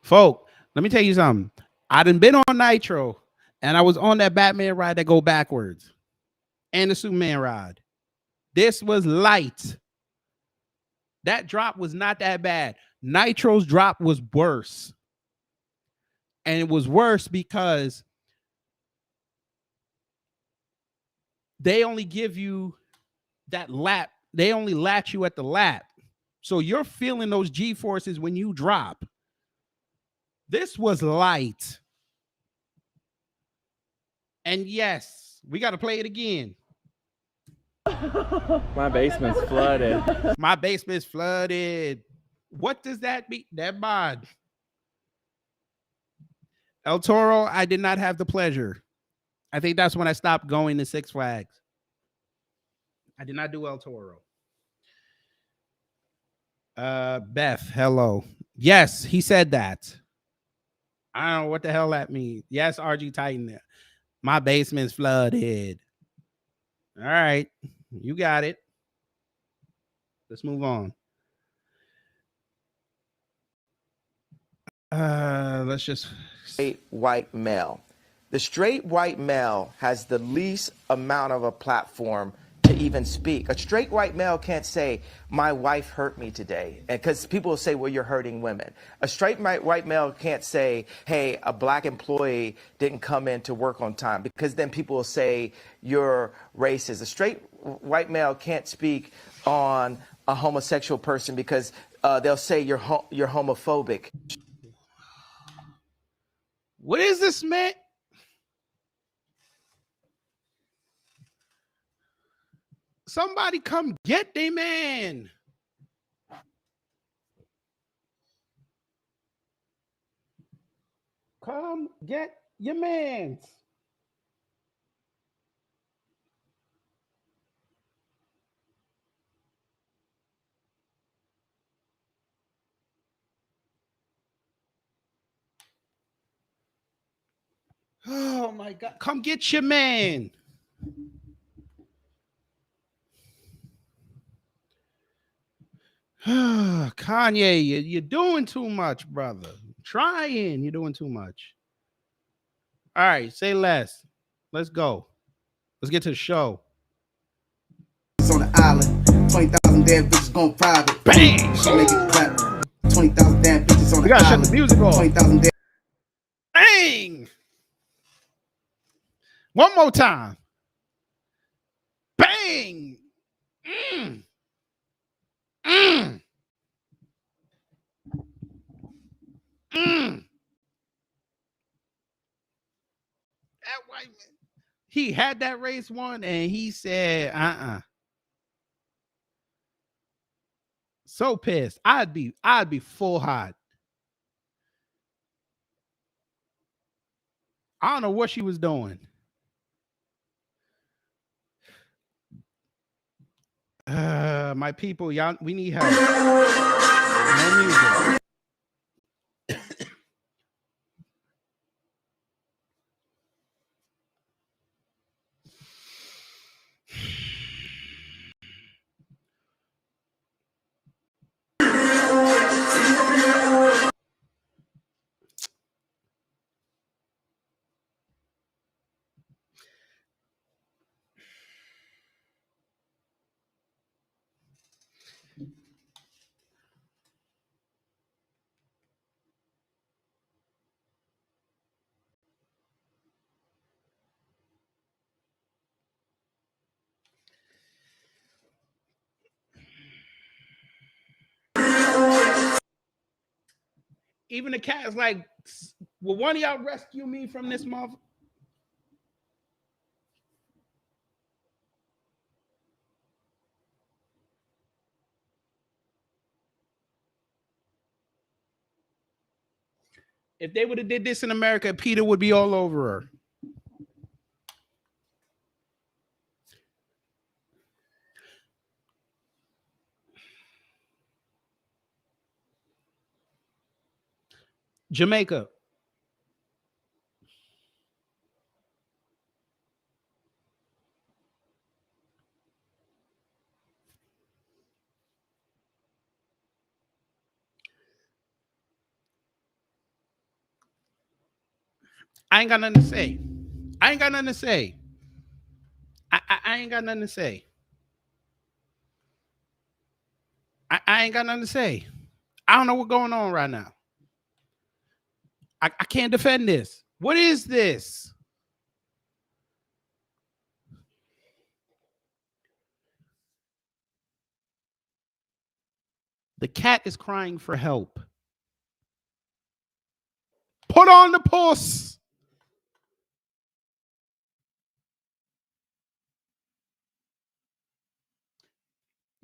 folk? Let me tell you something. I done been on Nitro, and I was on that Batman ride that go backwards, and the Superman ride. This was light. That drop was not that bad. Nitro's drop was worse. And it was worse because they only give you that lap. They only latch you at the lap. So you're feeling those G-forces when you drop. This was light. And yes, we got to play it again. My basement's flooded. My basement's flooded. What does that mean? That mod. El Toro, I did not have the pleasure I think that's when I stopped going to Six Flags. I did not do El Toro. Beth, hello. Yes, he said that. I don't know what the hell that means. Yes, RG Titan. My basement's flooded. All right. You got it. Let's move on. Let's just straight white male. The straight white male has the least amount of a platform to even speak. A straight white male can't say, my wife hurt me today, because people will say, well, you're hurting women. A straight white male can't say, hey, a black employee didn't come in to work on time, because then people will say you're racist. A straight white male can't speak on a homosexual person because they'll say you're homophobic. What is this, man? Somebody come get the man. Come get your mans. Oh my God. Come get your man. Kanye, you're doing too much, brother. Trying. You're doing too much. All right, say less. Let's go. Let's get to the show. On the island, 20,000 damn bitches going private. Bang! She make it clap. 20,000 damn bitches on We the gotta island. shut the music off. 20,000 damn. Bang! One more time. Bang! Mm. Mm. Mm. That white man. He had that race won, and he said, So pissed. I'd be full hot. I don't know what she was doing. My people, y'all, we need help. No music. Even the cat is like, will one of y'all rescue me from this mother? If they would have did this in America, Peter would be all over her. Jamaica. I ain't got nothing to say. I ain't got nothing to say. I ain't got nothing to say. I ain't got nothing to say. I don't know what's going on right now. I can't defend this. What is this? The cat is crying for help. Put on the puss.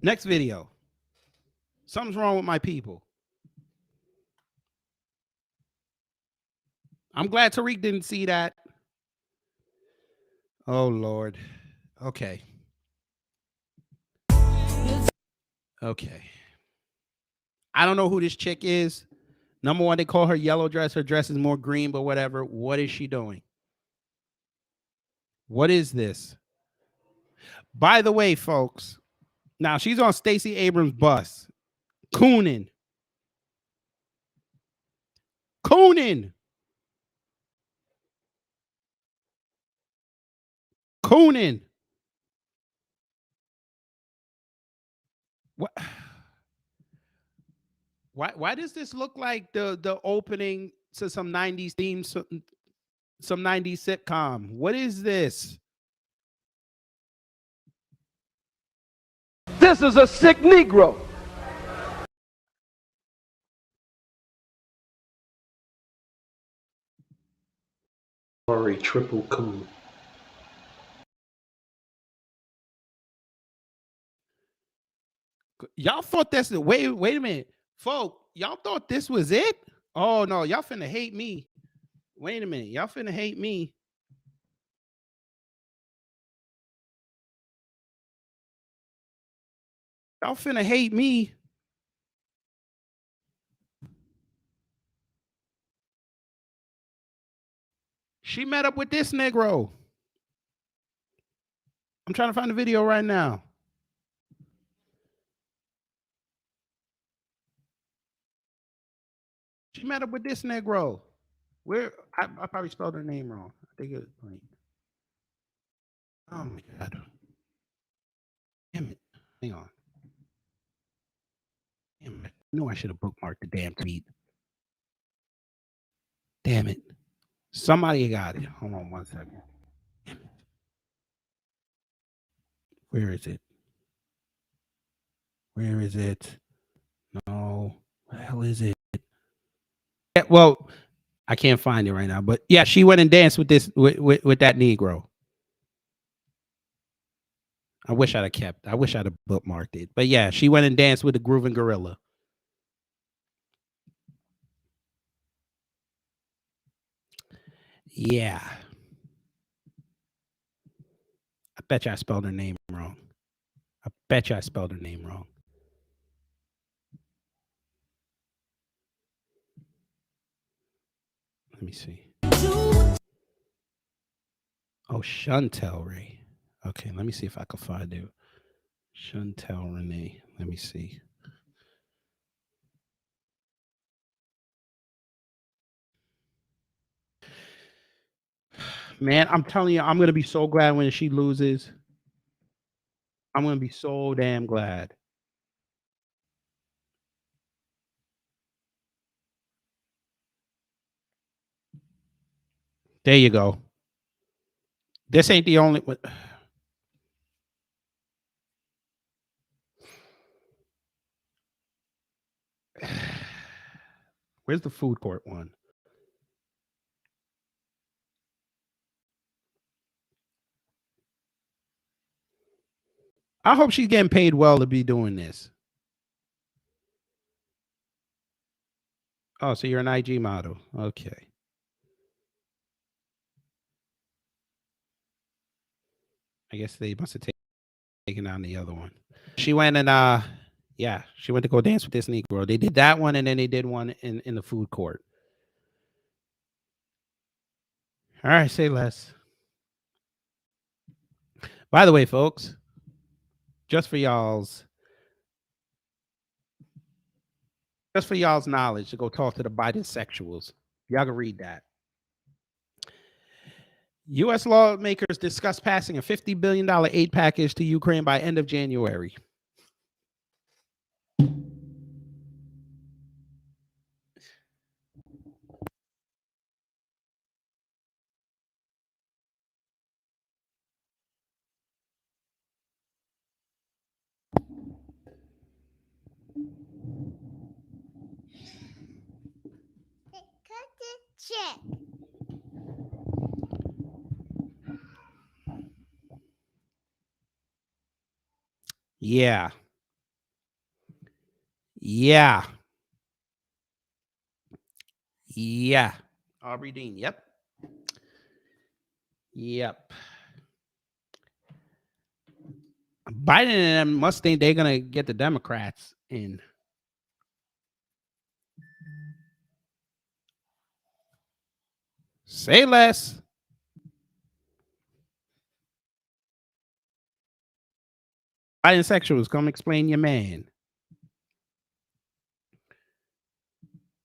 Next video. Something's wrong with my people. I'm glad Tariq didn't see that. Oh Lord. Okay. Okay. I don't know who this chick is. Number one, they call her yellow dress. Her dress is more green, but whatever. What is she doing? What is this? By the way, folks, now she's on Stacey Abrams' bus. Cooning. Cooning. Cooning. What? Why does this look like the opening to some 90s theme, some 90s sitcom? What is this? This is a sick Negro. Sorry, triple cool. Y'all thought that's the wait a minute, folk. Y'all thought this was it? Oh no, y'all finna hate me. Wait a minute, y'all finna hate me. Y'all finna hate me. She met up with this Negro. I'm trying to find the video right now. She met up with this Negro. Where I probably spelled her name wrong. I think it was like, oh my God. Damn it. Hang on. Damn it. I knew I should have bookmarked the damn tweet. Damn it. Somebody got it. Hold on 1 second. Where is it? Where is it? No. Where the hell is it? Yeah, well, I can't find it right now. But yeah, she went and danced with this with that Negro. I wish I'd have bookmarked it. But yeah, she went and danced with the grooving gorilla. Yeah. I bet you I spelled her name wrong. Let me see. Oh, Chantel Ray. Okay, let me see if I can find it. Chantel Renee. Let me see. Man, I'm telling you, I'm going to be so glad when she loses. I'm going to be so damn glad. There you go. This ain't the only one. Where's the food court one? I hope she's getting paid well to be doing this. Oh, so you're an IG model. Okay. I guess they must have taken down the other one. She went and yeah, she went to go dance with this Negro. They did that one, and then they did one in the food court. All right, say less. By the way, folks, just for y'all's knowledge, to go talk to the Biden sexuals. Y'all can read that. U.S. lawmakers discuss passing a $50 billion aid package to Ukraine by end of January. Yeah. Yeah. Yeah. Aubrey Dean. Yep. Yep. Biden and them must think they're gonna get the Democrats in. Say less. Bisexuals, come explain your man.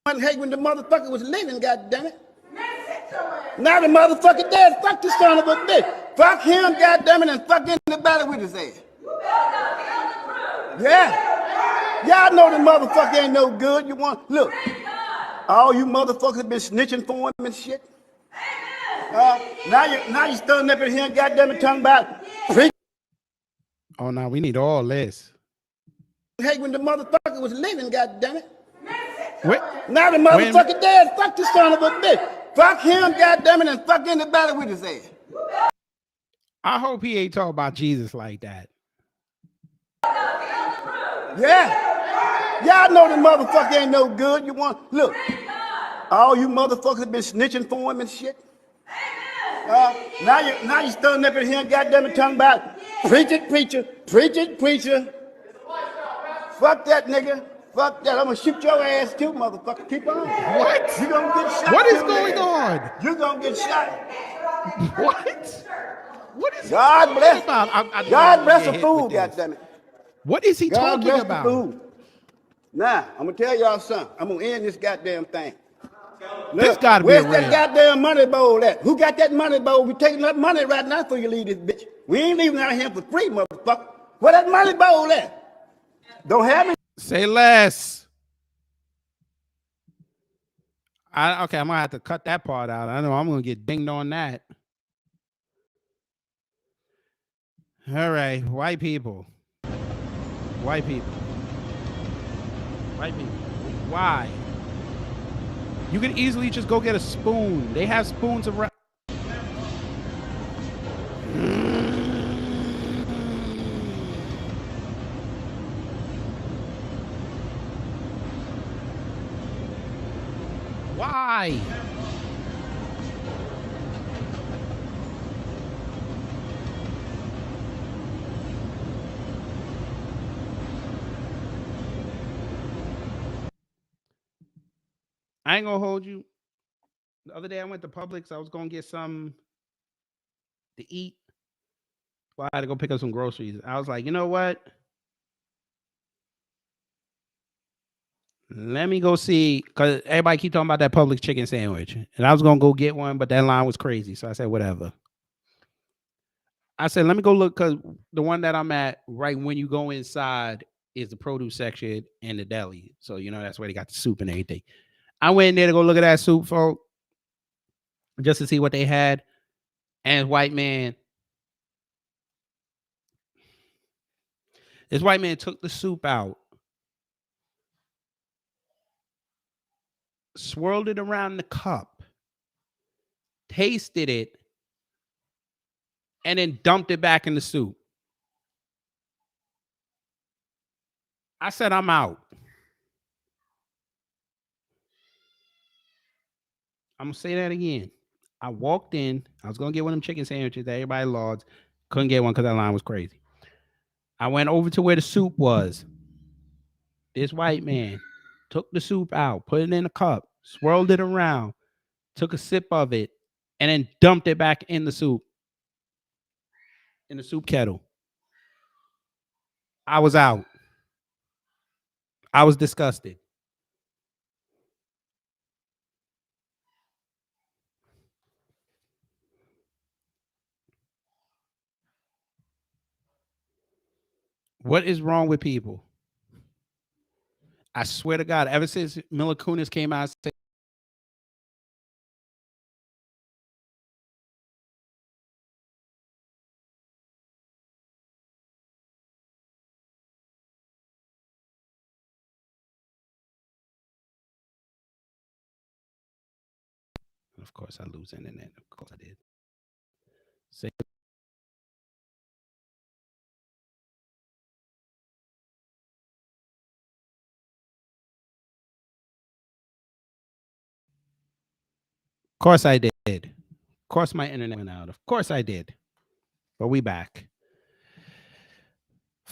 I hate when the motherfucker was living, goddammit. Now the motherfucker dead. Fuck this son of a bitch. Fuck him, goddammit, and fuck anybody with his ass. Yeah. Y'all know the motherfucker ain't no good. You want, look, all you motherfuckers been snitching for him and shit. Now you standing up in here, goddammit, talking about. Oh no, we need all this. Hate when the motherfucker was living, goddammit. What? Now the motherfucker dead. Fuck this son of a bitch. Fuck him, goddammit, and fuck anybody with his ass. I hope he ain't talking about Jesus like that. Yeah. Y'all know the motherfucker ain't no good. You want, look, all you motherfuckers been snitching for him and shit. Now you standing up in here, goddammit, talking about preach it, preacher, preach it, preacher. Fuck that nigga. Fuck that. I'm gonna shoot your ass too, motherfucker. Keep on. What? You gonna get shot. What is too, going nigga. on? You gonna get shot. What? What is God he bless. talking about? God bless the fool, goddammit. What is he God talking bless about? the fool. Now, I'm gonna tell y'all something. I'm gonna end this goddamn thing. Look, This gotta be where's real. that goddamn money bowl at? Who got that money bowl? We taking that money right now for you leave this bitch. We ain't leaving out here for free, motherfucker. Where that money bowl at? Don't have it. Say less. Okay, I'm gonna have to cut that part out. I know I'm gonna get dinged on that. All right, white people. White people. White people. Why? You could easily just go get a spoon. They have spoons around. Why? I ain't gonna hold you. The other day I went to Publix. I was gonna get some to eat. Well, I had to go pick up some groceries. I was like, you know what? Let me go see, because everybody keep talking about that Publix chicken sandwich. And I was going to go get one, but that line was crazy. So I said, whatever. I said, let me go look, because the one that I'm at, right when you go inside, is the produce section and the deli. So, you know, that's where they got the soup and everything. I went in there to go look at that soup, folks, just to see what they had. And this white man took the soup out, swirled it around the cup, tasted it, and then dumped it back in the soup. I said, I'm out. I'm going to say that again. I walked in. I was going to get one of them chicken sandwiches that everybody loves. Couldn't get one because that line was crazy. I went over to where the soup was. This white man took the soup out, put it in a cup, swirled it around, took a sip of it, and then dumped it back in the soup. In the soup kettle. I was out. I was disgusted. What is wrong with people? I swear to God, ever since Mila Kunis came out and said, of course I lose internet. Of course I did. Say Of course I did. Of course my internet went out. Of course I did. But we back.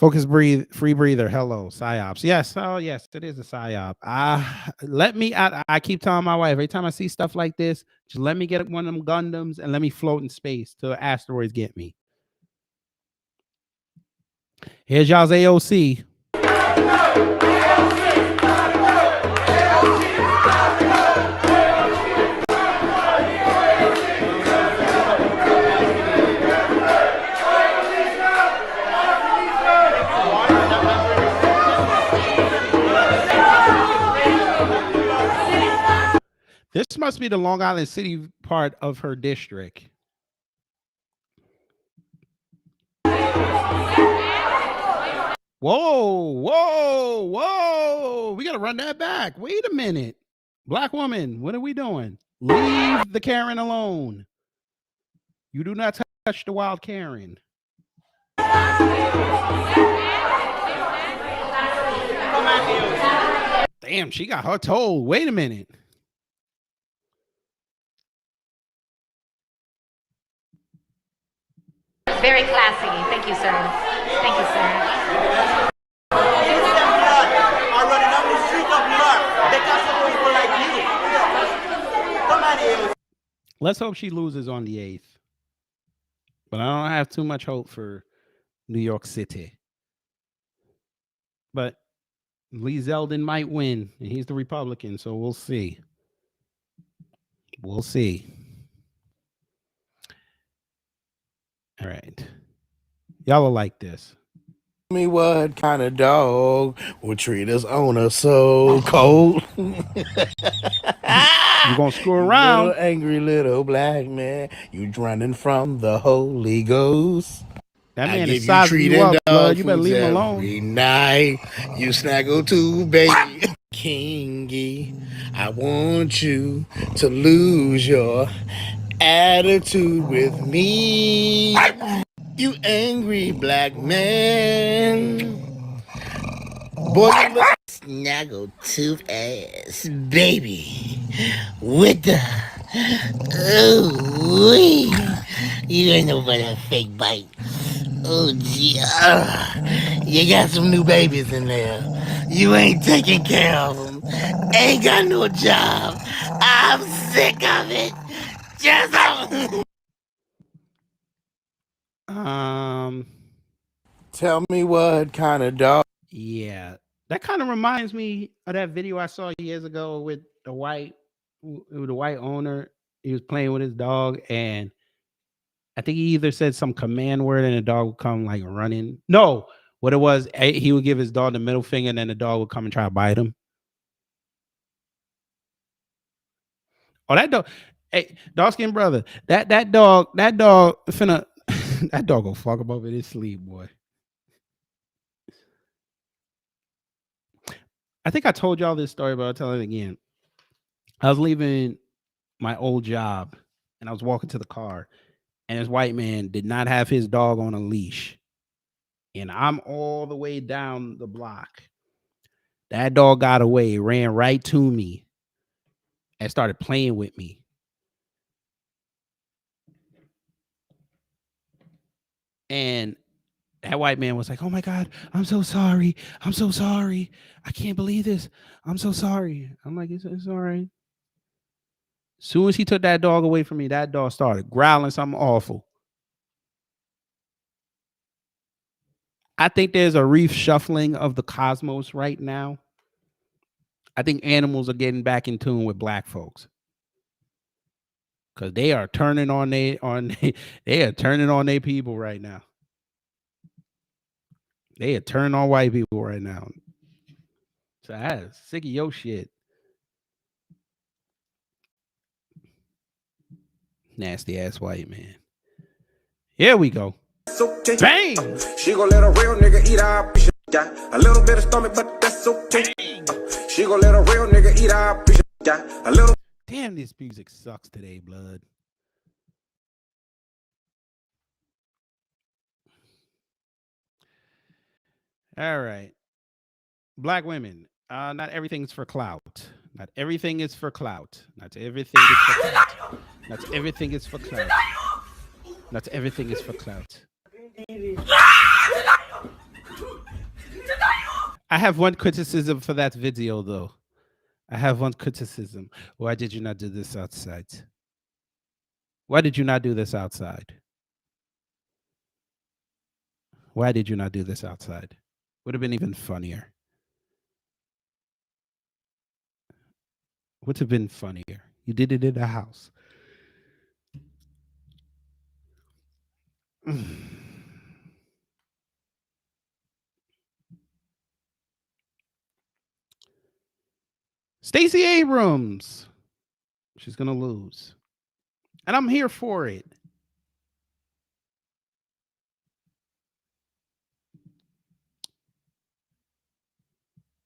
Focus, breathe, free breather. Hello, psyops. Yes, oh yes, it is a psyop. I keep telling my wife every time I see stuff like this, just let me get one of them Gundams and let me float in space till asteroids get me. Here's y'all's AOC. This must be the Long Island City part of her district. Whoa, whoa, whoa. We got to run that back. Wait a minute. Black woman, what are we doing? Leave the Karen alone. You do not touch the wild Karen. Damn, she got her told. Wait a minute. Very classy. Thank you, sir. Thank you, sir. Are running up the street of New York. They got some people like you. Somebody else. Let's hope she loses on the 8th. But I don't have too much hope for New York City. But Lee Zeldin might win, and he's the Republican, so we'll see. We'll see. All right. Y'all will like this. Tell me what kind of dog would treat his owner so cold? You gonna screw around? Little angry little black man, you running from the Holy Ghost. That man I is give sizing you up, blood. You better leave him alone. Every night you snuggle too, baby. Kingy, I want you to lose your attitude with me. You angry black man. Boy, you look snuggle tooth ass baby with the ooh, you ain't no but a fake bite. Oh gee, you got some new babies in there. You ain't taking care of them. Ain't got no job. I'm sick of it. Just tell me what kind of dog. Yeah, that kind of reminds me of that video I saw years ago with the white owner. He was playing with his dog, and I think he either said some command word, and the dog would come like running. No, what it was, he would give his dog the middle finger, and then the dog would come and try to bite him. Oh, that dog. Hey, dark skin brother, that dog finna that dog go fuck him up in his sleep, boy. I think I told y'all this story, but I'll tell it again. I was leaving my old job and I was walking to the car, and this white man did not have his dog on a leash. And I'm all the way down the block. That dog got away, ran right to me, and started playing with me. And that white man was like, "Oh my God, I'm so sorry. I'm so sorry. I can't believe this. I'm so sorry." I'm like, it's all right. As soon as he took that dog away from me, that dog started growling something awful. I think there's a reshuffling of the cosmos right now. I think animals are getting back in tune with black folks. Because they are turning on they are turning on their people right now. They are turning on white people right now. So I was sick of your shit. Nasty ass white man. Here we go. Okay. Bang! She gon' let a real nigga eat our piece. Got a little bit of stomach, but that's okay. She gon' let a real nigga eat our piece. Got a little. Damn, this music sucks today, blood. All right. Black women. Not everything's for clout. Not everything is for clout. Not everything is for clout. Not everything is for clout. Not everything is for clout. I have one criticism for that video, though. I have one criticism. Why did you not do this outside? Why did you not do this outside? Why did you not do this outside? Would have been even funnier. Would have been funnier. You did it in the house. Stacey Abrams. She's going to lose. And I'm here for it.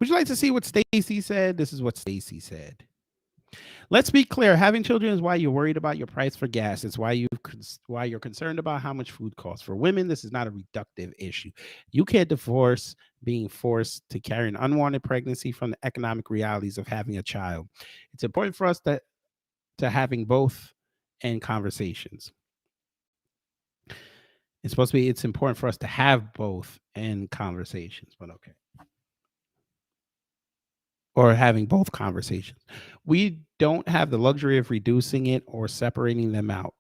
Would you like to see what Stacey said? This is what Stacey said. Let's be clear. Having children is why you're worried about your price for gas. It's why you're concerned about how much food costs. For women, this is not a reductive issue. You can't divorce being forced to carry an unwanted pregnancy from the economic realities of having a child. It's important for us to having both and conversations. It's important for us to have both and conversations, but okay. Or having both conversations. We don't have the luxury of reducing it or separating them out.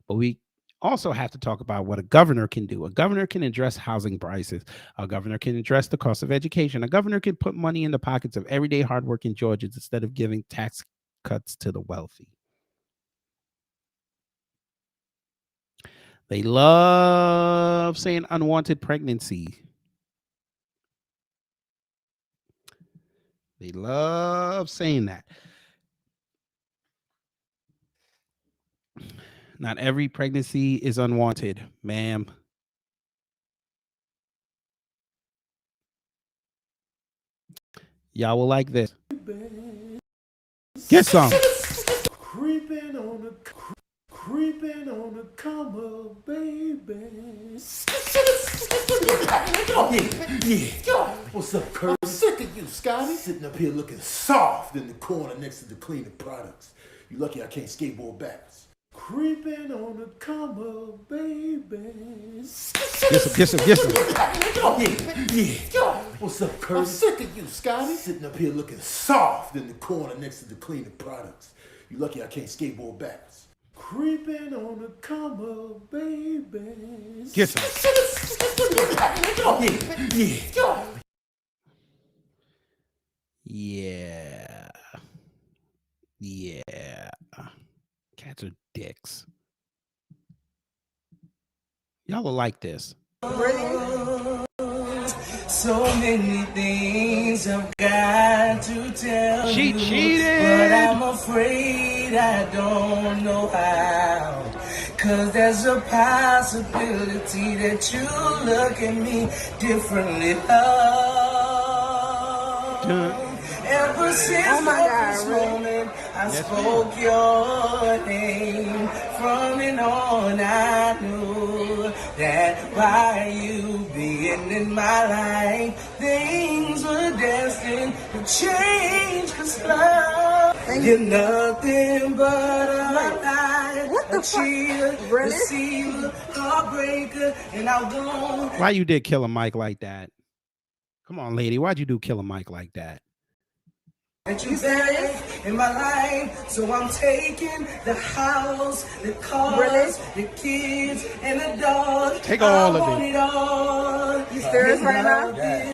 But we also have to talk about what a governor can do. A governor can address housing prices. A governor can address the cost of education. A governor can put money in the pockets of everyday hardworking Georgians instead of giving tax cuts to the wealthy. They love saying unwanted pregnancy. They love saying that. Not every pregnancy is unwanted, ma'am. Y'all will like this. Get some. Creeping on the come up, baby. Yeah. What's up, Curry? I'm sick of you, Scotty. Sitting up here looking soft in the corner next to the cleaning products. You lucky I can't skateboard backwards. Creeping on the come up, baby. Get some. Yeah. What's up, Curry? I'm sick of you, Scotty. Sitting up here looking soft in the corner next to the cleaning products. You lucky I can't skateboard backwards. Creeping on the come up, baby. Get some. Yeah. Cats are dicks. Y'all will like this. So many things I've got to tell she you. Cheated. But I'm afraid I don't know how. 'Cause there's a possibility that you look at me differently. Ever since this moment, I spoke your name. From and on, I knew that by you being in my life, things were destined to change. 'Cause love, you're nothing but a lie, a cheater, deceiver, heartbreaker, and I won't. Why you did Killer Mike like that? Come on, lady. Why'd you do Killer Mike like that? That you back in my life, so I'm taking the house, the cars, the kids, and the dog. Take all of it. All. You serious right now? Yeah.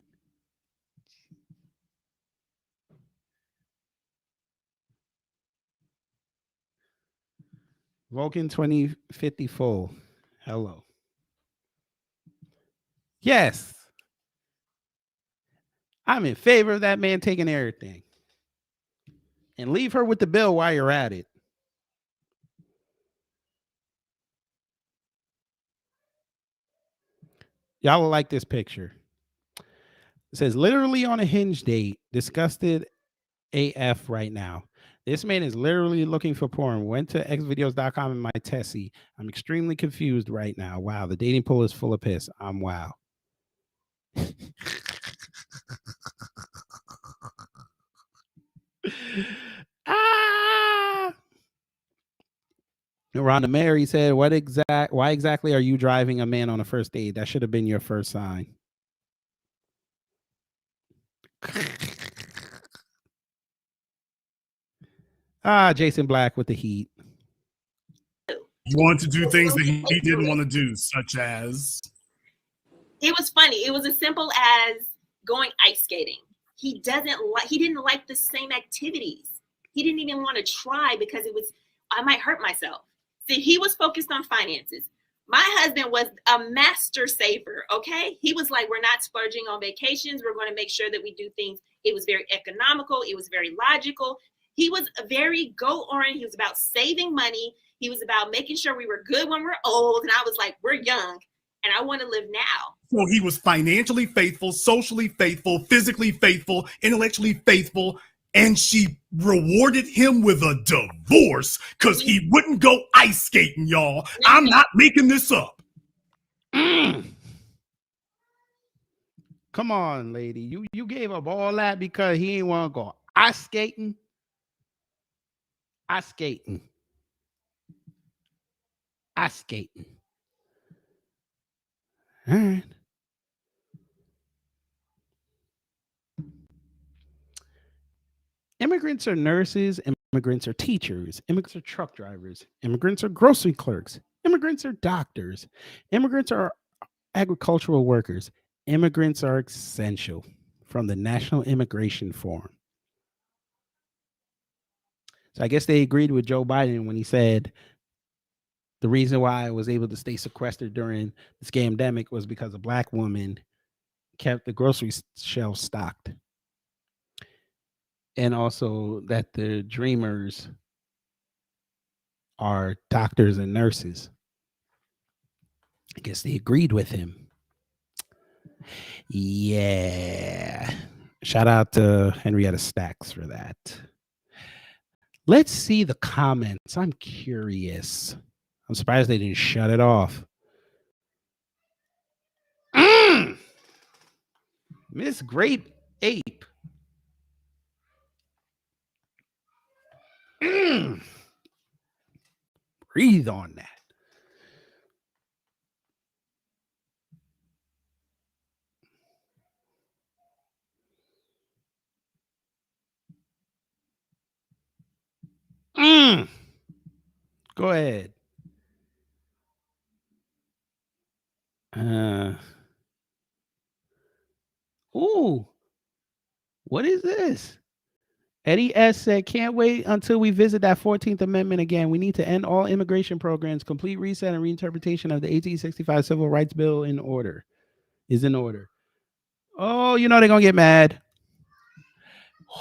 Vulcan 2054. Hello. Yes. I'm in favor of that man taking everything. And leave her with the bill while you're at it. Y'all will like this picture. It says, literally on a Hinge date, disgusted AF right now. This man is literally looking for porn. Went to xvideos.com in my Tessie. I'm extremely confused right now. Wow, the dating pool is full of piss. I'm wow. Rhonda Mary said, why exactly are you driving a man on a first date? That should have been your first sign. Jason Black with the heat. He wanted to do things that he didn't want to do, such as. It was funny. It was as simple as going ice skating. He didn't like the same activities. He didn't even want to try because I might hurt myself. See, he was focused on finances. My husband was a master saver, okay? He was like, we're not splurging on vacations. We're going to make sure that we do things. It was very economical. It was very logical. He was very goal-oriented. He was about saving money. He was about making sure we were good when we're old. And I was like, we're young, and I want to live now. So he was financially faithful, socially faithful, physically faithful, intellectually faithful, and she rewarded him with a divorce because he wouldn't go ice skating, y'all. I'm not making this up. Come on, lady. You gave up all that because he didn't want to go ice skating? Ice skating. Ice skating. All right. Immigrants are nurses, immigrants are teachers, immigrants are truck drivers, immigrants are grocery clerks, immigrants are doctors, immigrants are agricultural workers, immigrants are essential, from the National Immigration Forum. So I guess they agreed with Joe Biden when he said the reason why I was able to stay sequestered during the scamdemic was because a Black woman kept the grocery shelves stocked. And also that the dreamers are doctors and nurses. I guess they agreed with him. Yeah. Shout out to Henrietta Stacks for that. Let's see the comments. I'm curious. I'm surprised they didn't shut it off. Miss Grape Ape. Breathe on that. Go ahead. Ooh, what is this? Eddie S. said, can't wait until we visit that 14th Amendment again. We need to end all immigration programs, complete reset and reinterpretation of the 1865 Civil Rights Bill is in order. Oh, you know they're going to get mad.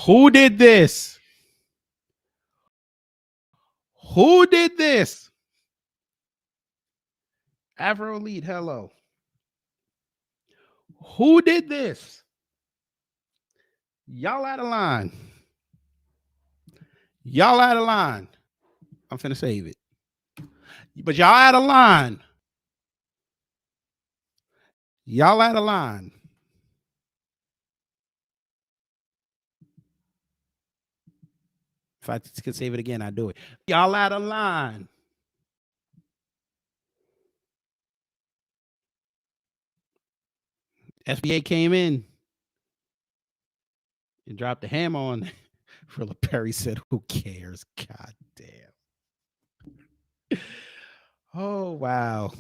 Who did this? Who did this? Afro Elite, hello. Who did this? Y'all out of line. Y'all out of line. I'm finna save it. But y'all out of line. Y'all out of line. If I could save it again, I'd do it. Y'all out of line. SBA came in and dropped the hammer on. Rilla Perry said, who cares? God damn. Oh, wow.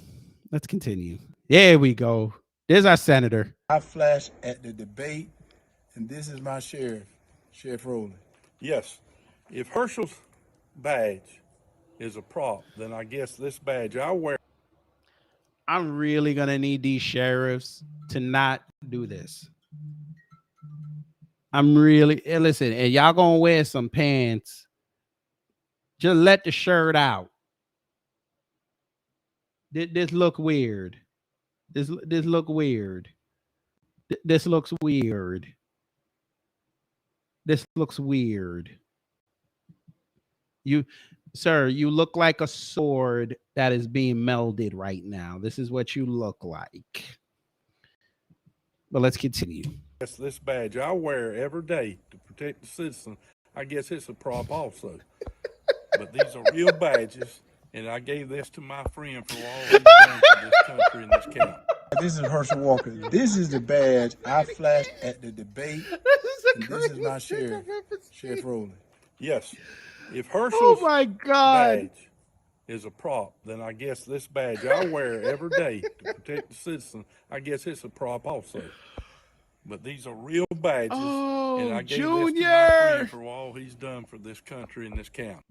Let's continue. There we go. There's our senator. I flashed at the debate, and this is my sheriff, Sheriff Rowley. Yes. If Herschel's badge is a prop, then I guess this badge I wear. I'm really going to need these sheriffs to not do this. Listen, and y'all going to wear some pants. Just let the shirt out. This look weird. This look weird. This looks weird. This looks weird. Sir, you look like a sword that is being melded right now. This is what you look like. But let's continue. Yes, this badge I wear every day to protect the citizen. I guess it's a prop also. But these are real badges, and I gave this to my friend for all he's done for this country and this county. This is Herschel Walker. This is the badge I flashed at the debate. And this is my sheriff, Sheriff Rowland. Yes. If Herschel's my God. badge is a prop, then I guess this badge I wear every day to protect the citizen, I guess it's a prop also. But these are real badges, and I gave this to my friend for all he's done for this country and this county.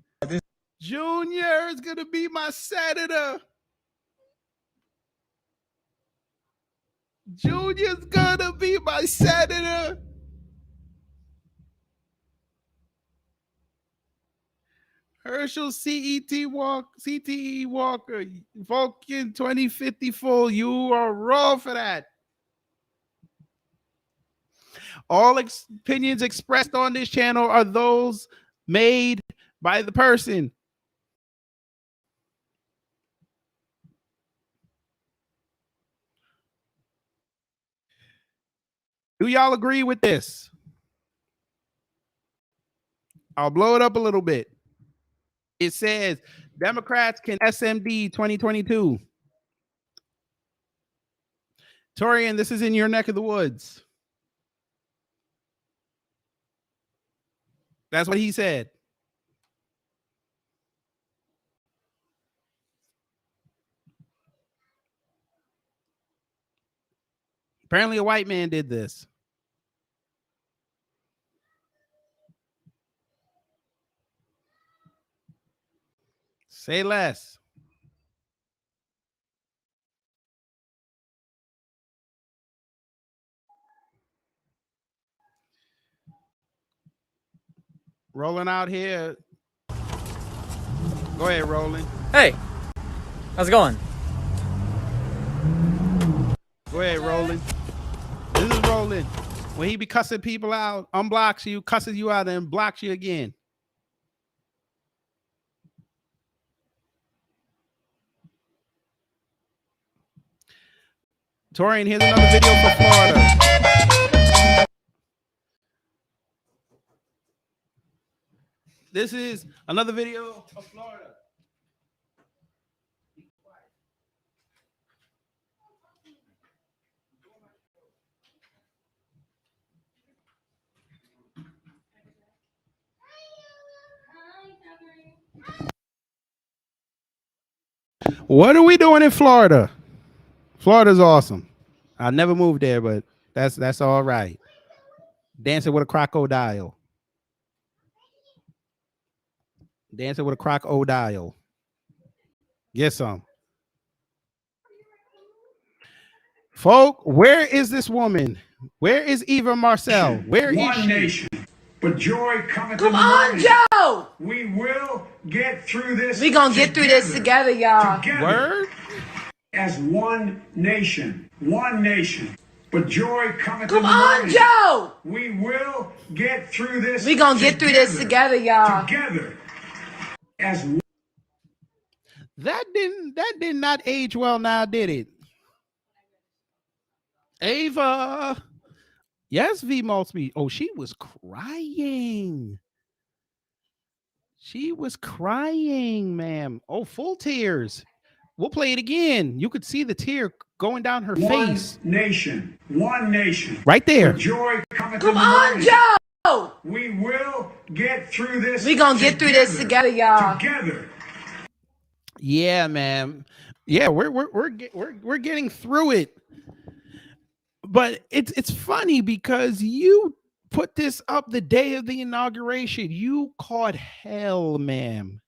Junior is gonna be my senator. Junior's gonna be my senator. Herschel CTE Walker, Vulcan 2054. You are wrong for that. All opinions expressed on this channel are those made by the person. Do y'all agree with this? I'll blow it up a little bit. It says Democrats can SMD 2022. Torian, this is in your neck of the woods. That's what he said. Apparently a white man did this. Say less. Rolling out here. Go ahead, Roland. Hey, how's it going? Go ahead, Roland. This is Roland. When he be cussing people out, unblocks you, cusses you out, and blocks you again. Torian, here's another video for Florida. This is another video of Florida. What are we doing in Florida? Florida's awesome. I never moved there, but that's all right. Dancing with a crocodile. Dancing with a crocodile. Get some. Folk, where is this woman? Where is Eva Marcel? Where is she? Nation. But joy cometh Come on, Joe! We will get through this. We gonna get through this together, y'all. Word? As one nation. One nation. But joy cometh Come on, Joe! We will get through this. We gonna get through this together, y'all. Together. As one. That did not age well now, did it? Ava. Yes, V Maltsby. Oh, she was crying. She was crying, ma'am. Oh, full tears. We'll play it again. You could see the tear going down her face. Nation. One nation. Right there. But joy cometh Come on, Joe! We will get through this. We gonna get through this together, y'all. Together. Yeah, man. Yeah, we're getting through it. But it's funny because you put this up the day of the inauguration. You caught hell, ma'am.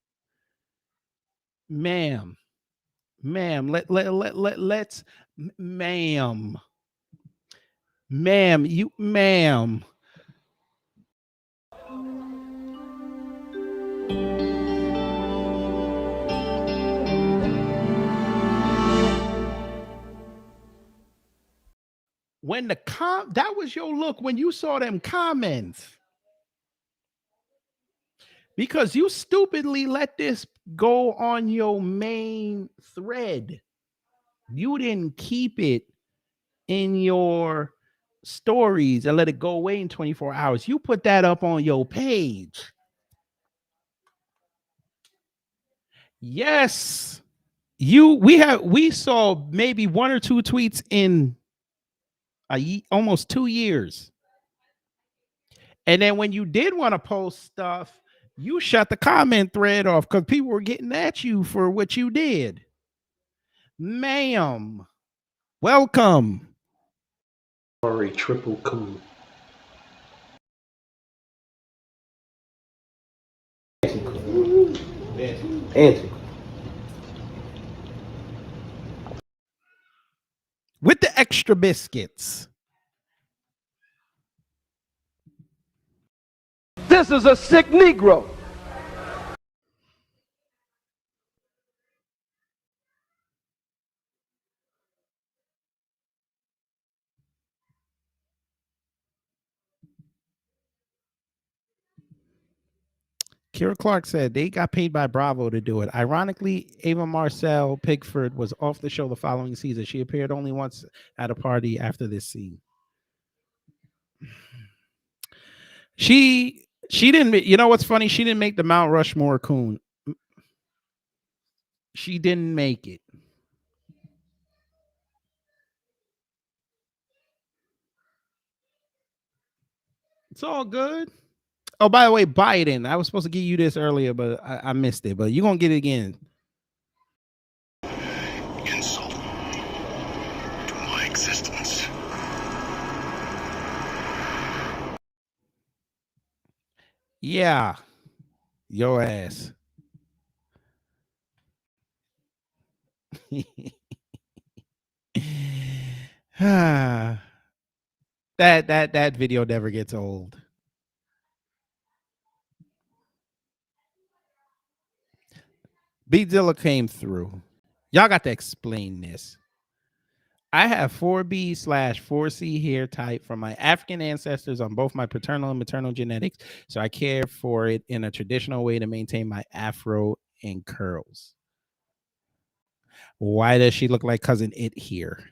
Ma'am. Let's ma'am. Ma'am. When that was your look when you saw them comments. Because you stupidly let this go on your main thread. You didn't keep it in your stories and let it go away in 24 hours. You put that up on your page. Yes. We saw maybe one or two tweets in almost 2 years. And then when you did want to post stuff, you shut the comment thread off because people were getting at you for what you did. Ma'am, welcome. Sorry, triple cool. Answer. With the extra biscuits. This is a sick Negro. Kira Clark said they got paid by Bravo to do it. Ironically, Ava Marcel Pigford was off the show the following season. She appeared only once at a party after this scene. She didn't, you know what's funny? She didn't make the Mount Rushmore coon. She didn't make it. It's all good. Oh, by the way, Biden. I was supposed to give you this earlier, but I missed it. But you're going to get it again. Insult to my existence. Yeah. Your ass. that video never gets old. B-Dilla came through. Y'all got to explain this. I have 4B/4C hair type from my African ancestors on both my paternal and maternal genetics, so I care for it in a traditional way to maintain my afro and curls. Why does she look like Cousin It here?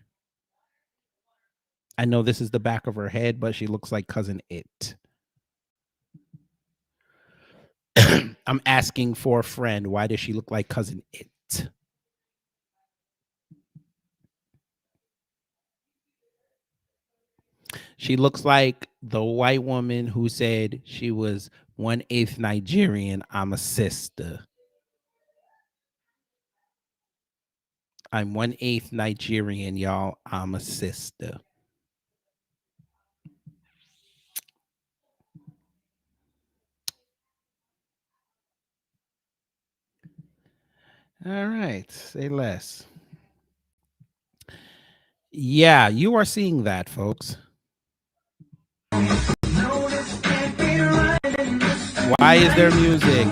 I know this is the back of her head, but she looks like Cousin It. I'm asking for a friend. Why does she look like Cousin It? She looks like the white woman who said she was 1/8 Nigerian. I'm a sister. I'm 1/8 Nigerian, y'all. I'm a sister. All right, say less. Yeah, you are seeing that, folks. Why is there music?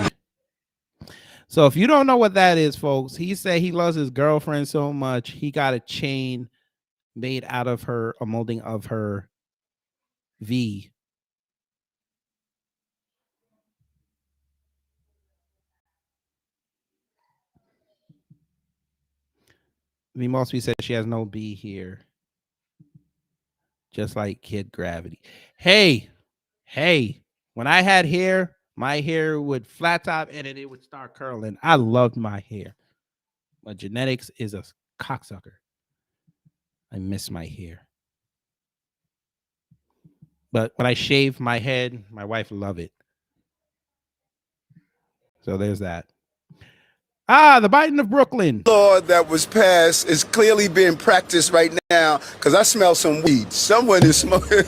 So if you don't know what that is, folks, he said he loves his girlfriend so much, he got a chain made out of her, a molding of her V. V Mosby said she has no B here. Just like Kid Gravity. Hey, when I had hair, my hair would flat top and then it would start curling. I loved my hair. My genetics is a cocksucker. I miss my hair. But when I shave my head, my wife love it. So there's that. The Biden of Brooklyn. Law that was passed is clearly being practiced right now because I smell some weed. Someone is smoking.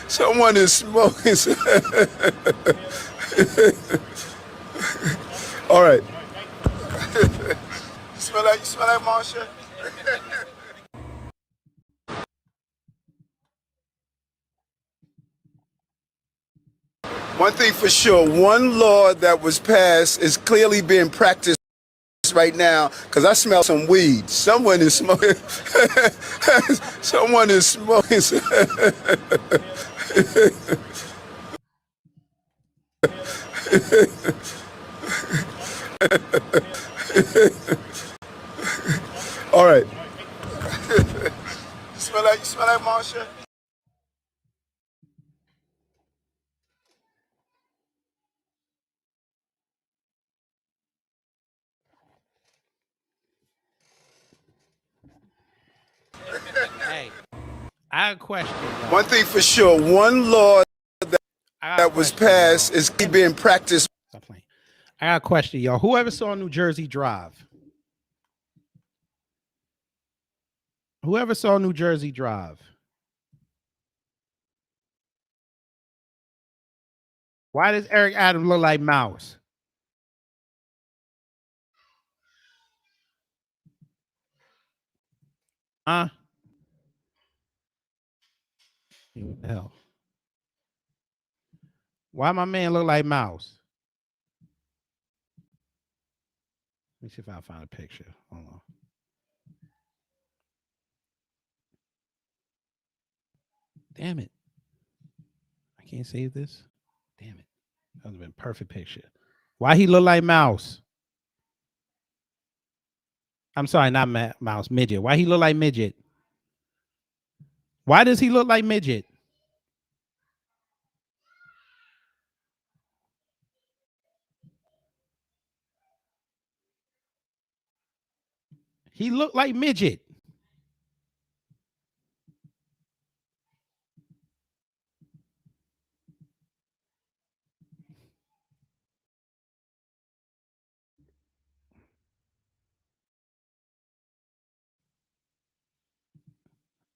Someone is smoking. All right. You smell like Marsha? One thing for sure, one law that was passed is clearly being practiced right now because I smell some weed. Someone is smoking. Someone is smoking. All right. You smell like Marsha? Hey, I have a question. One thing for sure, one law that was passed is being practiced. Stop playing. I got a question, y'all. Whoever saw New Jersey Drive? Whoever saw New Jersey Drive? Why does Eric Adams look like Mouse? Huh? What the hell? Why my man look like Mouse? Let me see if I find a picture. Hold on. Damn it. I can't save this. Damn it. That would have been a perfect picture. Why he look like Mouse? I'm sorry, not Mouse, Midget. Why he look like Midget? Why does he look like Midget? He looked like Midget.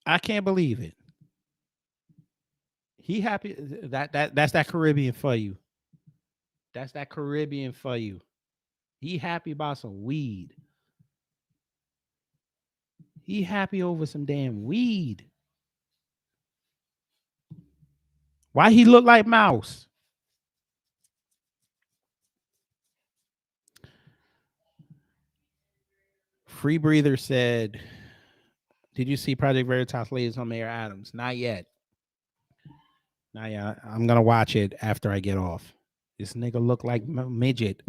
I can't believe it. He happy that's that Caribbean for you. That's that Caribbean for you. He happy about some weed. He happy over some damn weed. Why he look like Mouse? Free Breather said, did you see Project Veritas latest on Mayor Adams? Not yet. Not yet. I'm going to watch it after I get off. This nigga look like Midget.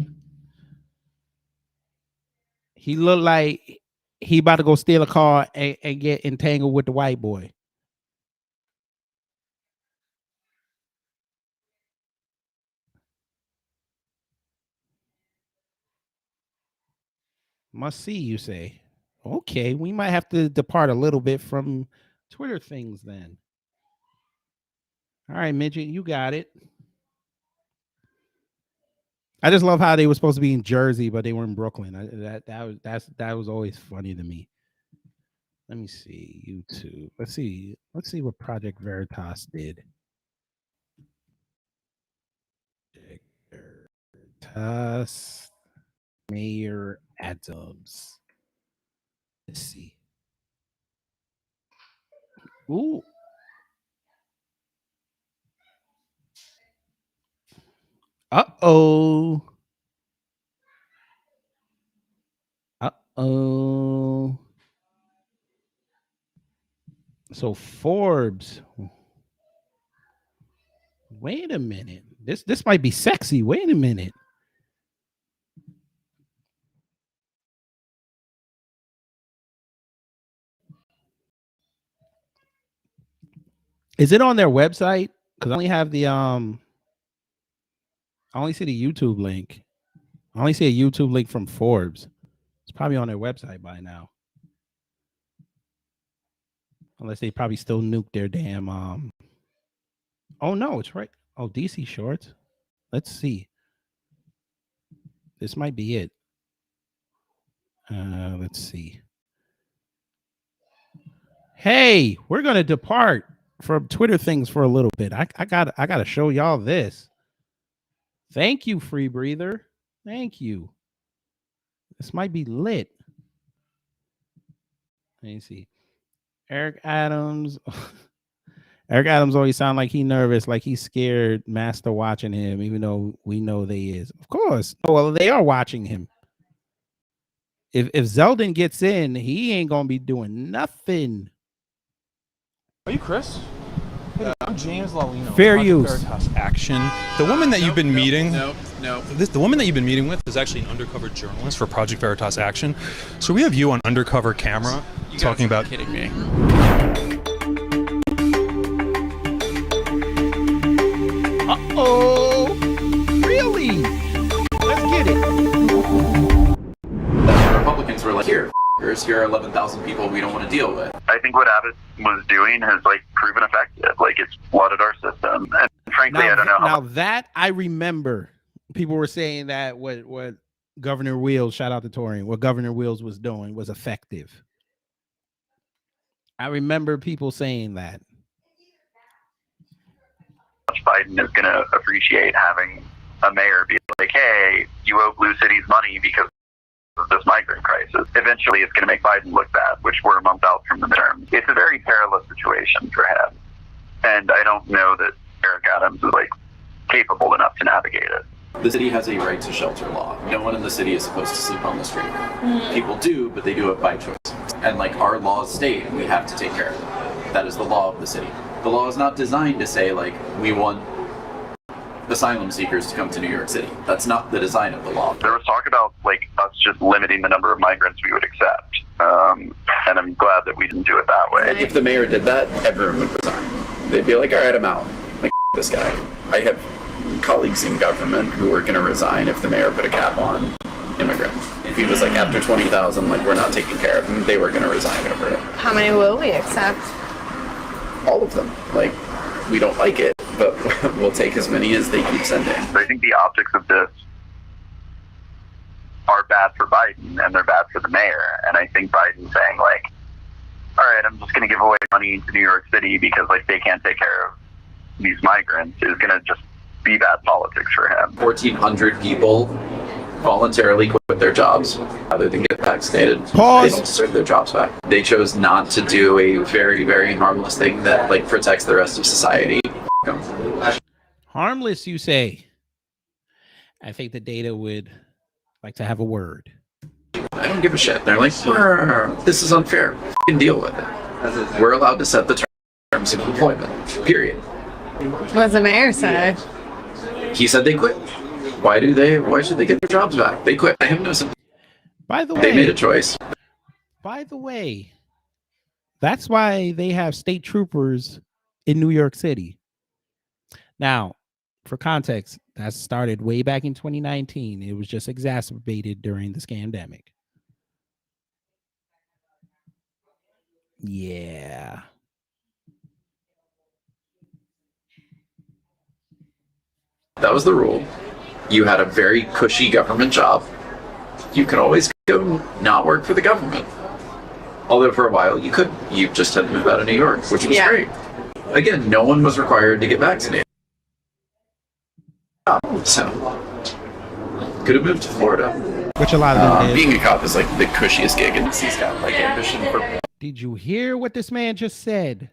He look like he about to go steal a car and get entangled with the white boy. Must see, you say. Okay, we might have to depart a little bit from Twitter things then. All right, Midget, you got it. I just love how they were supposed to be in Jersey, but they were in Brooklyn. That was always funny to me. Let me see YouTube. Let's see what Project Veritas did. Veritas, Mayor Adams. Let's see. Ooh. Uh-oh. Uh-oh. So Forbes. Wait a minute. This might be sexy. Wait a minute. Is it on their website? Because I only have the I only see the YouTube link. I only see a YouTube link from Forbes. It's probably on their website by now. Unless they probably still nuke their damn Oh no, it's right. Oh, DC Shorts. Let's see. This might be it. Let's see. Hey, we're gonna depart from Twitter things for a little bit. I gotta show y'all this. Thank you, Free Breather. Thank you. This might be lit. Let me see. Eric Adams. Eric Adams always sound like he nervous, like he's scared Master watching him, even though we know they is. Of course. Oh, well, they are watching him. If Zeldin gets in, he ain't gonna be doing nothing. Are you Chris? I'm James Lalino. Fair use. Veritas Action. The woman that you've been meeting. No. The woman that you've been meeting with is actually an undercover journalist for Project Veritas Action. So we have you on undercover camera talking about. Kidding me. Uh-oh. Really? Let's get it. The Republicans were like, here, Here are 11,000 people we don't want to deal with. I think what Abbott was doing has like proven effective. Like it's flooded our system, and frankly, Now, I don't know how much. that I remember. People were saying that what Governor Wheels, shout out to Torian, what Governor Wheels was doing was effective. I remember people saying that. Biden is going to appreciate having a mayor be like, "Hey, you owe blue cities money because of this migrant crisis." Eventually, it's going to make Biden look bad, which we're a month out from the midterms. It's a very perilous situation for him, and I don't know that Eric Adams is like capable enough to navigate it. The city has a right to shelter law. No one in the city is supposed to sleep on the street. People do, but they do it by choice. And like our laws state, we have to take care of them. That is the law of the city. The law is not designed to say like we want asylum seekers to come to New York City. That's not the design of the law. There was talk about like us just limiting the number of migrants we would accept, and I'm glad that we didn't do it that way. If the mayor did that, everyone would resign. They'd be like, all right, I'm out. Like, this guy. I have colleagues in government who are going to resign if the mayor put a cap on immigrants. If he was like, after 20,000, like, we're not taking care of them, they were going to resign over it. How many will we accept? All of them. Like, we don't like it, but we'll take as many as they keep sending. I think the optics of this are bad for Biden, and they're bad for the mayor. And I think Biden's saying, like, all right, I'm just going to give away money to New York City because, like, they can't take care of these migrants is going to just be bad politics for him. 1,400 people voluntarily quit their jobs rather than get vaccinated. Pause. They don't deserve their jobs back. They chose not to do a very, very harmless thing that like protects the rest of society. Harmless, you say? I think the data would like to have a word. I don't give a shit. They're like, this is unfair. F***ing deal with it. We're allowed to set the terms of employment. Period. What's the mayor say? He said they quit. Why should they get their jobs back? They quit. I have no sympathy. By the way, they made a choice. By the way, that's why they have state troopers in New York City. Now, for context, that started way back in 2019. It was just exacerbated during the scandemic. Yeah. That was the rule. You had a very cushy government job. You could always go not work for the government. Although for a while you couldn't. You just had to move out of New York, which was great. Again, no one was required to get vaccinated. So, could have moved to Florida. Which a lot of them did. Being a cop is like the cushiest gig, and he's got like ambition for. Did you hear what this man just said?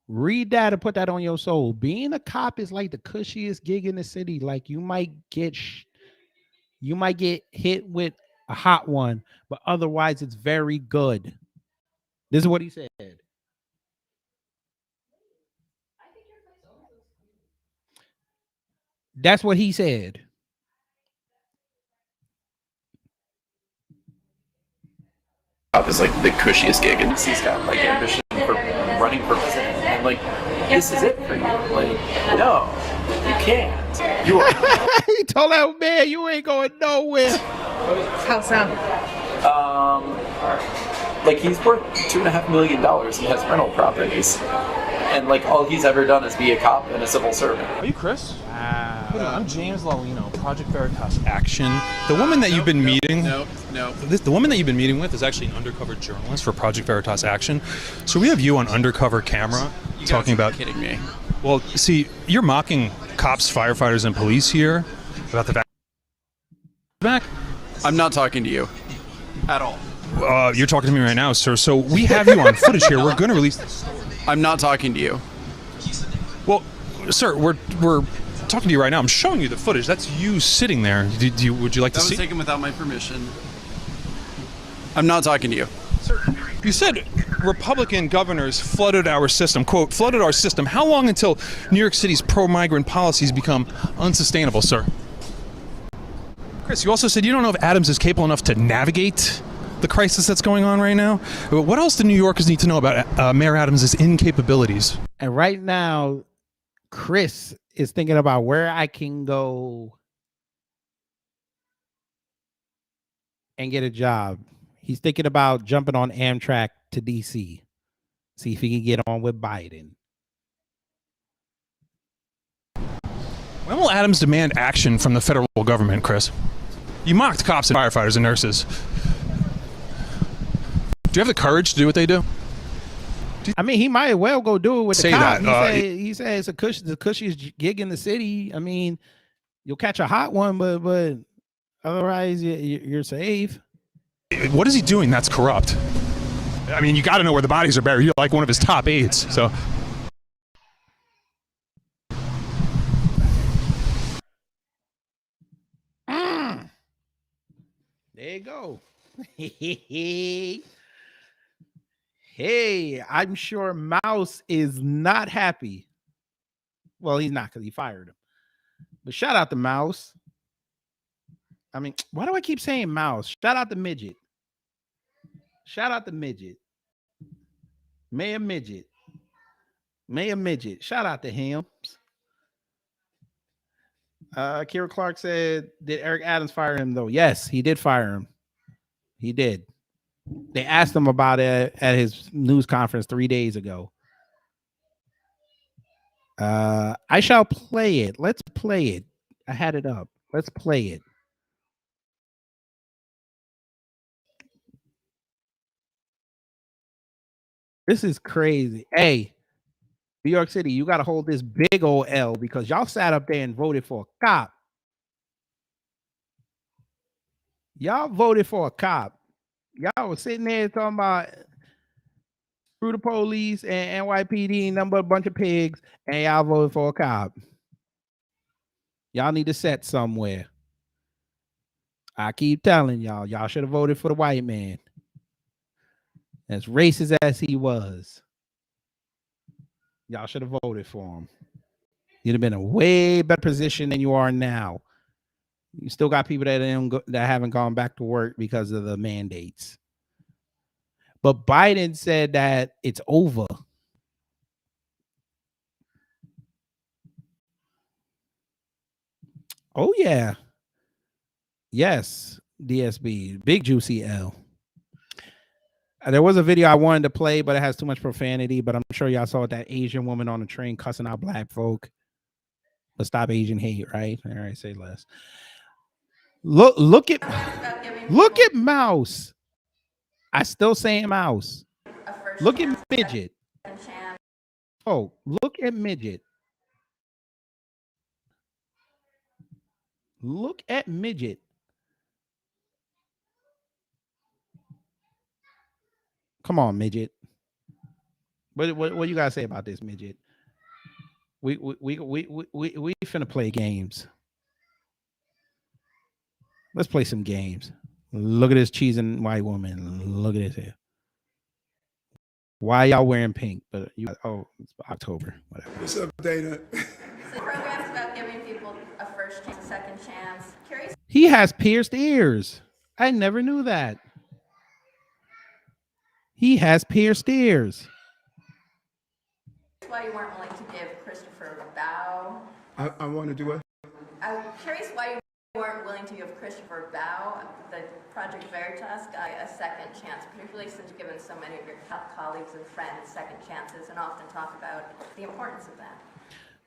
Read that and put that on your soul. Being a cop is like the cushiest gig in the city. Like you might get hit with a hot one, but otherwise it's very good. This is what he said. That's what he said. Cop is like the cushiest gig, and he's got like ambition for running for president. And like, this is it for you. Like, no, you can't. You are. He told that man, you ain't going nowhere. How so? Like he's worth $2.5 million and has rental properties, and like all he's ever done is be a cop and a civil servant. Are you Chris? I'm James Lawino, Project Veritas Action. The woman that you've been meeting. No. The woman that you've been meeting with is actually an undercover journalist for Project Veritas Action. So we have you on undercover camera talking about. Kidding me? Well, see, you're mocking cops, firefighters, and police here about the back. I'm not talking to you at all. You're talking to me right now, sir. So we have you on footage here. We're going to release this story. I'm not talking to you. Well, sir, we're talking to you right now. I'm showing you the footage. That's you sitting there. Would you like to see? That was taken without my permission. I'm not talking to you. Sir, you said Republican governors flooded our system. Quote, flooded our system. How long until New York City's pro-migrant policies become unsustainable, sir? Chris, you also said you don't know if Adams is capable enough to navigate the crisis that's going on right now. What else do New Yorkers need to know about Mayor Adams' incapabilities? And right now, Chris is thinking about where I can go and get a job. He's thinking about jumping on Amtrak to DC. See if he can get on with Biden. When will Adams demand action from the federal government, Chris? You mocked cops and firefighters and nurses. Do you have the courage to do what they do? I mean, he might well go do it with Say the cop. that. He said it's the cushiest gig in the city. I mean, you'll catch a hot one, but otherwise you're safe. What is he doing that's corrupt? I mean, you got to know where the bodies are buried. You're like one of his top aides, so. There you go. Hey, I'm sure Mouse is not happy. Well, he's not because he fired him. But shout out to Mouse. I mean, why do I keep saying Mouse? Shout out to Midget. Shout out to Midget. Mayor Midget. Mayor Midget. Shout out to him. Kira Clark said, did Eric Adams fire him, though? Yes, he did fire him. He did. They asked him about it at his news conference 3 days ago. I shall play it. Let's play it. I had it up. Let's play it. This is crazy. Hey, New York City, you got to hold this big old L because y'all sat up there and voted for a cop. Y'all voted for a cop. Y'all was sitting there talking about screw the police and NYPD, nothing but a bunch of pigs, and y'all voted for a cop. Y'all need to set somewhere. I keep telling y'all should have voted for the white man. As racist as he was, y'all should have voted for him. You'd have been in a way better position than you are now. You still got people that haven't gone back to work because of the mandates. But Biden said that it's over. Oh, yeah. Yes, DSB. Big juicy L. There was a video I wanted to play, but it has too much profanity. But I'm sure y'all saw that Asian woman on the train cussing out black folk. But stop Asian hate, right? All right, say less. Look at Mouse. I still say Mouse. Look at Midget. Oh, look at Midget. Look at Midget. Come on, Midget. What you gotta say about this, Midget? We finna play games. Let's play some games. Look at this cheesing white woman. Look at this here. Why y'all wearing pink? But it's October. Whatever. What's up, Dana? The program's about giving people a first chance, a second chance. Curious. He has pierced ears. I never knew that. He has pierced ears. Why you weren't willing to give Christopher Bow? I want to do it. I'm curious why you weren't willing to give Christopher Bow, the Project Veritas guy, a second chance, particularly since you've given so many of your colleagues and friends second chances and often talk about the importance of that.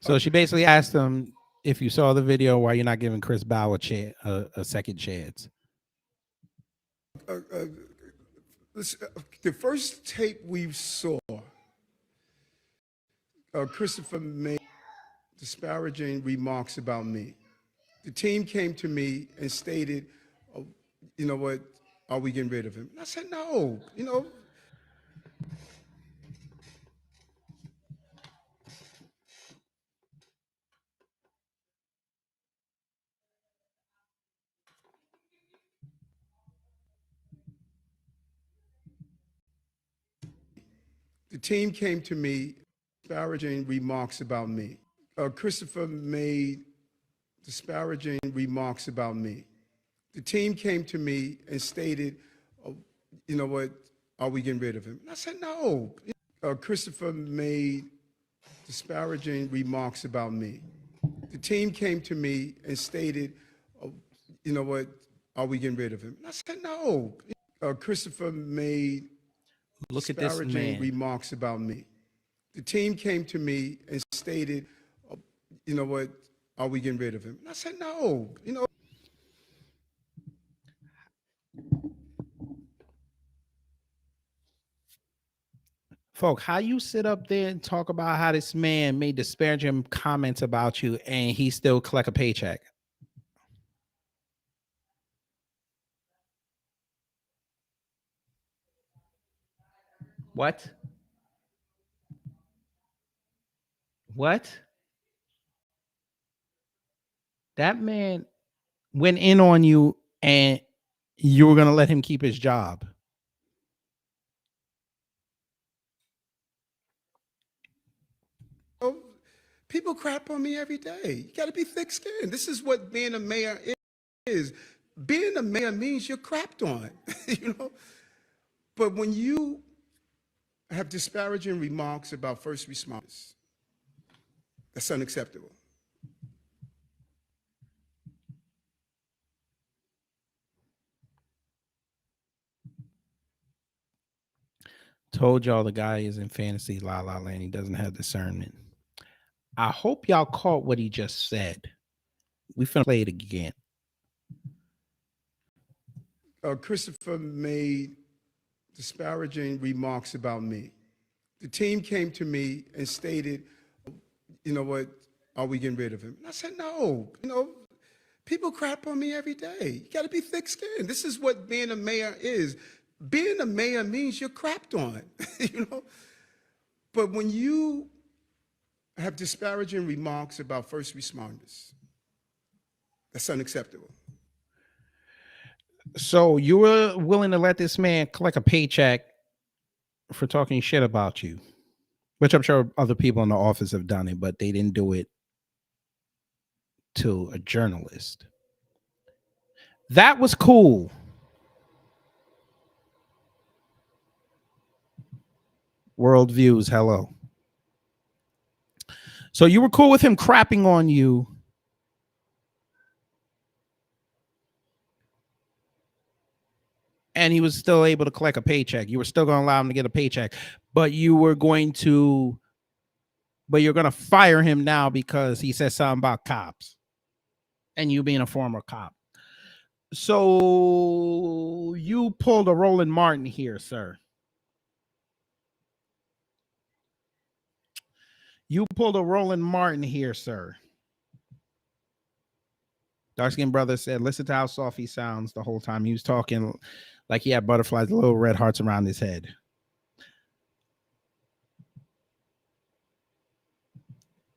So she basically asked him, if you saw the video, why you're not giving Chris Bow a second chance. The first tape we saw, Christopher made disparaging remarks about me. The team came to me and stated, you know what, are we getting rid of him? And I said, no, you know. The team came to me disparaging remarks about me. Christopher made disparaging remarks about me. The team came to me and stated, you know what, are we getting rid of him? And I said, no. Christopher made disparaging remarks about me. The team came to me and stated, you know what, are we getting rid of him? And I said, no. Christopher made Look at this disparaging man. remarks about me. The team came to me and stated, you know what, are we getting rid of him? And I said, no, you know. Folk, how you sit up there and talk about how this man made disparaging comments about you and he still collect a paycheck? What? What? That man went in on you and you were going to let him keep his job. People crap on me every day. You got to be thick-skinned. This is what being a mayor is. Being a mayor means you're crapped on, you know? But when you have disparaging remarks about first responders, that's unacceptable. Told y'all the guy is in fantasy la la land. He doesn't have discernment. I hope y'all caught what he just said. We finna play it again. Christopher made disparaging remarks about me. The team came to me and stated, you know what, are we getting rid of him? And I said, no, you know, people crap on me every day. You got to be thick-skinned. This is what being a mayor is. Being a mayor means you're crapped on, you know? But when you have disparaging remarks about first responders, that's unacceptable. So you were willing to let this man collect a paycheck for talking shit about you, which I'm sure other people in the office have done it, but they didn't do it to a journalist. That was cool. Worldviews, hello. So you were cool with him crapping on you, and he was still able to collect a paycheck. You were still going to allow him to get a paycheck, but you're going to fire him now because he said something about cops and you being a former cop. So you pulled a Roland Martin here, sir. You pulled a Roland Martin here, sir. Dark-skinned brother said, listen to how soft he sounds the whole time. He was talking like he had butterflies, little red hearts around his head.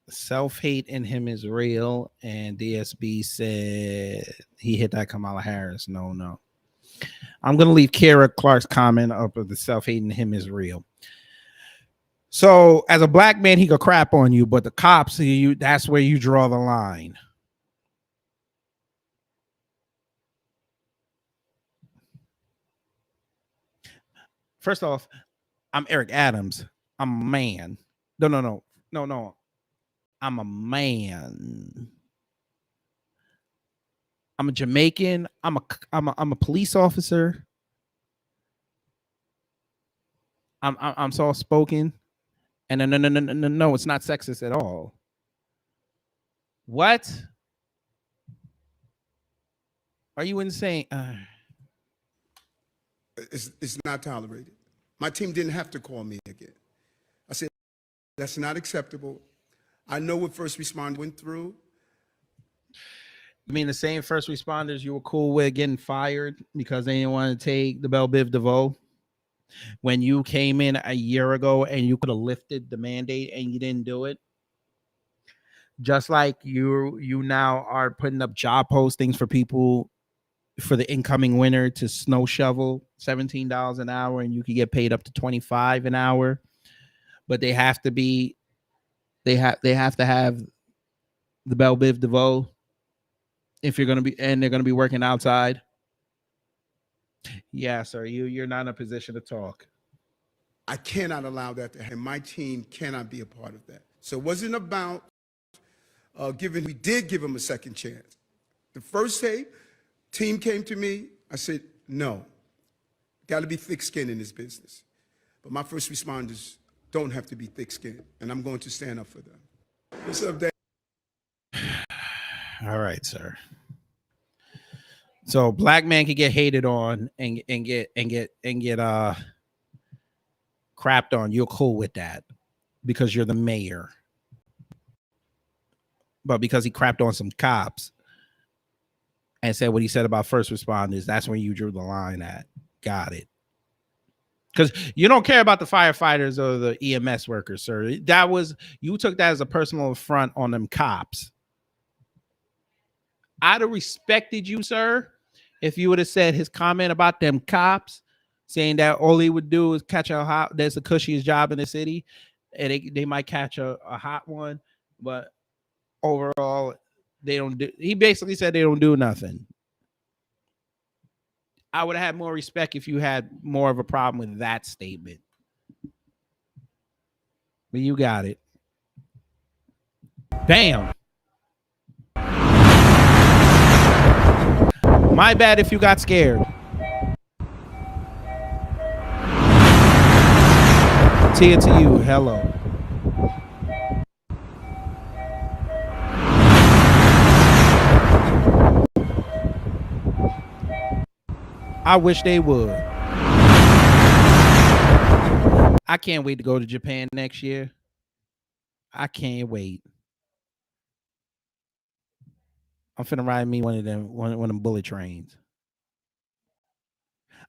Self-hate in him is real. And DSB said he hit that Kamala Harris. No. I'm going to leave Kara Clark's comment up of the self-hate in him is real. So as a black man, he could crap on you, but the cops, that's where you draw the line. First off, I'm Eric Adams. I'm a man. No. I'm a man. I'm a Jamaican. I'm a police officer. I'm soft spoken. And no, it's not sexist at all. What? Are you insane? It's not tolerated. My team didn't have to call me again. I said, that's not acceptable. I know what first responders went through. You mean the same first responders you were cool with getting fired because they didn't want to take the Belle Biv DeVoe? When you came in a year ago and you could have lifted the mandate and you didn't do it? Just like you now are putting up job postings for people for the incoming winter to snow shovel, $17 an hour, and you could get paid up to $25 an hour. But they have to have the Belle Biv DeVoe if you're gonna be, and they're gonna be working outside. Yeah, sir. You're not in a position to talk. I cannot allow that to happen. My team cannot be a part of that. So it wasn't about we did give him a second chance. The first day, team came to me, I said, no. Got to be thick-skinned in this business. But my first responders don't have to be thick-skinned, and I'm going to stand up for them. What's up, Dave? All right, sir. So black man can get hated on and get crapped on. You're cool with that because you're the mayor. But because he crapped on some cops and said what he said about first responders, that's when you drew the line at. Got it. Because you don't care about the firefighters or the EMS workers, sir. You took that as a personal affront on them cops. I'd have respected you, sir, if you would have said his comment about them cops, saying that all he would do is catch there's the cushiest job in the city, and they might catch a hot one, but overall, they don't do. He basically said they don't do nothing. I would have had more respect if you had more of a problem with that statement. But you got it. Bam. My bad if you got scared. Tia to you. Hello. I wish they would. I can't wait to go to Japan next year. I can't wait. I'm finna ride me one of them bullet trains.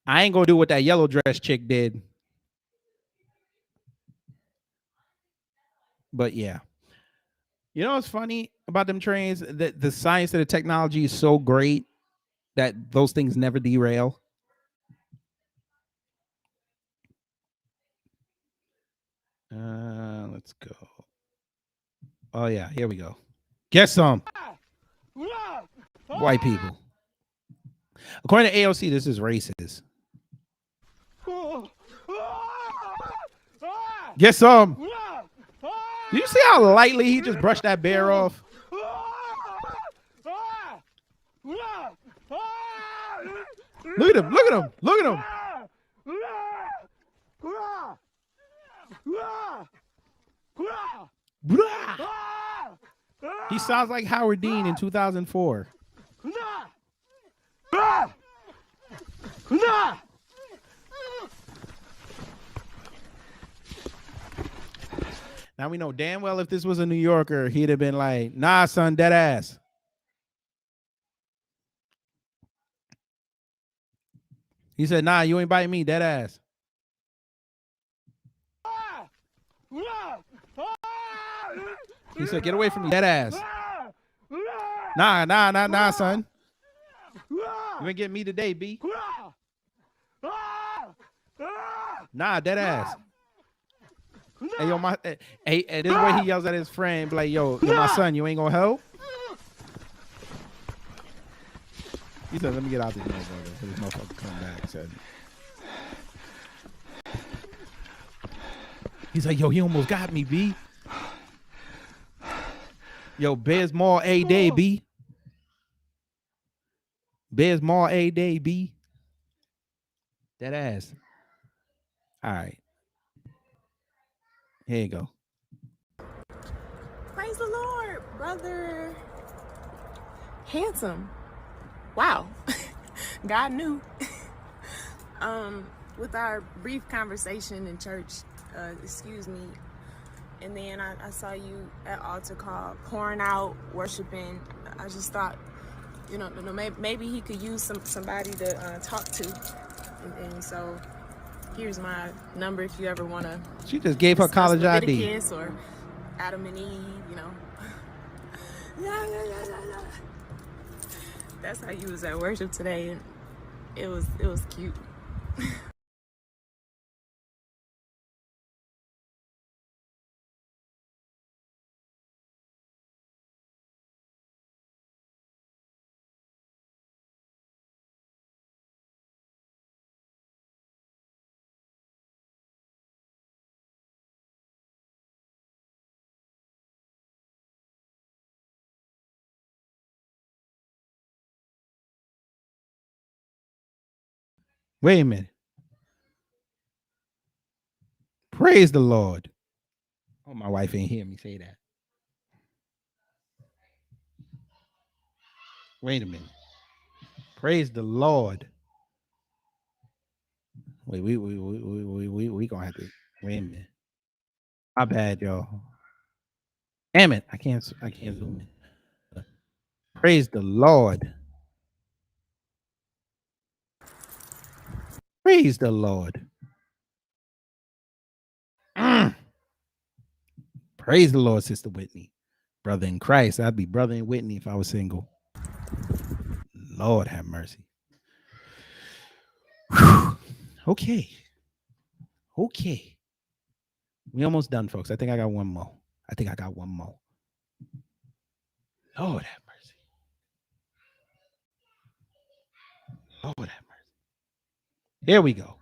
I ain't gonna do what that yellow dress chick did. But yeah. You know what's funny about them trains? That the science and the technology is so great that those things never derail. Let's go. Oh yeah, here we go. Get some. White people. According to AOC, this is racist. Get some. Do you see how lightly he just brushed that bear off? Look at him. Look at him. Look at him. He sounds like Howard Dean in 2004. Now we know damn well if this was a New Yorker, he'd have been like, nah, son, dead ass. He said, nah, you ain't biting me, dead ass. He said, get away from me, dead ass. Nah, son. You ain't getting me today, B. Nah, dead ass. Hey, yo, this is where he yells at his friend, like, yo, my son, you ain't gonna help? He said, let me get out this motherfucker, so this motherfucker come back. Said. He's like, yo, he almost got me, B. Yo, Bears Mall A day, B. Bears Mall A day, B. That ass. All right. Here you go. Praise the Lord, brother. Handsome. Wow. God knew. With our brief conversation in church, excuse me, and then I saw you at altar call, pouring out, worshiping. I just thought, you know, maybe he could use somebody to talk to, and so here's my number if you ever want to. She just gave her college ID. Or Adam and Eve, you know. That's how you was at worship today, and it was cute. Wait a minute. Praise the Lord. Oh, my wife ain't hear me say that. Wait a minute. Praise the Lord. Wait, we gonna have to wait a minute. My bad, y'all. Damn it, I can't zoom in. Praise the Lord. Praise the Lord. Praise the Lord, Sister Whitney. Brother in Christ. I'd be brother in Whitney if I was single. Lord have mercy. Whew. Okay. We almost done, folks. I think I got one more. Lord have mercy. Lord have mercy. Here we go.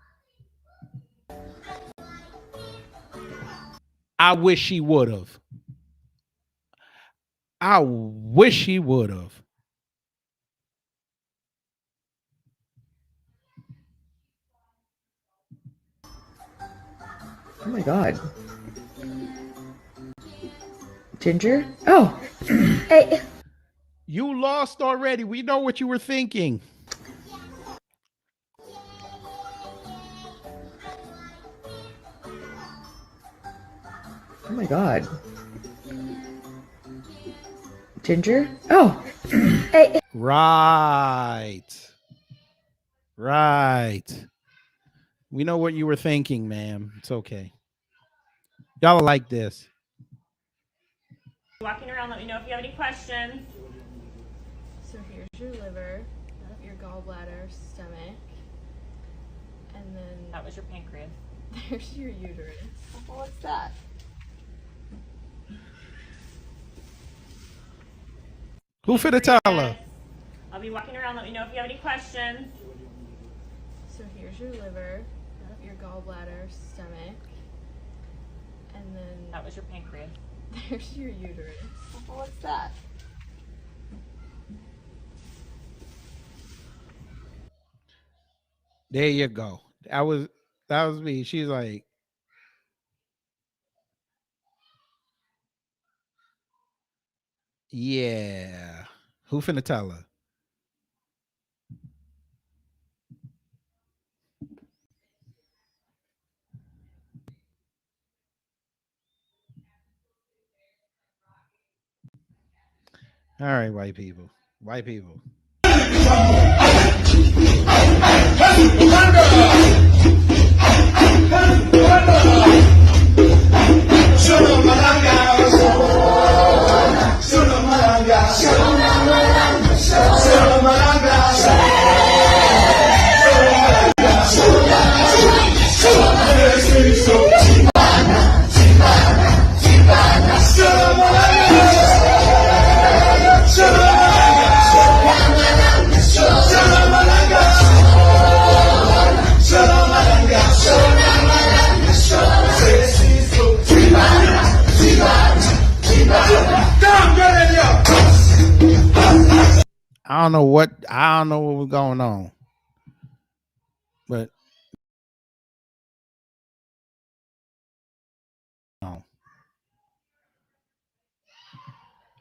I wish he would have. I wish he would have. Oh my God. Ginger? Oh. Hey. You lost already. We know what you were thinking. Oh my God. Ginger? Oh. Hey. Right. We know what you were thinking, ma'am. It's okay. Y'all like this. Walking around, let me know if you have any questions. So here's your liver, your gallbladder, stomach, and then that was your pancreas. There's your uterus. What's that? Who finna tell her? I'll be walking around, let me know if you have any questions. So here's your liver, your gallbladder, stomach, and then that was your pancreas. There's your uterus. What's that? There you go. That was me. She's like, yeah. Who finna tell her? All right, white people. I don't know what was going on, but no,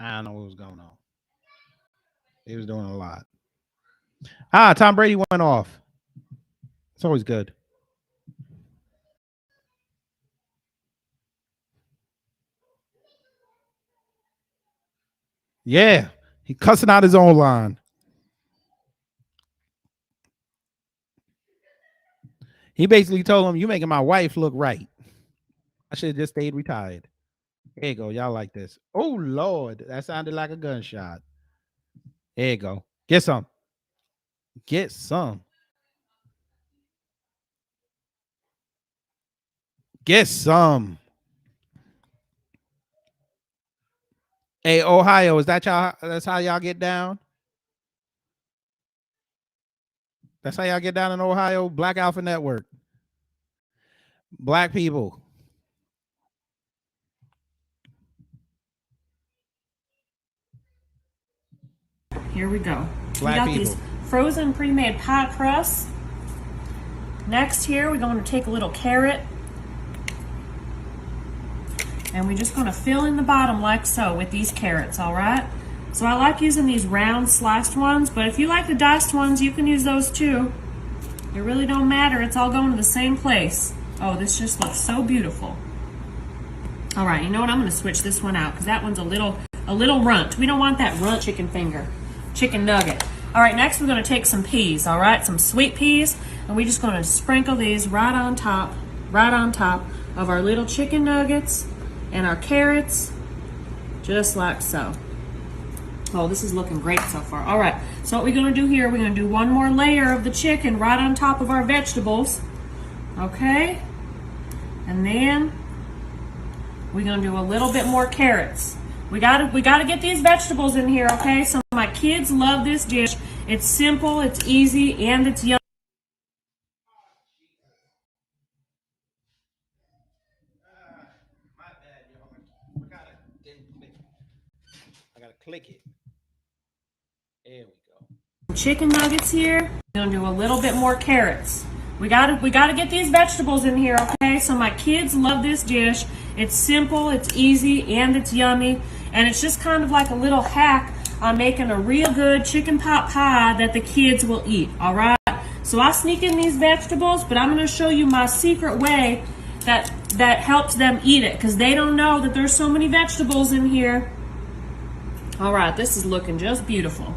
I don't know what was going on. He was doing a lot. Tom Brady went off. It's always good. Yeah, he cussing out his own line. He basically told him, "You making my wife look right. I should have just stayed retired." There you go. Y'all like this. Oh, Lord. That sounded like a gunshot. There you go. Get some. Get some. Get some. Hey, Ohio, is that y'all? That's how y'all get down? That's how y'all get down in Ohio? Black Alpha Network. Black people. Here we go. Black we got people. These frozen pre-made pie crusts. Next here, we're going to take a little carrot, And we're just gonna fill in the bottom like so with these carrots, all right? So I like using these round sliced ones, but if you like the diced ones, you can use those too. It really don't matter, it's all going to the same place. Oh, this just looks so beautiful. All right, you know what, I'm gonna switch this one out because that one's a little runt. We don't want that runt chicken nugget. All right, next we're gonna take some peas, all right? Some sweet peas, and we're just gonna sprinkle these right on top of our little chicken nuggets and our carrots, just like so. Oh, this is looking great so far. All right, so what we're gonna do here, we're gonna do one more layer of the chicken right on top of our vegetables, okay? And then we're gonna do a little bit more carrots. We gotta get these vegetables in here, okay? So my kids love this dish. It's simple, it's easy, and it's yummy. I gotta click it. There we go. Chicken nuggets here. We're gonna do a little bit more carrots. We gotta get these vegetables in here, okay? So my kids love this dish. It's simple, it's easy, and it's yummy. And it's just kind of like a little hack on making a real good chicken pot pie that the kids will eat, all right? So I sneak in these vegetables, but I'm gonna show you my secret way that helps them eat it, because they don't know that there's so many vegetables in here. All right, this is looking just beautiful.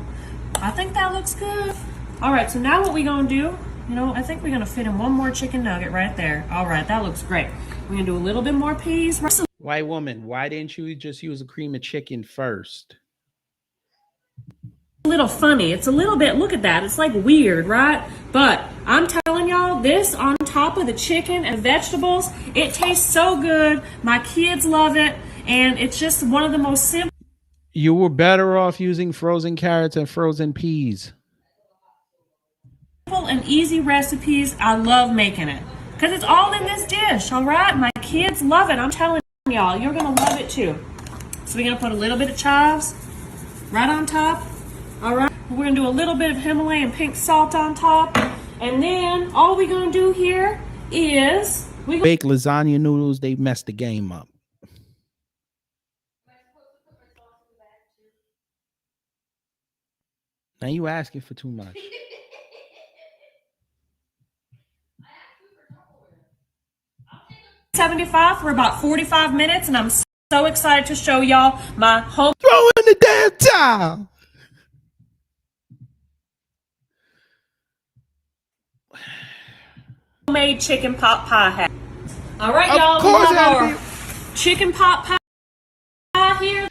I think that looks good. All right, so now what we're gonna do, you know, I think we're gonna fit in one more chicken nugget right there. All right, that looks great. We're gonna do a little bit more peas. White woman, why didn't you just use a cream of chicken first? A little funny. It's a little bit, look at that. It's like weird, right? But I'm telling y'all, this on top of the chicken and vegetables, it tastes so good. My kids love it. And it's just one of the most simple. You were better off using frozen carrots and frozen peas. Simple and easy recipes. I love making it because it's all in this dish. All right, my kids love it. I'm telling y'all, you're gonna love it too. So we're gonna put a little bit of chives right on top. All right, we're gonna do a little bit of Himalayan pink salt on top, and then all we're gonna do here is bake lasagna noodles. They messed the game up. Now you asking for too much. $75 for about 45 minutes, and I'm so excited to show y'all my home. Throw in the damn towel. Homemade chicken pot pie hack. All right, y'all. Of course, we have our chicken pot pie here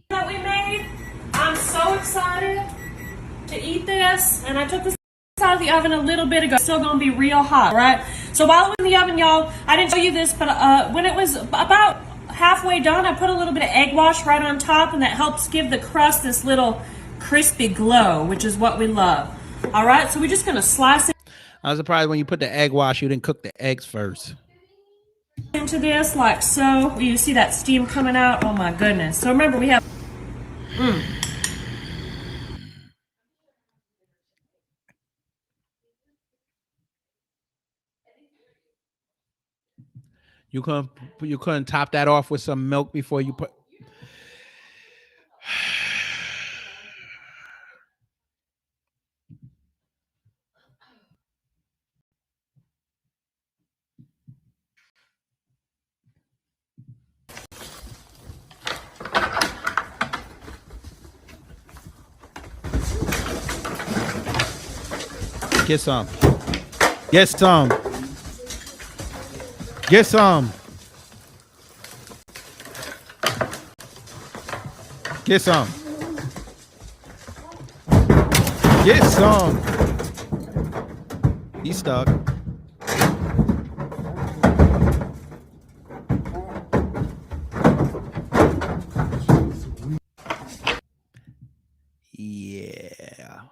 that we made. I'm so excited to eat this, and I took this out of the oven a little bit ago. It's still gonna be real hot, right? So while it was in the oven, y'all, I didn't show you this, but when it was about halfway done, I put a little bit of egg wash right on top, and that helps give the crust this little crispy glow, which is what we love. All right, so we're just gonna slice it. I was surprised when you put the egg wash, you didn't cook the eggs first. Into this like so. You see that steam coming out? Oh my goodness. So remember, we have You couldn't top that off with some milk before you put. Get some. Get some. Get some. Get some. Get some. He's stuck. Yeah.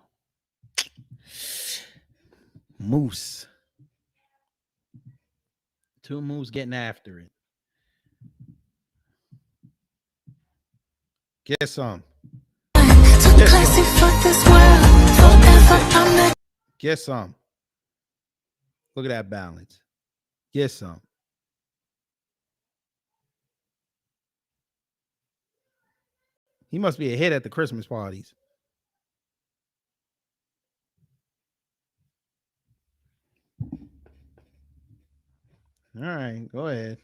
Moose. Two moose getting after it. Get some. Get some. Get some. Look at that balance. Get some. He must be a hit at the Christmas parties. All right, go ahead.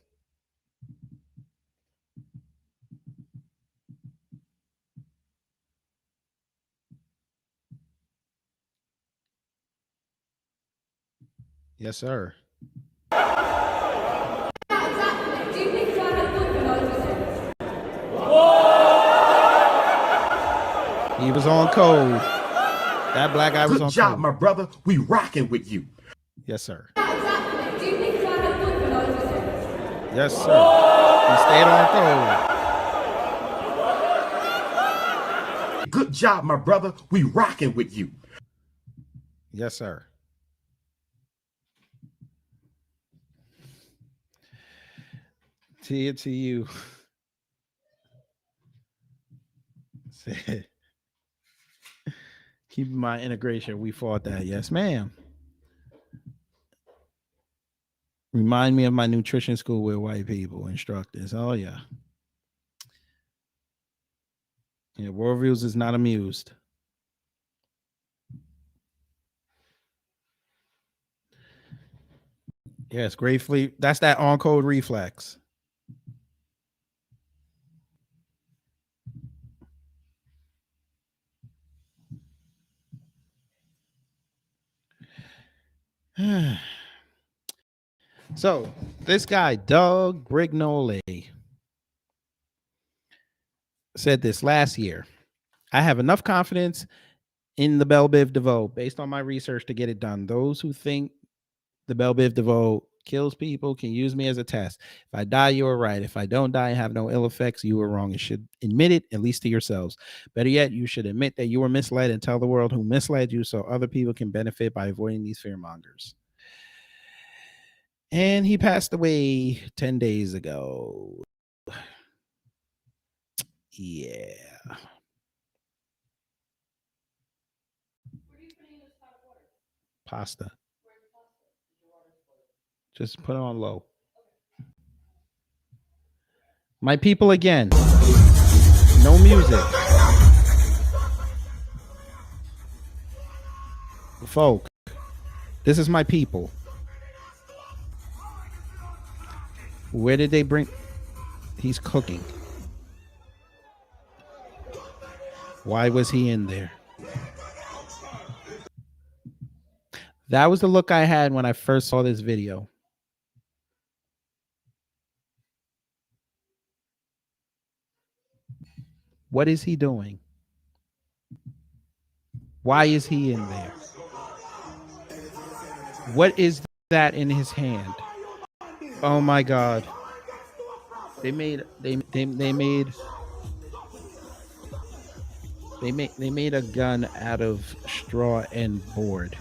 Yes, sir. He was on code. That black guy was on Good job, code. my brother. We rocking with you. Yes, sir. Yes, sir. He stayed on code. Good job, my brother. We rocking with you. Yes, sir. To you. Said, keeping my integration. We fought that. Yes, ma'am. Remind me of my nutrition school with white people, instructors. Oh, yeah. Yeah, Worldviews is not amused. Yes, gratefully. That's that on code reflex. So this guy, Doug Brignole, said this last year. I have enough confidence in the Bell Biv DeVoe based on my research to get it done. Those who think the Bell Biv DeVoe kills people can use me as a test. If I die, you are right. If I don't die and have no ill effects, you are wrong. You should admit it, at least to yourselves. Better yet, you should admit that you were misled and tell the world who misled you so other people can benefit by avoiding these fearmongers. And he passed away 10 days ago. Yeah. Pasta. Just put it on low. My people again. No music. Folk. This is my people. Where did they bring? He's cooking. Why was he in there? That was the look I had when I first saw this video. What is he doing? Why is he in there? What is that in his hand? Oh my God. They made a gun out of straw and board.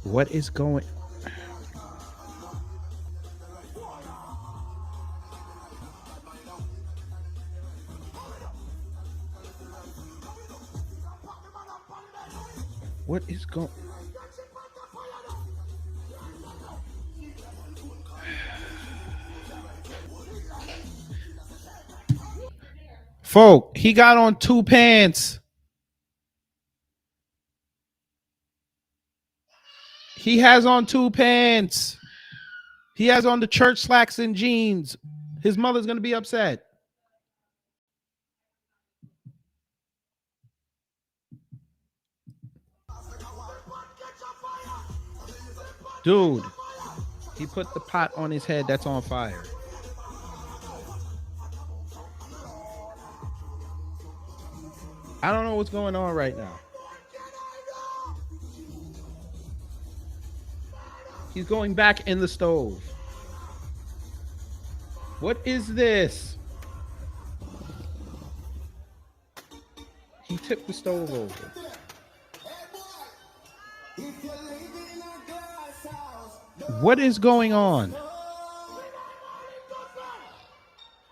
What is going? What is going? Folk, he got on 2 pants. He has on 2 pants. He has on the church slacks and jeans. His mother's going to be upset. Dude, he put the pot on his head that's on fire. I don't know what's going on right now. He's going back in the stove. What is this? He tipped the stove over. What is going on?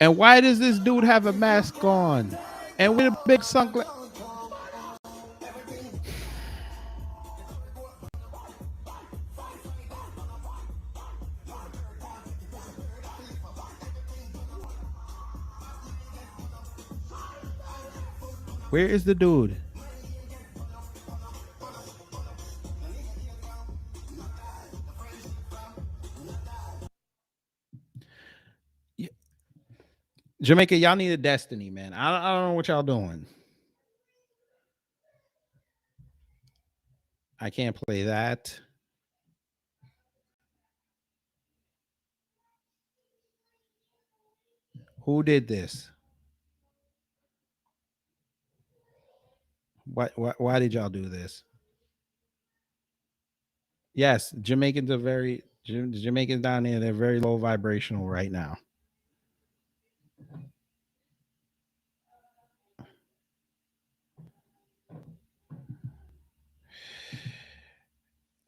And why does this dude have a mask on? And with a big sunglass. Where is the dude? Jamaica, y'all need a destiny, man. I don't know what y'all doing. I can't play that. Who did this? Why did y'all do this? Yes, Jamaicans are Jamaicans down there, they're very low vibrational right now.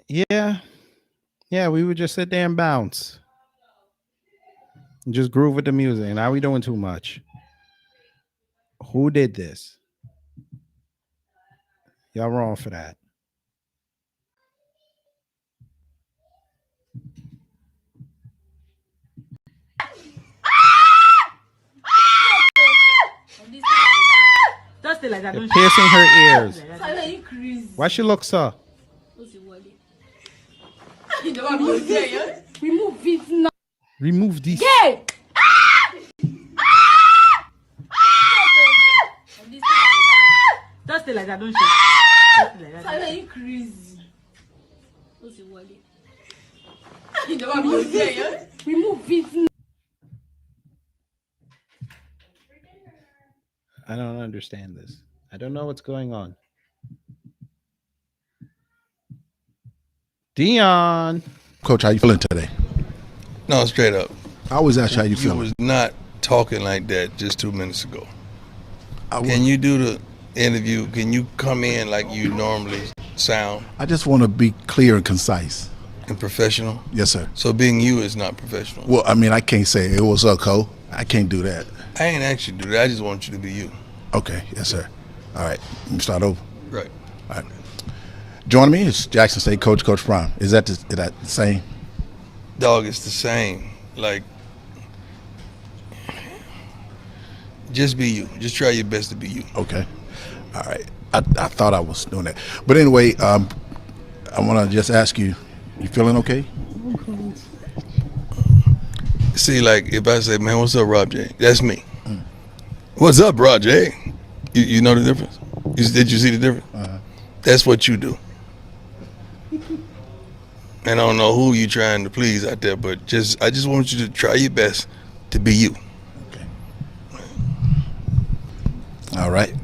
Yeah. Yeah, we would just sit there and bounce. And just groove with the music. Now we doing too much. Who did this? Y'all wrong for that. Just like that. They're piercing her ears. Why she look so? Remove it now. Remove this. Yeah. Just like that, don't you? Just like that. Are you crazy? Remove it now. I don't understand this. I don't know what's going on. Dion. Coach, how you feeling today? No, straight up. I always ask you how you feeling. You was not talking like that just 2 minutes ago. Can you do the interview? Can you come in like you normally sound? I just want to be clear and concise. And professional? Yes, sir. So being you is not professional? Well, I mean, I can't say, it was up, Cole. I can't do that. I ain't asked you to do that. I just want you to be you. Okay, yes, sir. All right, let me start over. Right. All right. Joining me is Jackson State coach, Coach Prime. Is that the same? Dog, it's the same. Like, just be you. Just try your best to be you. Okay. All right. I thought I was doing that. But anyway, I want to just ask you, you feeling okay? See, like, if I say, man, what's up, Rob J? That's me. What's up, Rob J? You know the difference? Did you see the difference? That's what you do. And I don't know who you trying to please out there, but I just want you to try your best to be you. Okay. All right.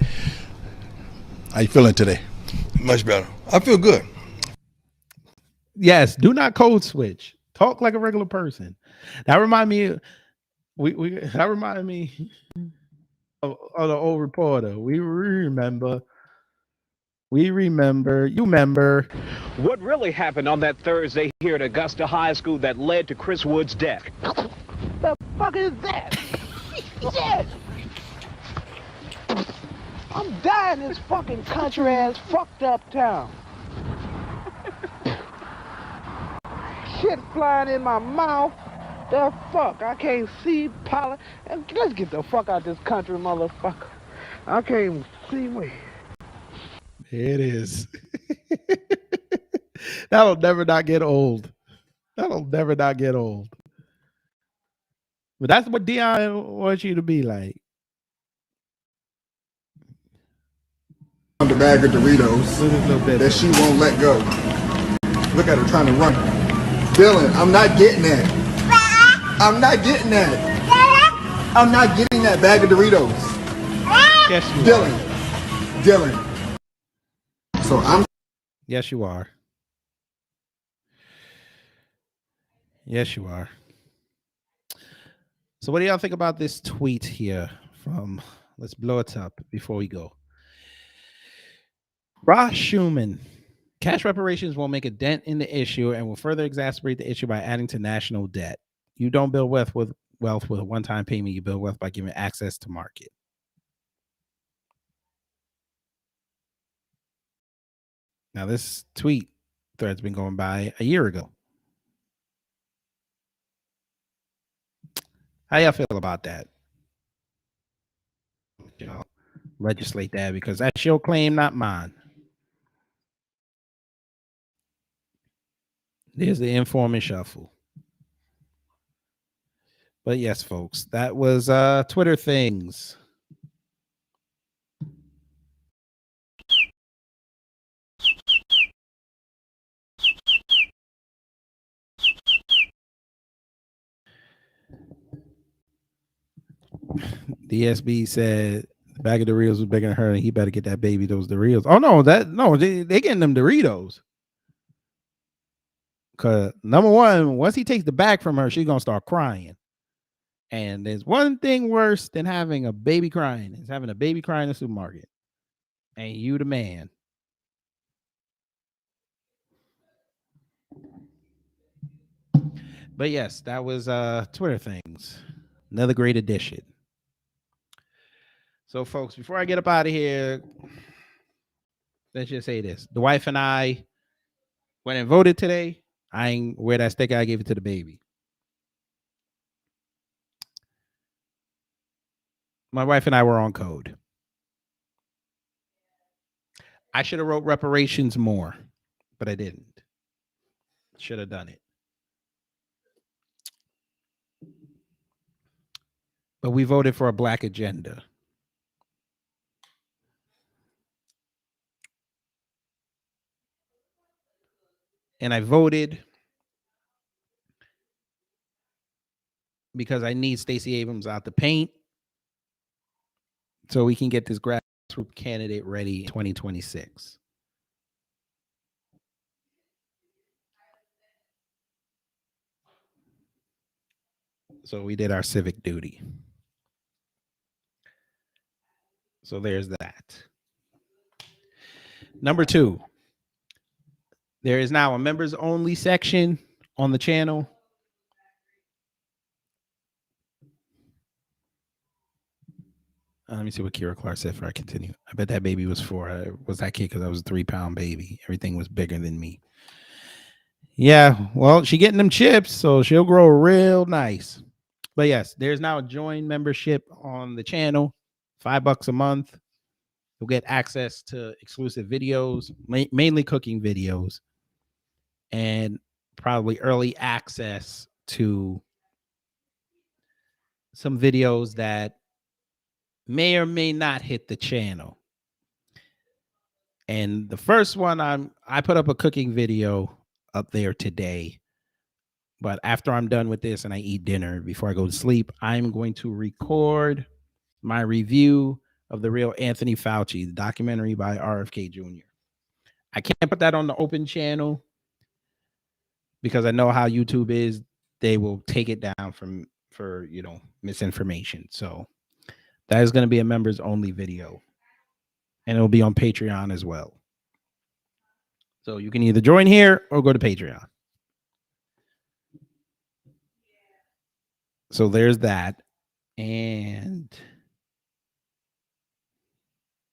How you feeling today? Much better. I feel good. Yes, do not code switch. Talk like a regular person. That remind me that reminded me of the old reporter. You remember. What really happened on that Thursday here at Augusta High School that led to Chris Wood's death? The fuck is that? Shit! I'm dying in this fucking country ass fucked up town. Shit flying in my mouth. The fuck? I can't see pollen. Let's get the fuck out this country, motherfucker. I can't even see me. It is. That'll never not get old. That'll never not get old. But that's what Dion wants you to be like. The bag of Doritos that she won't let go. Look at her trying to run. Dylan, I'm not getting that. I'm not getting that. I'm not getting that bag of Doritos. Yes, you Dylan. So I'm. Yes, you are. Yes, you are. So what do y'all think about this tweet here from, let's blow it up before we go. Ross Schumann, cash reparations won't make a dent in the issue and will further exacerbate the issue by adding to national debt. You don't build wealth with a one-time payment. You build wealth by giving access to market. Now, this tweet thread's been going by a year ago. How y'all feel about that? Y'all legislate that because that's your claim, not mine. There's the inform and shuffle. But yes, folks, that was Twitter things. DSB said the bag of Doritos was bigger than her, and he better get that baby those Doritos. Oh no, they getting them Doritos. Cause number one, once he takes the bag from her, she's gonna start crying. And there's one thing worse than having a baby crying. Is having a baby crying in the supermarket. And you the man. But yes, that was Twitter things. Another great addition. So, folks, before I get up out of here, let's just say this. The wife and I went and voted today. I ain't wear that sticker. I gave it to the baby. My wife and I were on code. I should have wrote reparations more, but I didn't. Should have done it. But we voted for a black agenda. And I voted because I need Stacey Abrams out the paint so we can get this grassroots candidate ready in 2026. So we did our civic duty. So there's that. Number 2, there is now a members only section on the channel. Let me see what Kira Clark said before I continue. I bet that baby was 4. I was that kid because I was a 3-pound baby. Everything was bigger than me. Yeah, well, she getting them chips, so she'll grow real nice. But yes, there's now a join membership on the channel, $5 a month. You'll get access to exclusive videos, mainly cooking videos, and probably early access to some videos that may or may not hit the channel. And the first one, I put up a cooking video up there today. But after I'm done with this and I eat dinner before I go to sleep, I'm going to record my review of The Real Anthony Fauci, the documentary by RFK Jr. I can't put that on the open channel because I know how YouTube is. They will take it down for misinformation. So that is going to be a members only video. And it'll be on Patreon as well. So you can either join here or go to Patreon. So there's that. And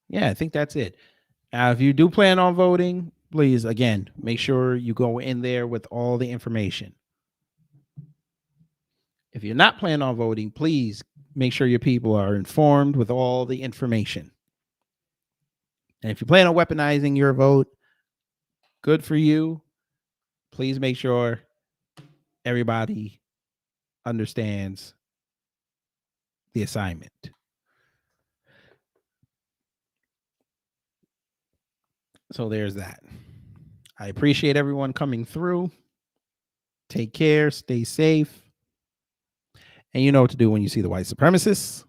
yeah, I think that's it. Now, if you do plan on voting, please, again, make sure you go in there with all the information. If you're not planning on voting, please make sure your people are informed with all the information. And if you plan on weaponizing your vote, good for you. Please make sure everybody understands the assignment. So there's that. I appreciate everyone coming through. Take care. Stay safe. And you know what to do when you see the white supremacists.